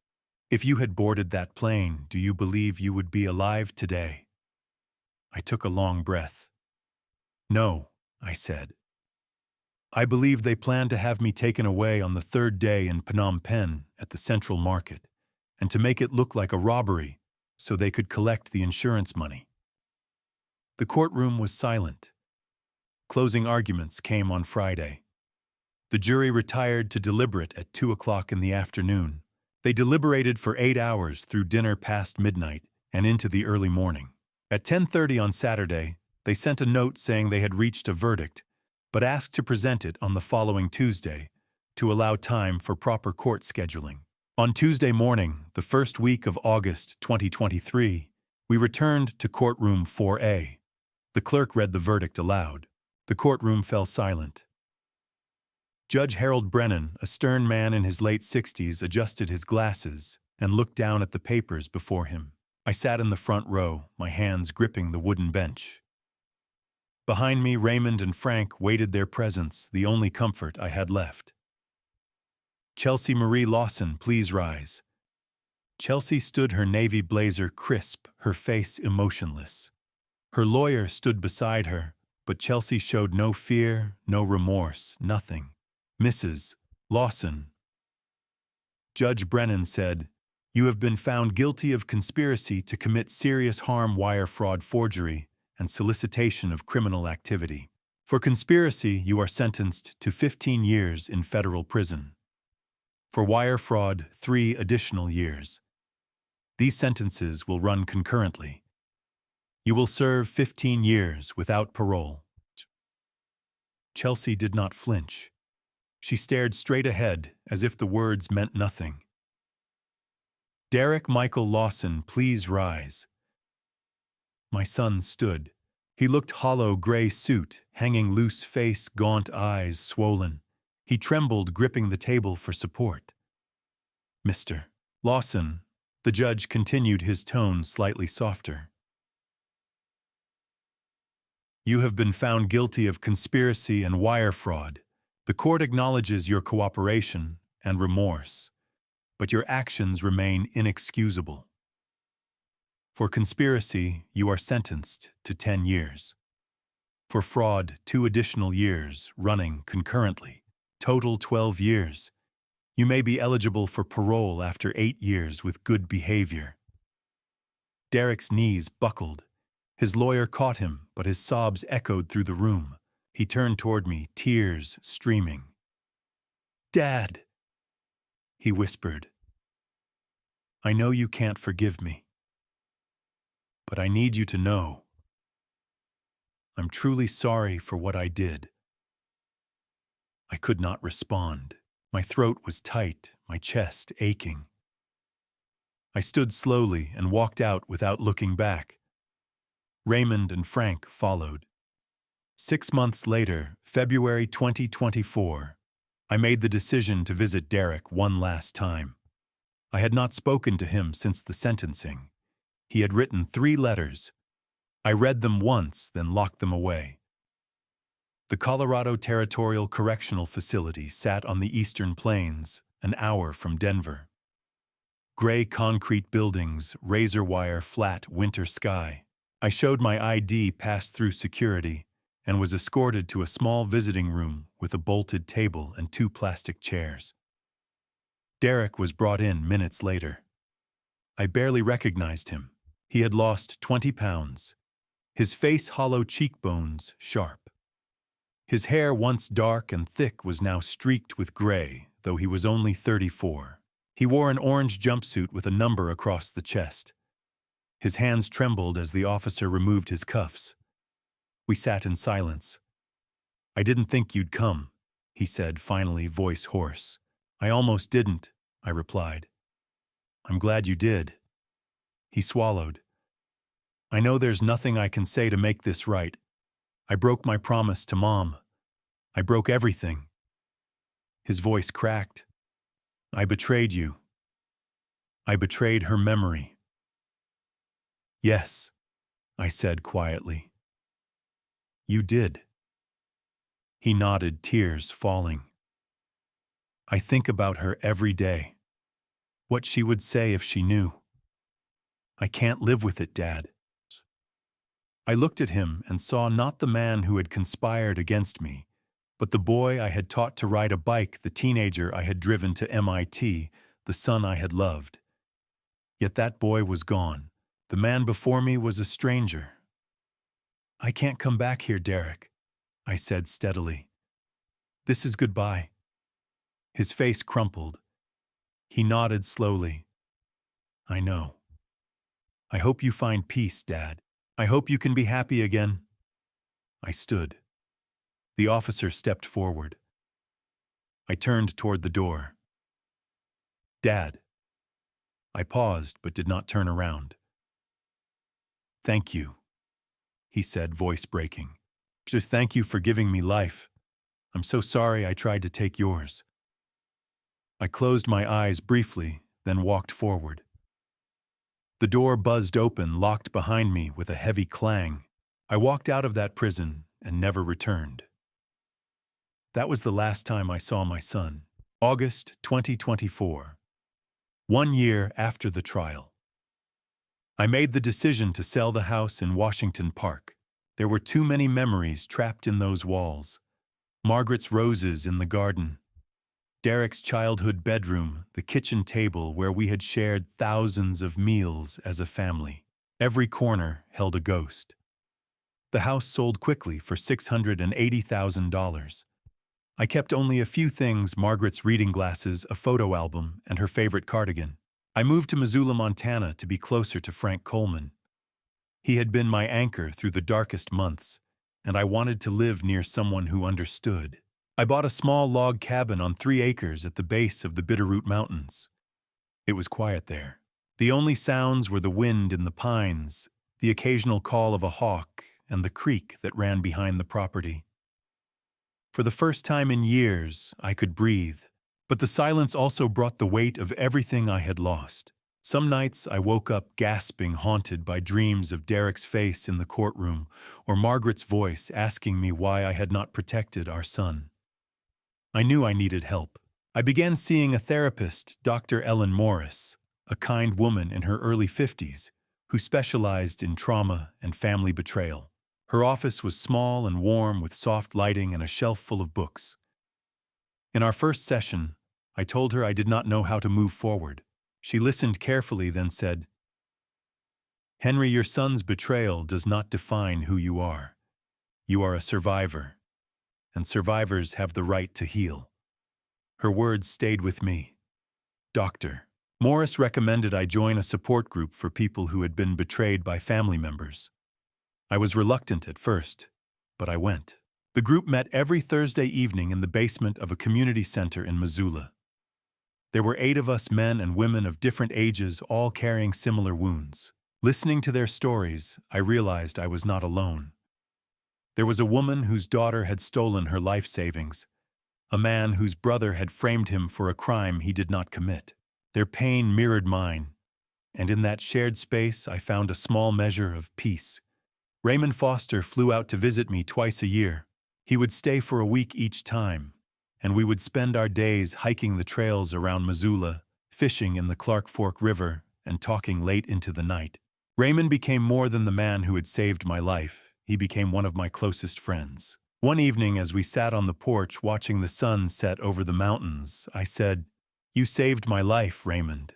"if you had boarded that plane, do you believe you would be alive today?" I took a long breath. "No," I said. "I believe they planned to have me taken away on the third day in Phnom Penh at the Central Market, and to make it look like a robbery so they could collect the insurance money." The courtroom was silent. Closing arguments came on Friday. The jury retired to deliberate at 2 o'clock in the afternoon. They deliberated for 8 hours through dinner past midnight and into the early morning. At 10:30 on Saturday, they sent a note saying they had reached a verdict, but asked to present it on the following Tuesday to allow time for proper court scheduling. On Tuesday morning, the first week of August 2023, we returned to courtroom 4A. The clerk read the verdict aloud. The courtroom fell silent. Judge Harold Brennan, a stern man in his late 60s, adjusted his glasses and looked down at the papers before him. I sat in the front row, my hands gripping the wooden bench. Behind me, Raymond and Frank waited their presence, the only comfort I had left. "Chelsea Marie Lawson, please rise." Chelsea stood, her navy blazer crisp, her face emotionless. Her lawyer stood beside her, but Chelsea showed no fear, no remorse, nothing. "Mrs. Lawson," Judge Brennan said, "you have been found guilty of conspiracy to commit serious harm, wire fraud, forgery, and solicitation of criminal activity. For conspiracy, you are sentenced to 15 years in federal prison. For wire fraud, 3 additional years. These sentences will run concurrently. You will serve 15 years without parole." Chelsea did not flinch. She stared straight ahead as if the words meant nothing. "Derek Michael Lawson, please rise." My son stood. He looked hollow, gray suit, hanging loose face, gaunt eyes, swollen. He trembled, gripping the table for support. "Mr. Lawson," the judge continued, his tone slightly softer. "You have been found guilty of conspiracy and wire fraud. The court acknowledges your cooperation and remorse, but your actions remain inexcusable. For conspiracy, you are sentenced to 10 years. For fraud, 2 additional years, running concurrently. Total 12 years. You may be eligible for parole after 8 years with good behavior." Derek's knees buckled. His lawyer caught him, but his sobs echoed through the room. He turned toward me, tears streaming. "Dad," he whispered, "I know you can't forgive me, but I need you to know I'm truly sorry for what I did." I could not respond. My throat was tight, my chest aching. I stood slowly and walked out without looking back. Raymond and Frank followed. 6 months later, February 2024, I made the decision to visit Derek one last time. I had not spoken to him since the sentencing. He had written 3 letters. I read them once, then locked them away. The Colorado Territorial Correctional Facility sat on the Eastern Plains, an hour from Denver. Gray concrete buildings, razor wire flat winter sky. I showed my ID, passed through security, and was escorted to a small visiting room with a bolted table and 2 plastic chairs. Derek was brought in minutes later. I barely recognized him. He had lost 20 pounds. His face hollow, cheekbones sharp. His hair, once dark and thick, was now streaked with gray, though he was only 34. He wore an orange jumpsuit with a number across the chest. His hands trembled as the officer removed his cuffs. We sat in silence. "I didn't think you'd come," he said, finally, voice hoarse. "I almost didn't," I replied. "I'm glad you did." He swallowed. "I know there's nothing I can say to make this right. I broke my promise to Mom. I broke everything." His voice cracked. "I betrayed you. I betrayed her memory." "Yes," I said quietly. "You did." He nodded, tears falling. "I think about her every day. What she would say if she knew. I can't live with it, Dad." I looked at him and saw not the man who had conspired against me, but the boy I had taught to ride a bike, the teenager I had driven to MIT, the son I had loved. Yet that boy was gone. The man before me was a stranger. "I can't come back here, Derek," I said steadily. "This is goodbye." His face crumpled. He nodded slowly. "I know. I hope you find peace, Dad. I hope you can be happy again." I stood. The officer stepped forward. I turned toward the door. "Dad." I paused but did not turn around. "Thank you," he said, voice breaking. "Just thank you for giving me life. I'm so sorry I tried to take yours." I closed my eyes briefly, then walked forward. The door buzzed open, locked behind me with a heavy clang. I walked out of that prison and never returned. That was the last time I saw my son. August 2024. 1 year after the trial. I made the decision to sell the house in Washington Park. There were too many memories trapped in those walls. Margaret's roses in the garden. Derek's childhood bedroom, the kitchen table where we had shared thousands of meals as a family. Every corner held a ghost. The house sold quickly for $680,000. I kept only a few things: Margaret's reading glasses, a photo album, and her favorite cardigan. I moved to Missoula, Montana to be closer to Frank Coleman. He had been my anchor through the darkest months, and I wanted to live near someone who understood. I bought a small log cabin on 3 acres at the base of the Bitterroot Mountains. It was quiet there. The only sounds were the wind in the pines, the occasional call of a hawk, and the creek that ran behind the property. For the first time in years, I could breathe, but the silence also brought the weight of everything I had lost. Some nights I woke up gasping, haunted by dreams of Derek's face in the courtroom or Margaret's voice asking me why I had not protected our son. I knew I needed help. I began seeing a therapist, Dr. Ellen Morris, a kind woman in her early 50s, who specialized in trauma and family betrayal. Her office was small and warm with soft lighting and a shelf full of books. In our first session, I told her I did not know how to move forward. She listened carefully, then said, "Henry, your son's betrayal does not define who you are. You are a survivor, and survivors have the right to heal." Her words stayed with me. Dr. Morris recommended I join a support group for people who had been betrayed by family members. I was reluctant at first, but I went. The group met every Thursday evening in the basement of a community center in Missoula. There were 8 of us, men and women of different ages, all carrying similar wounds. Listening to their stories, I realized I was not alone. There was a woman whose daughter had stolen her life savings, a man whose brother had framed him for a crime he did not commit. Their pain mirrored mine, and in that shared space I found a small measure of peace. Raymond Foster flew out to visit me twice a year. He would stay for a week each time, and we would spend our days hiking the trails around Missoula, fishing in the Clark Fork River, and talking late into the night. Raymond became more than the man who had saved my life. He became one of my closest friends. One evening, as we sat on the porch watching the sun set over the mountains, I said, "You saved my life, Raymond."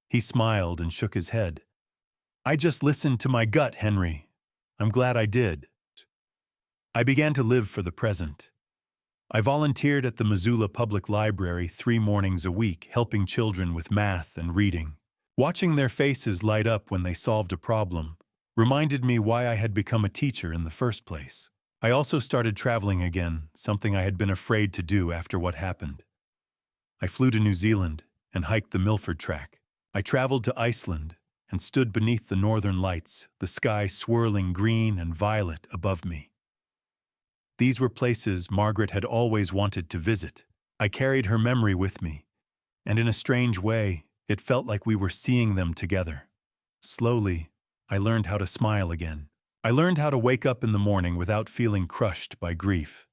He smiled and shook his head. "I just listened to my gut, Henry. I'm glad I did." I began to live for the present. I volunteered at the Missoula Public Library 3 mornings a week, helping children with math and reading. Watching their faces light up when they solved a problem reminded me why I had become a teacher in the first place. I also started traveling again, something I had been afraid to do after what happened. I flew to New Zealand and hiked the Milford Track. I traveled to Iceland and stood beneath the northern lights, the sky swirling green and violet above me. These were places Margaret had always wanted to visit. I carried her memory with me, and in a strange way, it felt like we were seeing them together. Slowly, I learned how to smile again. I learned how to wake up in the morning without feeling crushed by grief.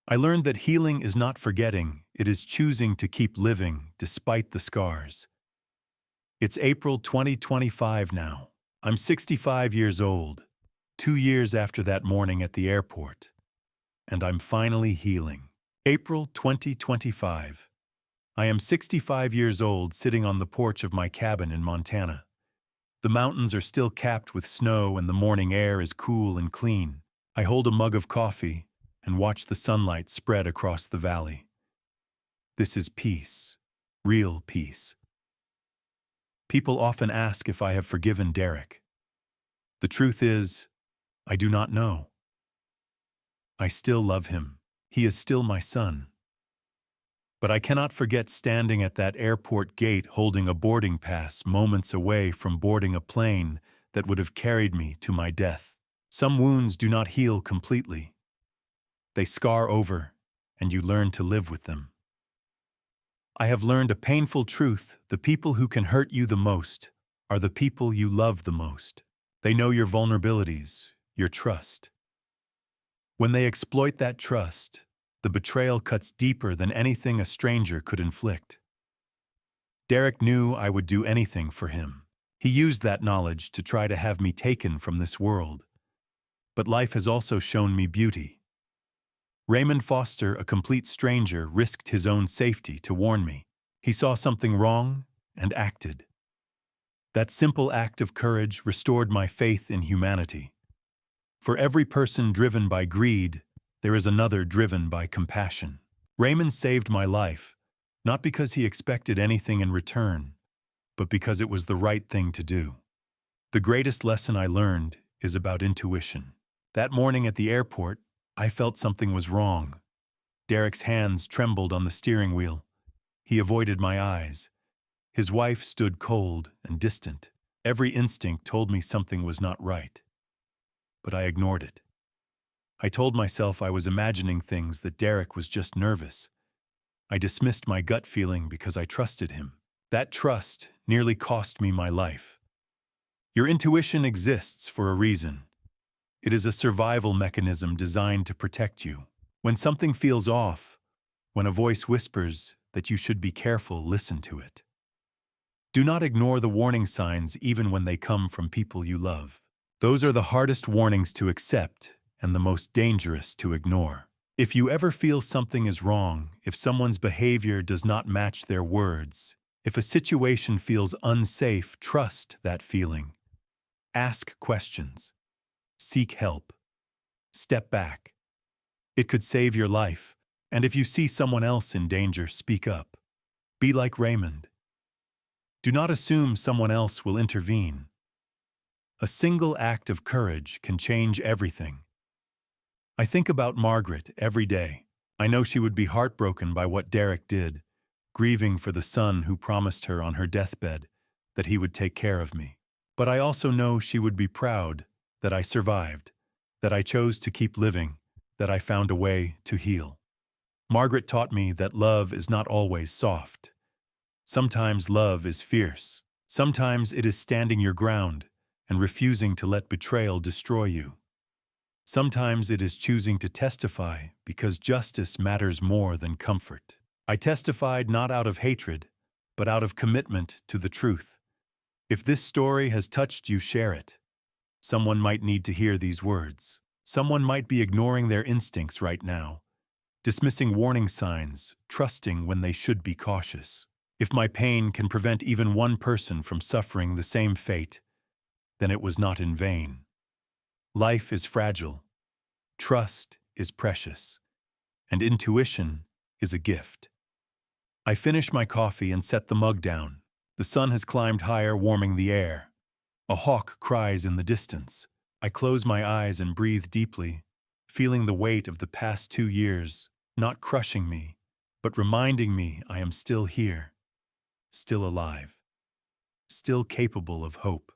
I learned that healing is not forgetting, it is choosing to keep living despite the scars. It's April 2025 now. I'm 65 years old, 2 years after that morning at the airport, and I'm finally healing. April 2025. I am 65 years old, sitting on the porch of my cabin in Montana. The mountains are still capped with snow and the morning air is cool and clean. I hold a mug of coffee and watch the sunlight spread across the valley. This is peace, real peace. People often ask if I have forgiven Derek. The truth is, I do not know. I still love him. He is still my son. But I cannot forget standing at that airport gate holding a boarding pass moments away from boarding a plane that would have carried me to my death. Some wounds do not heal completely. They scar over, and you learn to live with them. I have learned a painful truth: the people who can hurt you the most are the people you love the most. They know your vulnerabilities, your trust. When they exploit that trust, the betrayal cuts deeper than anything a stranger could inflict. Derek knew I would do anything for him. He used that knowledge to try to have me taken from this world. But life has also shown me beauty. Raymond Foster, a complete stranger, risked his own safety to warn me. He saw something wrong and acted. That simple act of courage restored my faith in humanity. For every person driven by greed, there is another driven by compassion. Raymond saved my life, not because he expected anything in return, but because it was the right thing to do. The greatest lesson I learned is about intuition. That morning at the airport, I felt something was wrong. Derek's hands trembled on the steering wheel. He avoided my eyes. His wife stood cold and distant. Every instinct told me something was not right. But I ignored it. I told myself I was imagining things, that Derek was just nervous. I dismissed my gut feeling because I trusted him. That trust nearly cost me my life. Your intuition exists for a reason. It is a survival mechanism designed to protect you. When something feels off, when a voice whispers that you should be careful, listen to it. Do not ignore the warning signs even when they come from people you love. Those are the hardest warnings to accept and the most dangerous to ignore. If you ever feel something is wrong, if someone's behavior does not match their words, if a situation feels unsafe, trust that feeling. Ask questions. Seek help. Step back. It could save your life. And if you see someone else in danger, speak up. Be like Raymond. Do not assume someone else will intervene. A single act of courage can change everything. I think about Margaret every day. I know she would be heartbroken by what Derek did, grieving for the son who promised her on her deathbed that he would take care of me. But I also know she would be proud that I survived, that I chose to keep living, that I found a way to heal. Margaret taught me that love is not always soft. Sometimes love is fierce. Sometimes it is standing your ground and refusing to let betrayal destroy you. Sometimes it is choosing to testify because justice matters more than comfort. I testified not out of hatred, but out of commitment to the truth. If this story has touched you, share it. Someone might need to hear these words. Someone might be ignoring their instincts right now, dismissing warning signs, trusting when they should be cautious. If my pain can prevent even one person from suffering the same fate, then it was not in vain. Life is fragile, trust is precious, and intuition is a gift. I finish my coffee and set the mug down. The sun has climbed higher, warming the air. A hawk cries in the distance. I close my eyes and breathe deeply, feeling the weight of the past 2 years, not crushing me, but reminding me I am still here, still alive, still capable of hope.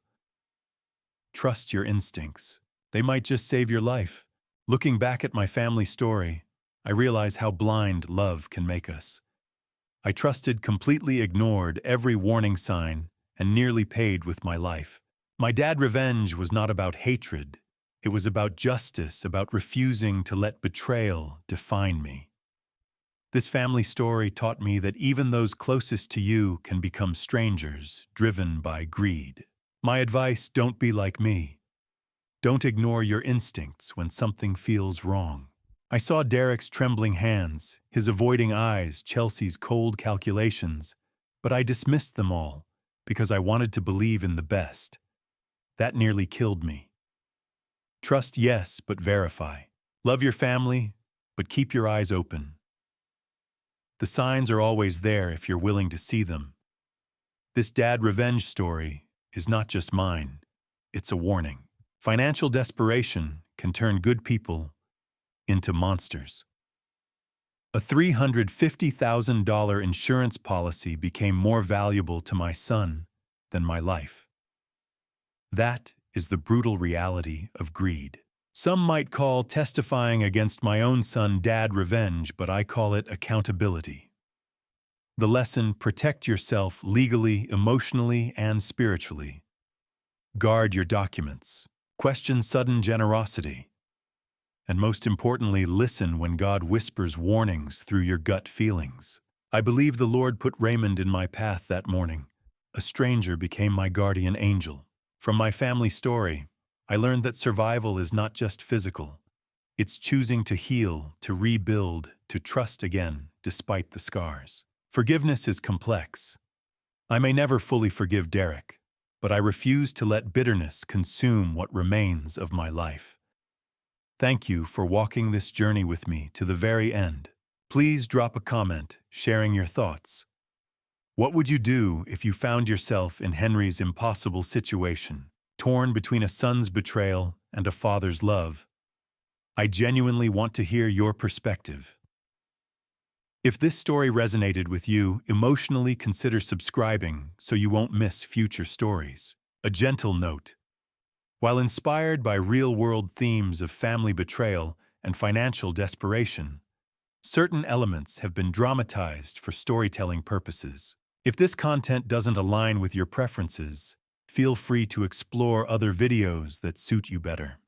Trust your instincts. They might just save your life. Looking back at my family story, I realize how blind love can make us. I trusted, completely ignored every warning sign, and nearly paid with my life. My dad's revenge was not about hatred. It was about justice, about refusing to let betrayal define me. This family story taught me that even those closest to you can become strangers, driven by greed. My advice: don't be like me. Don't ignore your instincts when something feels wrong. I saw Derek's trembling hands, his avoiding eyes, Chelsea's cold calculations, but I dismissed them all because I wanted to believe in the best. That nearly killed me. Trust, yes, but verify. Love your family, but keep your eyes open. The signs are always there if you're willing to see them. This dad revenge story is not just mine, it's a warning. Financial desperation can turn good people into monsters. A $350,000 insurance policy became more valuable to my son than my life. That is the brutal reality of greed. Some might call testifying against my own son dad revenge, but I call it accountability. The lesson: protect yourself legally, emotionally, and spiritually. Guard your documents. Question sudden generosity. And most importantly, listen when God whispers warnings through your gut feelings. I believe the Lord put Raymond in my path that morning. A stranger became my guardian angel. From my family story, I learned that survival is not just physical. It's choosing to heal, to rebuild, to trust again, despite the scars. Forgiveness is complex. I may never fully forgive Derek, but I refuse to let bitterness consume what remains of my life. Thank you for walking this journey with me to the very end. Please drop a comment sharing your thoughts. What would you do if you found yourself in Henry's impossible situation, torn between a son's betrayal and a father's love? I genuinely want to hear your perspective. If this story resonated with you, emotionally consider subscribing so you won't miss future stories. A gentle note: while inspired by real-world themes of family betrayal and financial desperation, certain elements have been dramatized for storytelling purposes. If this content doesn't align with your preferences, feel free to explore other videos that suit you better.